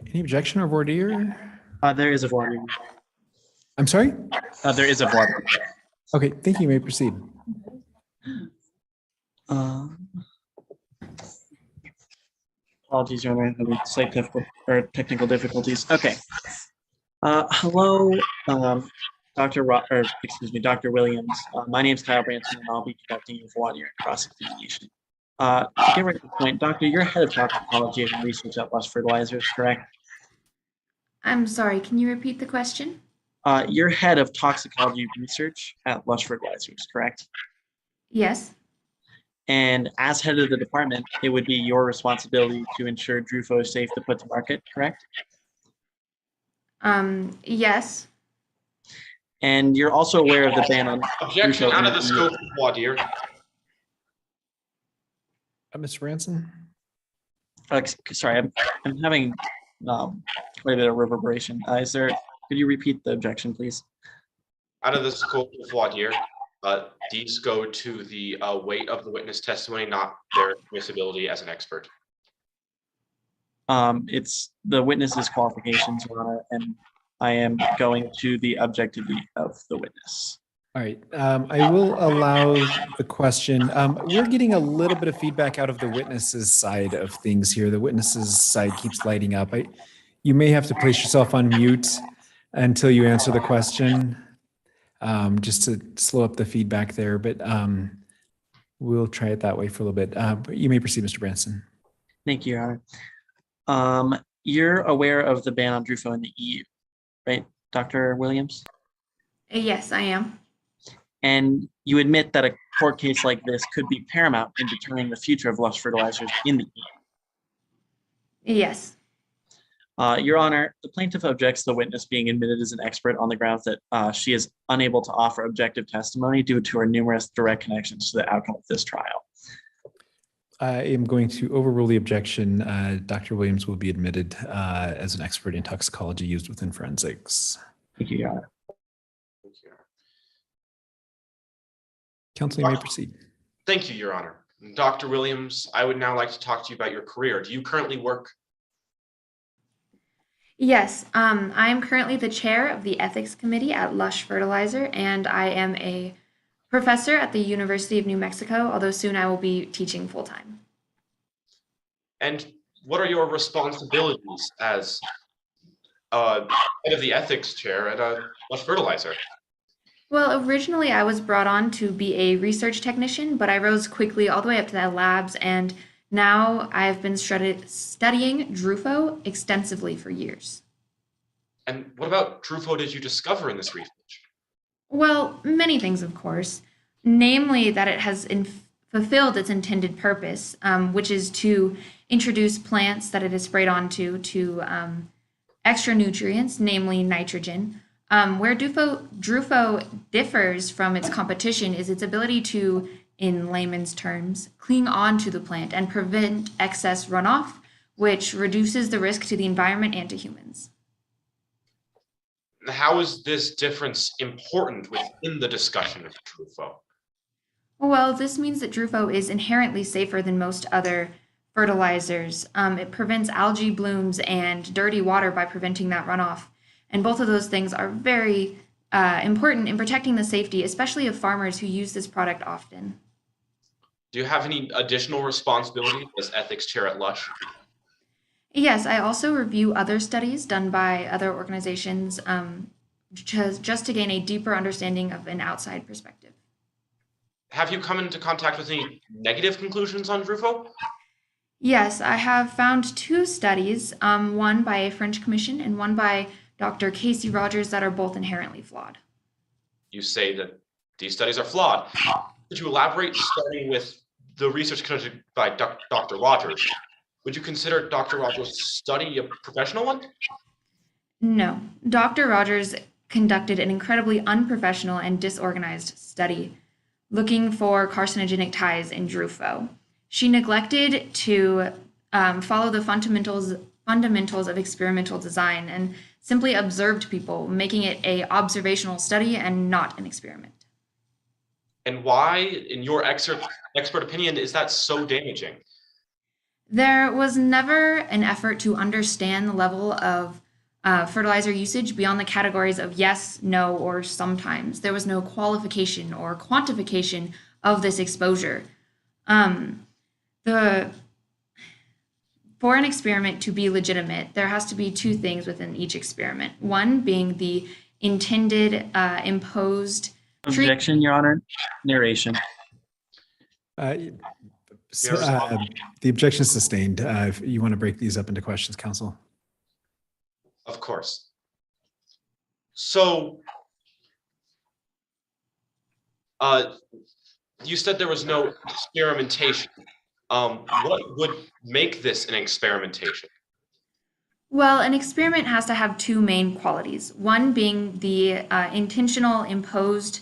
Any objection or voir dire? There is a voir dire. I'm sorry? There is a voir dire. Okay, thank you. You may proceed. Apologies, Your Honor, having slight technical difficulties. Okay. Hello, Dr. Williams. My name is Kyle Branson, and I'll be conducting your voir dire cross-examination. To get right to the point, Doctor, you're head of toxicology and research at Lush Fertilizers, correct? I'm sorry, can you repeat the question? You're head of toxicology research at Lush Fertilizers, correct? Yes. And as head of the department, it would be your responsibility to ensure Drufo is safe to put to market, correct? Yes. And you're also aware of the ban on Objection Drufo out in of the the scope of voir dire. Mr. Branson? Sorry, I'm having quite a bit of reverberation. Could you repeat the objection, please? Out of the scope of voir dire, these go to the weight of the witness testimony, not their admissibility as an expert. It's the witness's qualifications, Your Honor, and I am going to the objectivity of the witness. All right, I will allow the question. We're getting a little bit of feedback out of the witness's side of things here. The witness's side keeps lighting up. You may have to place yourself on mute until you answer the question, just to slow up the feedback there, but we'll try it that way for a little bit. But you may proceed, Mr. Branson. Thank you, Your Honor. You're aware of the ban on Drufo in the EU, right, Dr. Williams? Yes, I am. And you admit that a court case like this could be paramount in determining the future of Lush Fertilizers in the EU. Yes. Your Honor, the plaintiff objects to the witness being admitted as an expert on the grounds that she is unable to offer objective testimony due to her numerous direct connections to the outcome of this trial. I am going to overrule the objection. Dr. Williams will be admitted as an expert in toxicology used within forensics. Thank you, Your Honor. Counsel, you may proceed. Thank you, Your Honor. Dr. Williams, I would now like to talk to you about your career. Do you currently work? Yes, I am currently the chair of the ethics committee at Lush Fertilizer, and I am a professor at the University of New Mexico, although soon I will be teaching full-time. And what are your responsibilities as head of the ethics chair at Lush Fertilizer? Well, originally I was brought on to be a research technician, but I rose quickly all the way up to the labs, and now I've been studying Drufo extensively for years. And what about Drufo did you discover in this research? Well, many things, of course, namely that it has fulfilled its intended purpose, which is to introduce plants that it is sprayed onto to extra nutrients, namely nitrogen. Where Drufo differs from its competition is its ability to, in layman's terms, cling on to the plant and prevent excess runoff, which reduces the risk to the environment and to humans. How is this difference important within the discussion of Drufo? Well, this means that Drufo is inherently safer than most other fertilizers. It prevents algae blooms and dirty water by preventing that runoff. And both of those things are very important in protecting the safety, especially of farmers who use this product often. Do you have any additional responsibility as ethics chair at Lush? Yes, I also review other studies done by other organizations just to gain a deeper understanding of an outside perspective. Have you come into contact with any negative conclusions on Drufo? Yes, I have found two studies, one by a French commission and one by Dr. Casey Rogers, that are both inherently flawed. You say that these studies are flawed. Could you elaborate, starting with the research conducted by Dr. Rogers? Would you consider Dr. Rogers' study a professional one? No. Dr. Rogers conducted an incredibly unprofessional and disorganized study looking for carcinogenic ties in Drufo. She neglected to follow the fundamentals of experimental design and simply observed people, making it an observational study and not an experiment. And why, in your expert opinion, is that so damaging? There was never an effort to understand the level of fertilizer usage beyond the categories of yes, no, or sometimes. There was no qualification or quantification of this exposure. The for an experiment to be legitimate, there has to be two things within each experiment. One being the intended imposed Objection, Your Honor. Narration. The objection is sustained. If you want to break these up into questions, counsel. Of course. So, you said there was no experimentation. What would make this an experimentation? Well, an experiment has to have two main qualities. One being the intentional imposed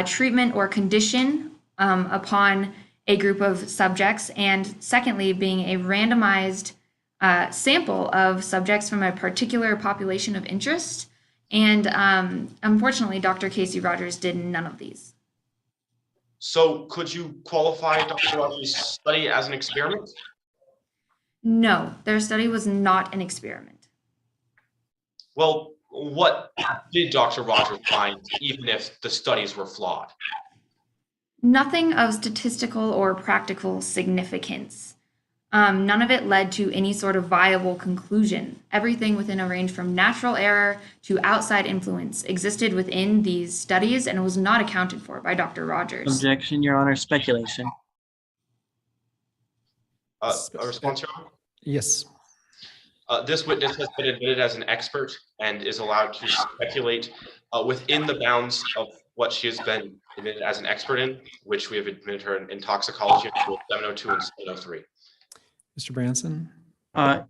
treatment or condition upon a group of subjects, and secondly, being a randomized sample of subjects from a particular population of interest. And unfortunately, Dr. Casey Rogers did none of these. So could you qualify Dr. Rogers' study as an experiment? No, their study was not an experiment. Well, what did Dr. Rogers find, even if the studies were flawed? Nothing of statistical or practical significance. None of it led to any sort of viable conclusion. Everything within a range from natural error to outside influence existed within these studies and was not accounted for by Dr. Rogers. Objection, Your Honor. Speculation. A response, Your Honor? Yes. This witness has been admitted as an expert and is allowed to speculate within the bounds of what she has been admitted as an expert in, which we have admitted her in toxicology in 702 and 703. Mr. Branson?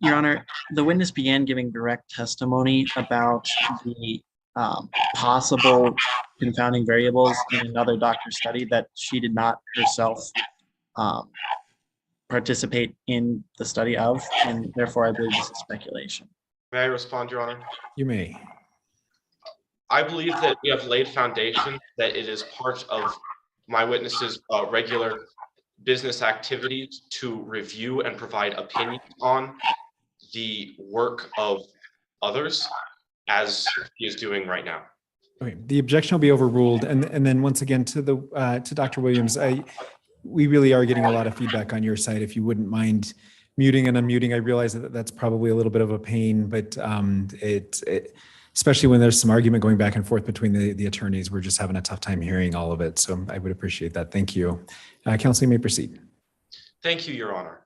Your Honor, the witness began giving direct testimony about the possible confounding variables in another doctor's study that she did not herself participate in the study of, and therefore I believe this is speculation. May I respond, Your Honor? You may. I believe that we have laid foundation that it is part of my witness's regular business activities to review and provide opinions on the work of others, as he is doing right now. Okay, the objection will be overruled. And then once again to Dr. Williams, we really are getting a lot of feedback on your side. If you wouldn't mind muting and unmuting, I realize that that's probably a little bit of a pain, but especially when there's some argument going back and forth between the attorneys, we're just having a tough time hearing all of it. So I would appreciate that. Thank you. Counsel, you may proceed. Thank you, Your Honor.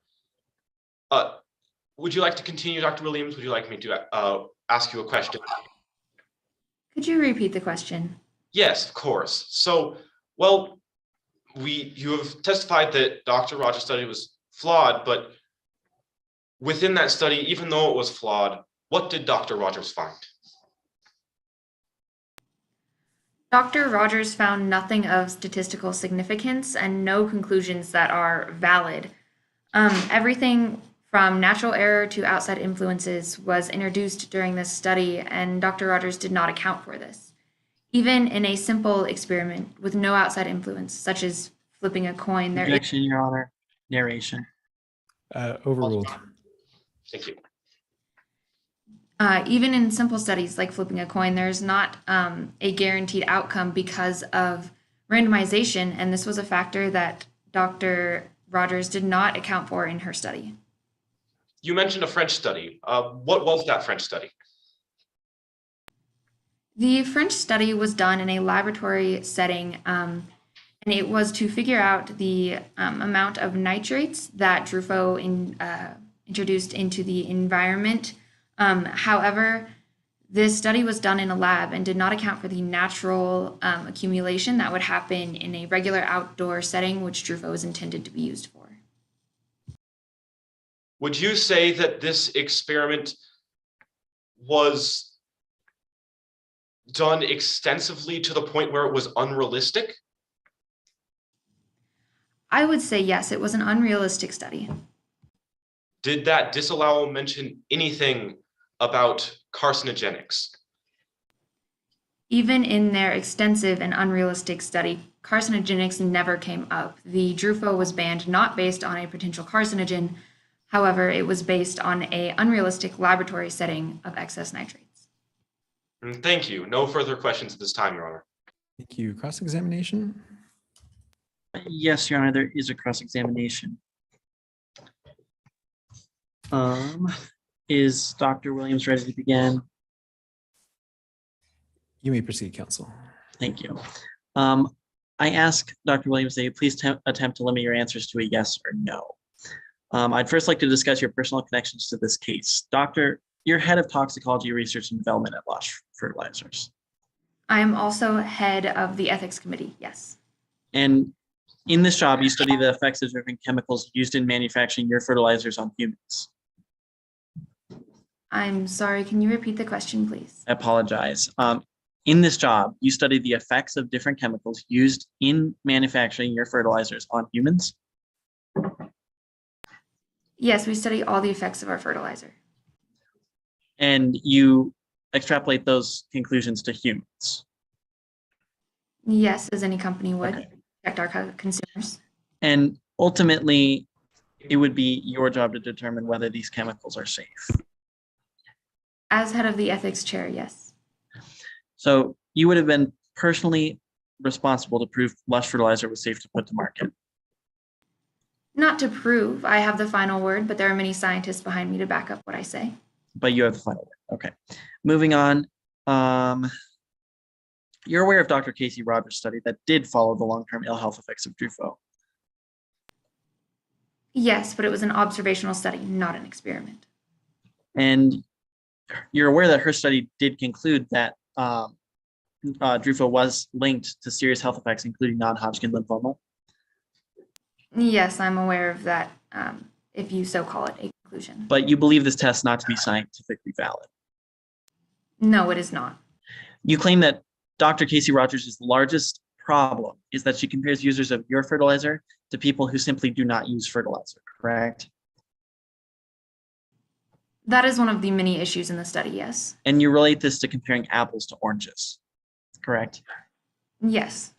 Would you like to continue, Dr. Williams? Would you like me to ask you a question? Could you repeat the question? Yes, of course. So, well, you have testified that Dr. Rogers' study was flawed, but within that study, even though it was flawed, what did Dr. Rogers find? Dr. Rogers found nothing of statistical significance and no conclusions that are valid. Everything from natural error to outside influences was introduced during this study, and Dr. Rogers did not account for this. Even in a simple experiment with no outside influence, such as flipping a coin, there is... Objection, Your Honor. Narration. Overruled. Thank you. Even in simple studies like flipping a coin, there's not a guaranteed outcome because of randomization, and this was a factor that Dr. Rogers did not account for in her study. You mentioned a French study. What was that French study? The French study was done in a laboratory setting, and it was to figure out the amount of nitrates that Truffaut introduced into the environment. However, this study was done in a lab and did not account for the natural accumulation that would happen in a regular outdoor setting, which Truffaut was intended to be used for. Would you say that this experiment was done extensively to the point where it was unrealistic? I would say yes, it was an unrealistic study. Did that disallowal mention anything about carcinogenics? Even in their extensive and unrealistic study, carcinogenics never came up. The Truffaut was banned not based on a potential carcinogen. However, it was based on an unrealistic laboratory setting of excess nitrates. Thank you. No further questions at this time, Your Honor. Thank you. Cross-examination? Yes, Your Honor, there is a cross-examination. Is Dr. Williams ready to begin? You may proceed, counsel. Thank you. I ask Dr. Williams that you please attempt to limit your answers to a yes or no. I'd first like to discuss your personal connections to this case. Doctor, you're head of toxicology research and development at Lush Fertilizers. I am also head of the ethics committee, yes. And in this job, you study the effects of different chemicals used in manufacturing your fertilizers on humans. I'm sorry, can you repeat the question, please? I apologize. In this job, you study the effects of different chemicals used in manufacturing your fertilizers on humans. Yes, we study all the effects of our fertilizer. And you extrapolate those conclusions to humans. Yes, as any company would, Okay. protect our consumers. And ultimately, it would be your job to determine whether these chemicals are safe. As head of the ethics chair, yes. So you would have been personally responsible to prove Lush Fertilizer was safe to put to market. Not to prove I have the final word, but there are many scientists behind me to back up what I say. But you have the final word. Okay. Moving on. You're aware of Dr. Casey Rogers' study that did follow the long-term ill health effects of Drufo. Yes, but it was an observational study, not an experiment. And you're aware that her study did conclude that Drufo was linked to serious health effects, including non-Hodgkin lymphoma. Yes, I'm aware of that, if you so call it a conclusion. But you believe this test not to be scientifically valid. No, it is not. You claim that Dr. Casey Rogers' largest problem is that she compares users of your fertilizer to people who simply do not use fertilizer, correct? That is one of the many issues in the study, yes. And you relate this to comparing apples to oranges, correct? Yes.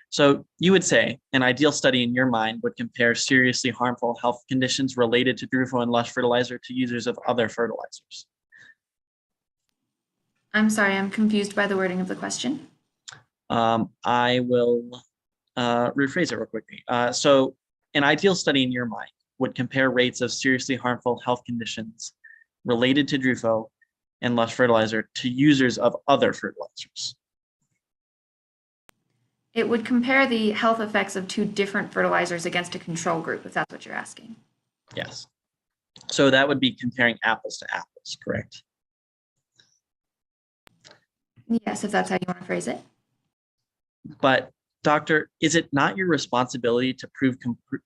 So you would say an ideal study in your mind would compare seriously harmful health conditions related to Drufo and Lush Fertilizer to users of other fertilizers. I'm sorry, I'm confused by the wording of the question. I will rephrase it real quickly. So an ideal study in your mind would compare rates of seriously harmful health conditions related to Drufo and Lush Fertilizer to users of other fertilizers. It would compare the health effects of two different fertilizers against a control group, if that's what you're asking. Yes. So that would be comparing apples to apples, correct? Yes, if that's how you want to phrase it. But doctor, is it not your responsibility to prove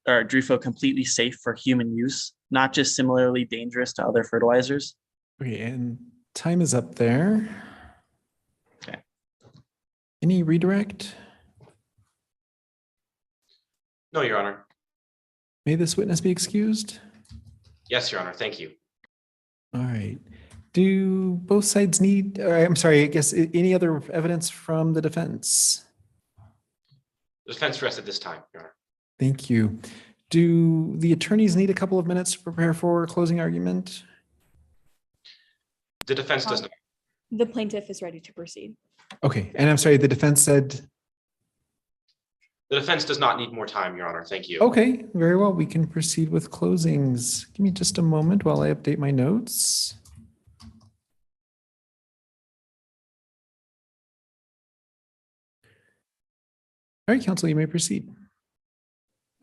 Drufo completely safe for human use, not just similarly dangerous to other fertilizers? Okay, and time is up there. Okay. Any redirect? No, Your Honor. May this witness be excused? Yes, Your Honor. Thank you. All right. Do both sides need, I'm sorry, I guess any other evidence from the defense? The defense rests at this time, Your Honor. Thank you. Do the attorneys need a couple of minutes to prepare for closing argument? The defense does not. The plaintiff is ready to proceed. Okay, and I'm sorry, the defense said? The defense does not need more time, Your Honor. Thank you. Okay, very well. We can proceed with closings. Give me just a moment while I update my notes. All right, counsel, you may proceed.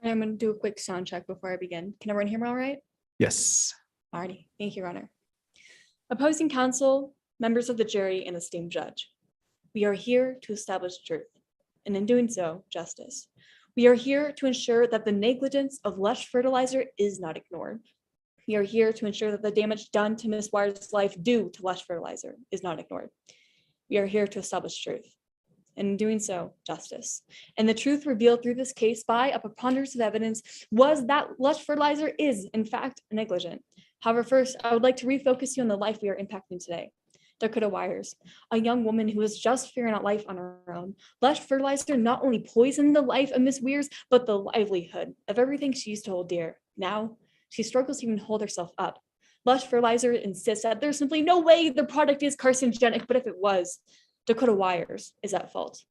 I'm going to do a quick sound check before I begin. Can everyone hear me all right? Yes. Alrighty, thank you, Your Honor. Opposing counsel, members of the jury, and esteemed judge. We are here to establish truth, and in doing so, justice. We are here to ensure that the negligence of Lush Fertilizer is not ignored. We are here to ensure that the damage done to Ms. Wires' life due to Lush Fertilizer is not ignored. We are here to establish truth, and in doing so, justice. And the truth revealed through this case by a preponderance of evidence was that Lush Fertilizer is, in fact, negligent. However, first, I would like to refocus you on the life we are impacting today. Dakota Wires, a young woman who was just figuring out life on her own. Lush Fertilizer not only poisoned the life of Miss Weirs, but the livelihood of everything she used to hold dear. Now, she struggles to even hold herself up. Lush Fertilizer insists that there's simply no way the product is carcinogenic, but if it was, Dakota Wires is at fault.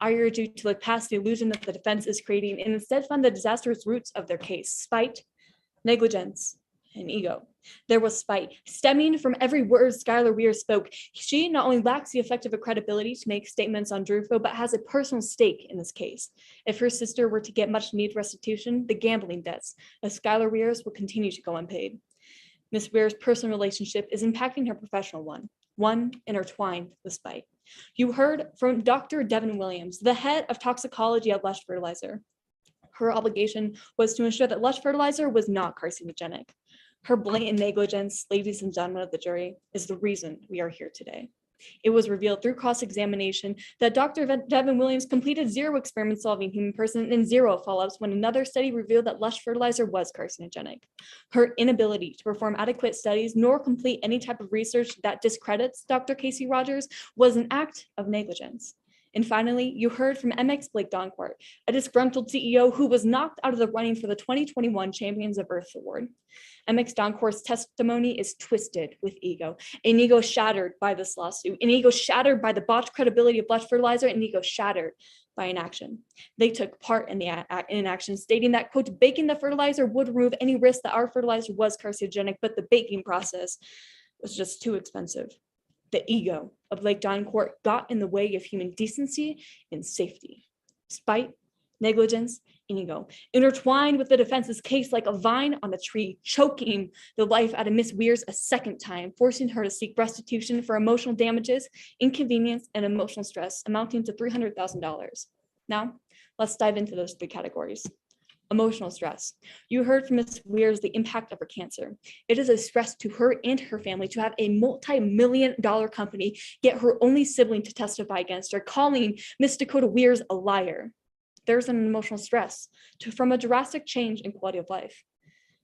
I urge you to look past the illusion that the defense is creating and instead find the disastrous roots of their case: spite, negligence, and ego. There was spite stemming from every word Skylar Weir spoke. She not only lacks the effective credibility to make statements on Drufo, but has a personal stake in this case. If her sister were to get much needed restitution, the gambling debts of Skylar Weir's will continue to go unpaid. Ms. Weir's personal relationship is impacting her professional one intertwined with spite. You heard from Dr. Devin Williams, the head of toxicology at Lush Fertilizer. Her obligation was to ensure that Lush Fertilizer was not carcinogenic. Her blatant negligence, ladies and gentlemen of the jury, is the reason we are here today. It was revealed through cross-examination that Dr. Devin Williams completed 0 experiments solving human person and 0 follow-ups when another study revealed that Lush Fertilizer was carcinogenic. Her inability to perform adequate studies nor complete any type of research that discredits Dr. Casey Rogers was an act of negligence. And finally, you heard from MX Blake Doncourt, a disgruntled CEO who was knocked out of the running for the 2021 Champions of Earth Award. MX Doncourt's testimony is twisted with ego, an ego shattered by this lawsuit, an ego shattered by the botched credibility of Lush Fertilizer, an ego shattered by inaction. They took part in the inaction, stating that, quote, baking the fertilizer would remove any risk that our fertilizer was carcinogenic, but the baking process was just too expensive. The ego of Blake Doncourt got in the way of human decency and safety. Spite, negligence, and ego intertwined with the defense's case like a vine on a tree, choking the life out of Miss Weir's a second time, forcing her to seek restitution for emotional damages, inconvenience, and emotional stress amounting to $300,000. Now, let's dive into those 3 categories. Emotional stress. You heard from Ms. Weir's the impact of her cancer. It is a stress to her and her family to have a multi-million-dollar company get her only sibling to testify against her, calling Ms. Dakota Weir's a liar. There's an emotional stress from a drastic change in quality of life.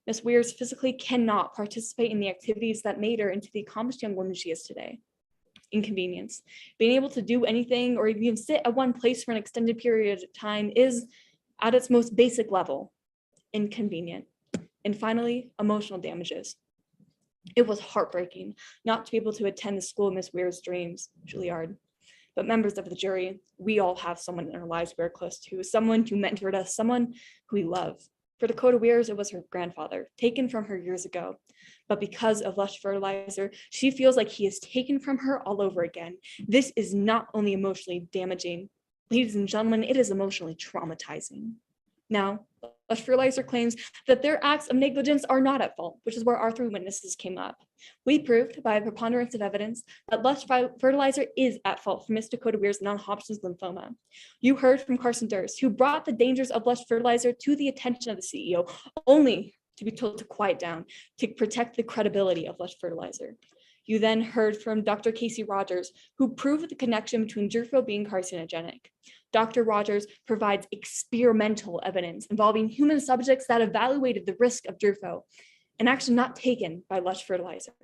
Ms. Weir's physically cannot participate in the activities that made her into the accomplished young woman she is today. Inconvenience. Being able to do anything or even sit at one place for an extended period of time is, at its most basic level, inconvenient. And finally, emotional damages. It was heartbreaking not to be able to attend the school of Miss Weir's dreams, Juilliard. But members of the jury, we all have someone in our lives we're close to, someone who mentored us, someone who we love. For Dakota Weir's, it was her grandfather, taken from her years ago. But because of Lush Fertilizer, she feels like he is taken from her all over again. This is not only emotionally damaging, ladies and gentlemen, it is emotionally traumatizing. Now, Lush Fertilizer claims that their acts of negligence are not at fault, which is where our 3 witnesses came up. We proved by a preponderance of evidence that Lush Fertilizer is at fault for Ms. Dakota Weir's non-Hodgkin's lymphoma. You heard from Carson Durst, who brought the dangers of Lush Fertilizer to the attention of the CEO, only to be told to quiet down to protect the credibility of Lush Fertilizer. You then heard from Dr. Casey Rogers, who proved the connection between Drufo being carcinogenic. Dr. Rogers provides experimental evidence involving human subjects that evaluated the risk of Drufo, an action not taken by Lush Fertilizer.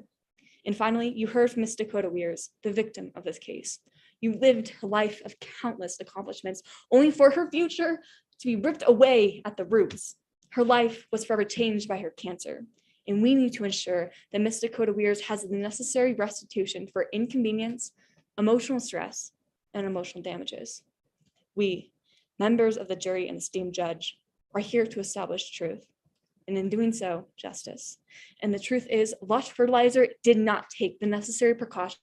And finally, you heard from Ms. Dakota Weir's, the victim of this case. You lived her life of countless accomplishments, only for her future to be ripped away at the roots. Her life was forever changed by her cancer. And we need to ensure that Ms. Dakota Weir's has the necessary restitution for inconvenience, emotional stress, and emotional damages. We, members of the jury and esteemed judge, are here to establish truth, and in doing so, justice. And the truth is, Lush Fertilizer did not take the necessary precautions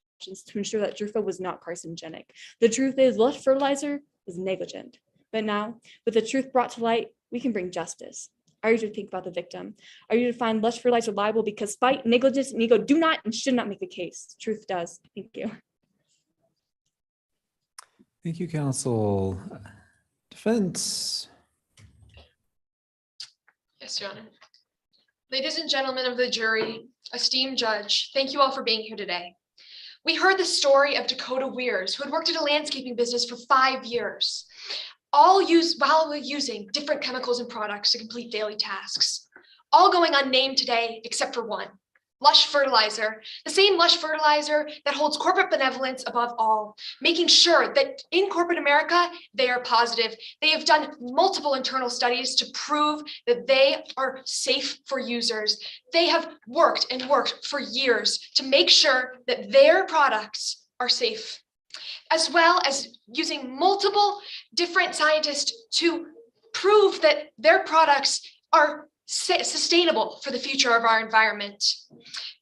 to ensure that Drufo was not carcinogenic. The truth is, Lush Fertilizer was negligent. But now, with the truth brought to light, we can bring justice. Are you to think about the victim? Are you to find Lush Fertilizer liable because spite, negligence, and ego do not and should not make the case? Truth does. Thank you. Thank you, counsel. Defense. Yes, Your Honor. Ladies and gentlemen of the jury, esteemed judge, thank you all for being here today. We heard the story of Dakota Weir's, who had worked at a landscaping business for 5 years, while using different chemicals and products to complete daily tasks, all going unnamed today except for one, Lush Fertilizer, the same Lush Fertilizer that holds corporate benevolence above all, making sure that in corporate America, they are positive. They have done multiple internal studies to prove that they are safe for users. They have worked and worked for years to make sure that their products are safe, as well as using multiple different scientists to prove that their products are sustainable for the future of our environment.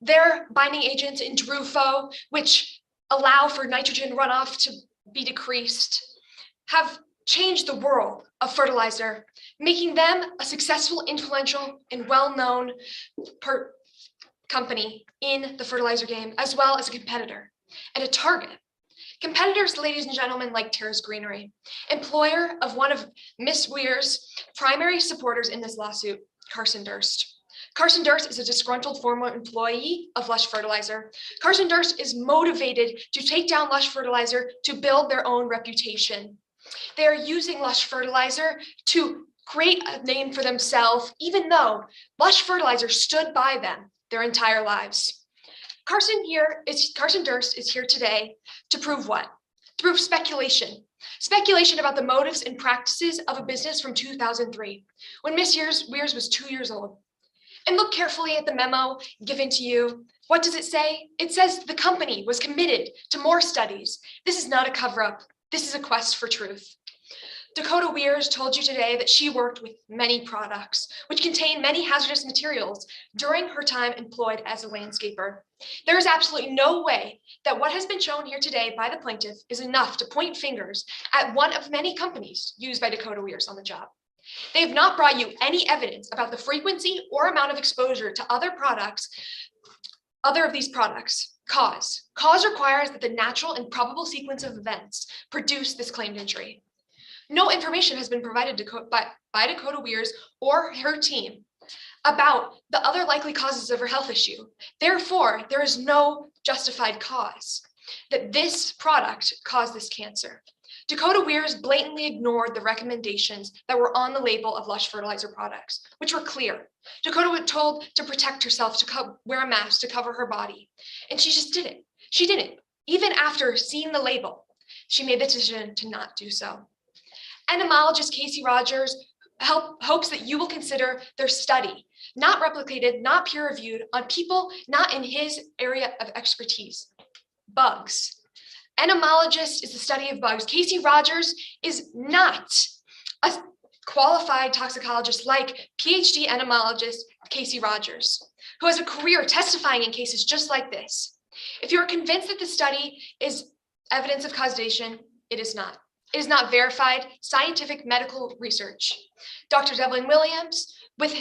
Their binding agents in DRUFO, which allow for nitrogen runoff to be decreased, have changed the world of fertilizer, making them a successful, influential, and well-known company in the fertilizer game, as well as a competitor and a target. Competitors, ladies and gentlemen, like Terrace Greenery, employer of one of Miss Weir's primary supporters in this lawsuit, Carson Durst. Carson Durst is a disgruntled former employee of Lush Fertilizer. Carson Durst is motivated to take down Lush Fertilizer to build their own reputation. They are using Lush Fertilizer to create a name for themselves, even though Lush Fertilizer stood by them their entire lives. Carson Durst is here today to prove what? To prove speculation. Speculation about the motives and practices of a business from 2003, when Miss Weir's was 2 years old. And look carefully at the memo given to you. What does it say? It says the company was committed to more studies. This is not a cover-up. This is a quest for truth. Dakota Weirs told you today that she worked with many products, which contain many hazardous materials during her time employed as a landscaper. There is absolutely no way that what has been shown here today by the plaintiff is enough to point fingers at one of many companies used by Dakota Weirs on the job. They have not brought you any evidence about the frequency or amount of exposure to other of these products. Cause requires that the natural and probable sequence of events produce this claimed injury. No information has been provided by Dakota Weirs or her team about the other likely causes of her health issue. Therefore, there is no justified cause that this product caused this cancer. Dakota Weirs blatantly ignored the recommendations that were on the label of Lush Fertilizer products, which were clear. Dakota was told to protect herself, to wear a mask to cover her body, and she just didn't. She didn't. Even after seeing the label, she made the decision to not do so. Entomologist Casey Rogers hopes that you will consider their study, not replicated, not peer-reviewed, on people not in his area of expertise, bugs. Entomologist is the study of bugs. Casey Rogers is not a qualified toxicologist like PhD entomologist Casey Rogers, who has a career testifying in cases just like this. If you are convinced that the study is evidence of causation, it is not. It is not verified scientific medical research. Dr. Devlin Williams, with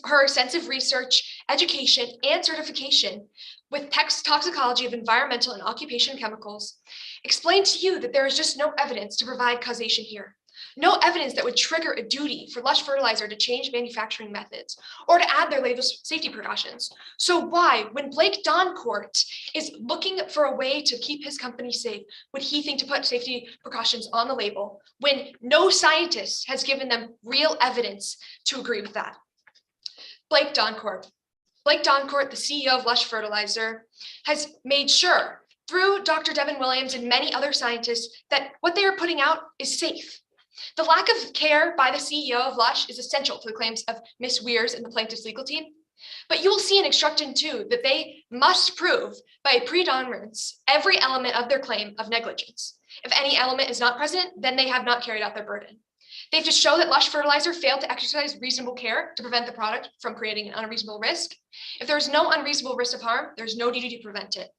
her extensive research, education, and certification with toxicology of environmental and occupational chemicals, explained to you that there is just no evidence to provide causation here. No evidence that would trigger a duty for Lush Fertilizer to change manufacturing methods or to add their latest safety precautions. So why, when Blake Doncourt is looking for a way to keep his company safe, would he think to put safety precautions on the label when no scientist has given them real evidence to agree with that? Blake Doncourt, the CEO of Lush Fertilizer, has made sure through Dr. Devin Williams and many other scientists that what they are putting out is safe. The lack of care by the CEO of Lush is essential to the claims of Ms. Weirs and the plaintiff's legal team. But you will see in Instruction 2 that they must prove by predominance every element of their claim of negligence. If any element is not present, then they have not carried out their burden. They have to show that Lush Fertilizer failed to exercise reasonable care to prevent the product from creating an unreasonable risk. If there is no unreasonable risk of harm, there is no duty to prevent it.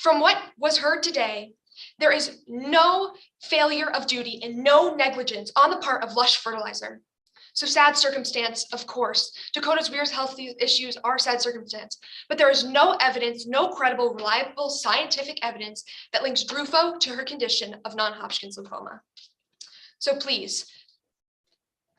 From what was heard today, there is no failure of duty and no negligence on the part of Lush Fertilizer. So sad circumstance, of course. Dakota Weirs' health issues are sad circumstance, but there is no evidence, no credible, reliable scientific evidence that links DRUFO to her condition of non-Hodgkin's lymphoma. So please,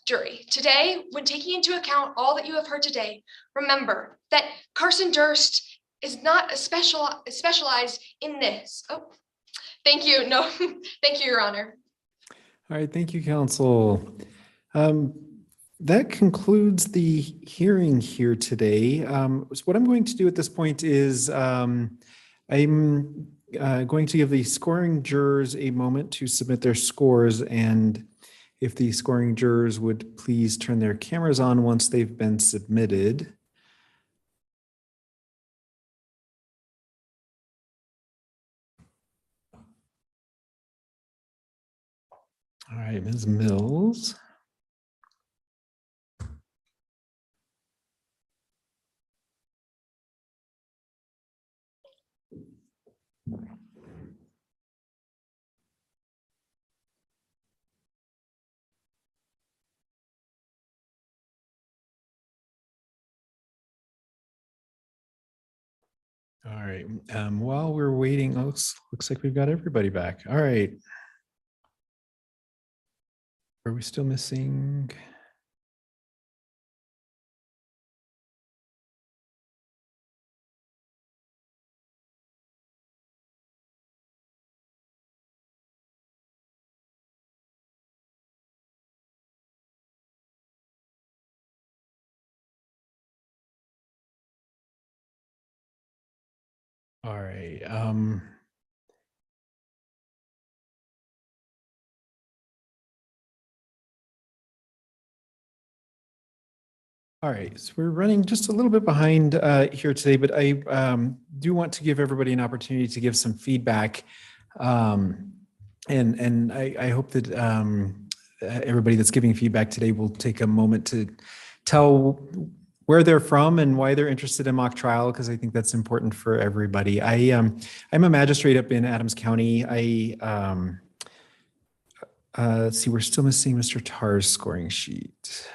jury, today, when taking into account all that you have heard today, remember that Carson Durst is not specialized in this. Oh, thank you. No, thank you, Your Honor. All right, thank you, counsel. That concludes the hearing here today. So what I'm going to do at this point is I'm going to give the scoring jurors a moment to submit their scores, and if the scoring jurors would please turn their cameras on once they've been submitted. All right, Ms. Mills. All right. While we're waiting, looks like we've got everybody back. All right. Are we still missing? All right. All right, so we're running just a little bit behind here today, but I do want to give everybody an opportunity to give some feedback. And I hope that everybody that's giving feedback today will take a moment to tell where they're from and why they're interested in mock trial, because I think that's important for everybody. I'm a magistrate up in Adams County. Let's see, we're still missing Mr. Tarr's scoring sheet.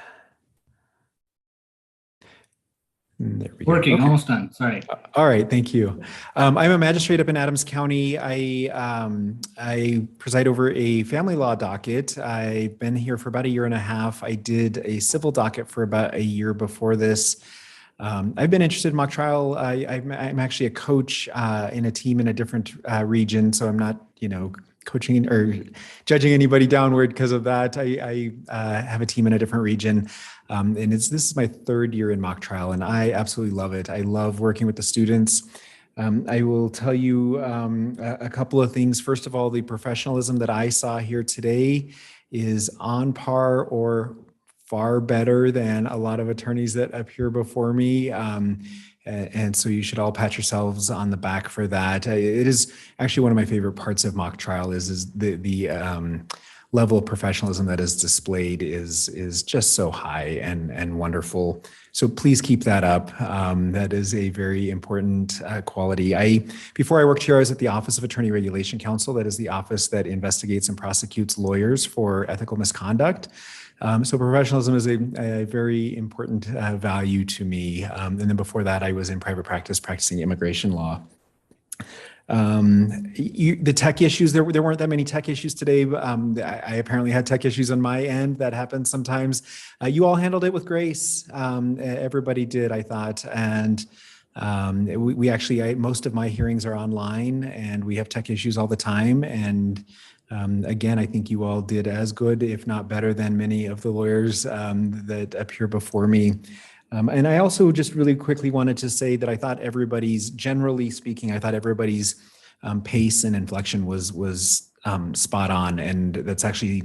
There we Working, go. Okay. almost done. Sorry. All right, thank you. I'm a magistrate up in Adams County. I preside over a family law docket. I've been here for about a year and a half. I did a civil docket for about a year before this. I've been interested in mock trial. I'm actually a coach in a team in a different region, so I'm not, coaching or judging anybody downward because of that. I have a team in a different region. And this is my third year in mock trial, and I absolutely love it. I love working with the students. I will tell you a couple of things. First of all, the professionalism that I saw here today is on par or far better than a lot of attorneys that appear before me. And so you should all pat yourselves on the back for that. It is actually one of my favorite parts of mock trial is the level of professionalism that is displayed is just so high and wonderful. So please keep that up. That is a very important quality. Before I worked here, I was at the Office of Attorney Regulation Counsel. That is the office that investigates and prosecutes lawyers for ethical misconduct. So professionalism is a very important value to me. And then before that, I was in private practice practicing immigration law. The tech issues, there weren't that many tech issues today. I apparently had tech issues on my end. That happens sometimes. You all handled it with grace. Everybody did, I thought. And we actually, most of my hearings are online, and we have tech issues all the time. And again, I think you all did as good, if not better, than many of the lawyers that appear before me. And I also just really quickly wanted to say that I thought generally speaking, I thought everybody's pace and inflection was spot on. And that's actually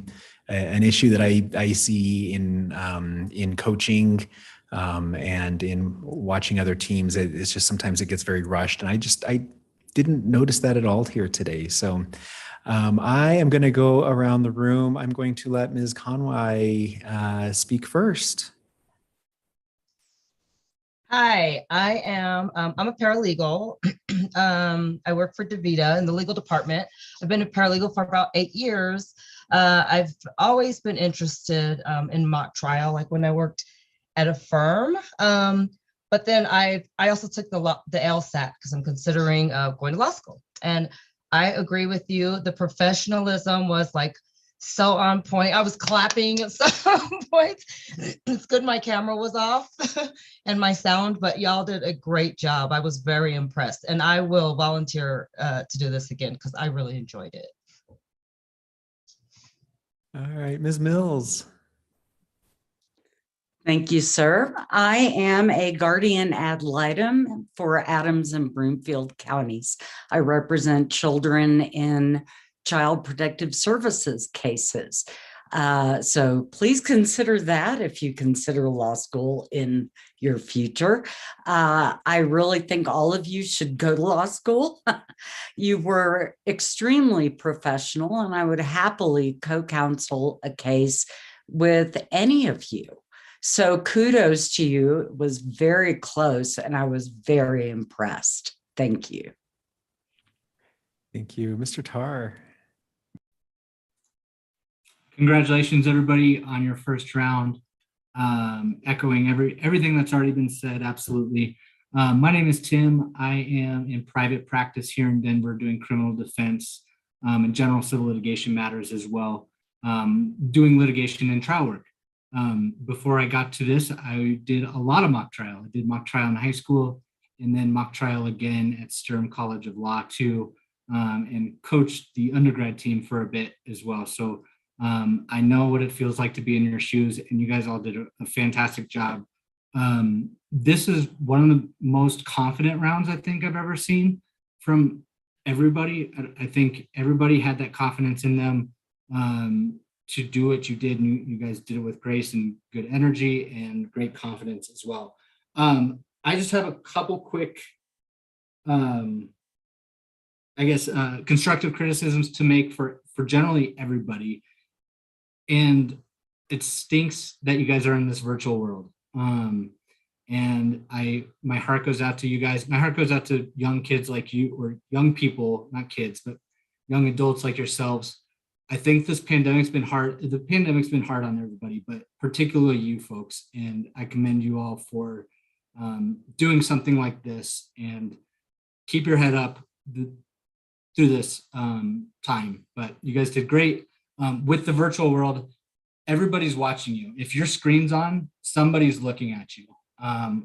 an issue that I see in coaching and in watching other teams. It's just sometimes it gets very rushed. And I didn't notice that at all here today. So I am going to go around the room. I'm going to let Ms. Conway speak first. Hi, I'm a paralegal. I work for DaVita in the legal department. I've been a paralegal for about 8 years. I've always been interested in mock trial, like when I worked at a firm. But then I also took the LSAT because I'm considering going to law school. And I agree with you. The professionalism was like so on point. I was clapping at some point. It's good my camera was off and my sound, but y'all did a great job. I was very impressed, and I will volunteer to do this again because I really enjoyed it. All right, Ms. Mills. Thank you, sir. I am a guardian ad litem for Adams and Broomfield counties. I represent children in child protective services cases. So please consider that if you consider law school in your future. I really think all of you should go to law school. You were extremely professional, and I would happily co-counsel a case with any of you. So kudos to you. It was very close, and I was very impressed. Thank you. Thank you. Mr. Tarr. Congratulations, everybody, on your first round. Echoing everything that's already been said, absolutely. My name is Tim. I am in private practice here in Denver doing criminal defense and general civil litigation matters as well, doing litigation and trial work. Before I got to this, I did a lot of mock trial. I did mock trial in high school and then mock trial again at Sturm College of Law too, and coached the undergrad team for a bit as well. So I know what it feels like to be in your shoes, and you guys all did a fantastic job. This is one of the most confident rounds I think I've ever seen from everybody. I think everybody had that confidence in them to do what you did. And you guys did it with grace and good energy and great confidence as well. I just have a couple quick, constructive criticisms to make for generally everybody. And it stinks that you guys are in this virtual world. And my heart goes out to you guys. My heart goes out to young kids like you, or young people, not kids, but young adults like yourselves. I think this pandemic's been hard. The pandemic's been hard on everybody, but particularly you folks. And I commend you all for doing something like this, and keep your head up through this time. But you guys did great. With the virtual world, everybody's watching you. If your screen's on, somebody's looking at you.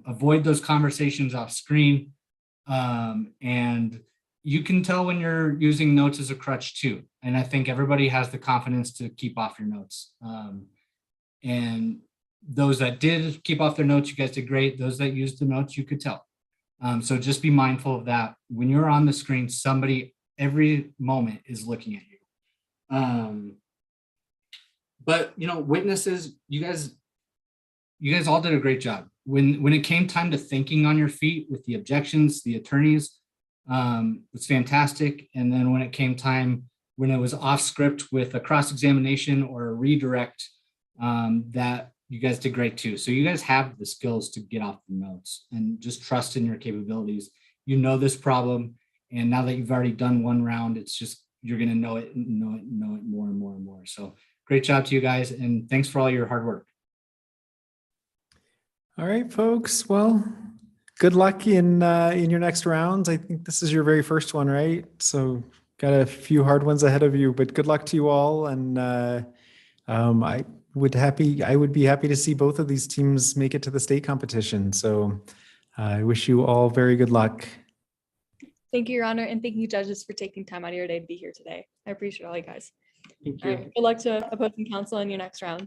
Avoid those conversations off screen. And you can tell when you're using notes as a crutch too. And I think everybody has the confidence to keep off your notes. And those that did keep off their notes, you guys did great. Those that used the notes, you could tell. So just be mindful of that. When you're on the screen, somebody every moment is looking at you. But witnesses, you guys all did a great job. When it came time to thinking on your feet with the objections, the attorneys, was fantastic. And then when it came time, when it was off script with a cross-examination or a redirect, that you guys did great too. So you guys have the skills to get off the notes, and just trust in your capabilities. You know this problem, and now that you've already done one round, it's just, you're gonna know it more and more and more. So great job to you guys, and thanks for all your hard work. All right, folks. Well, good luck in your next rounds. I think this is your very first one, right? So got a few hard ones ahead of you, but good luck to you all. And I would be happy to see both of these teams make it to the state competition. So I wish you all very good luck. Thank you, Your Honor, and thank you, judges, for taking time out of your day to be here today. I appreciate all you guys. Thank you. Good luck to opposing counsel in your next round.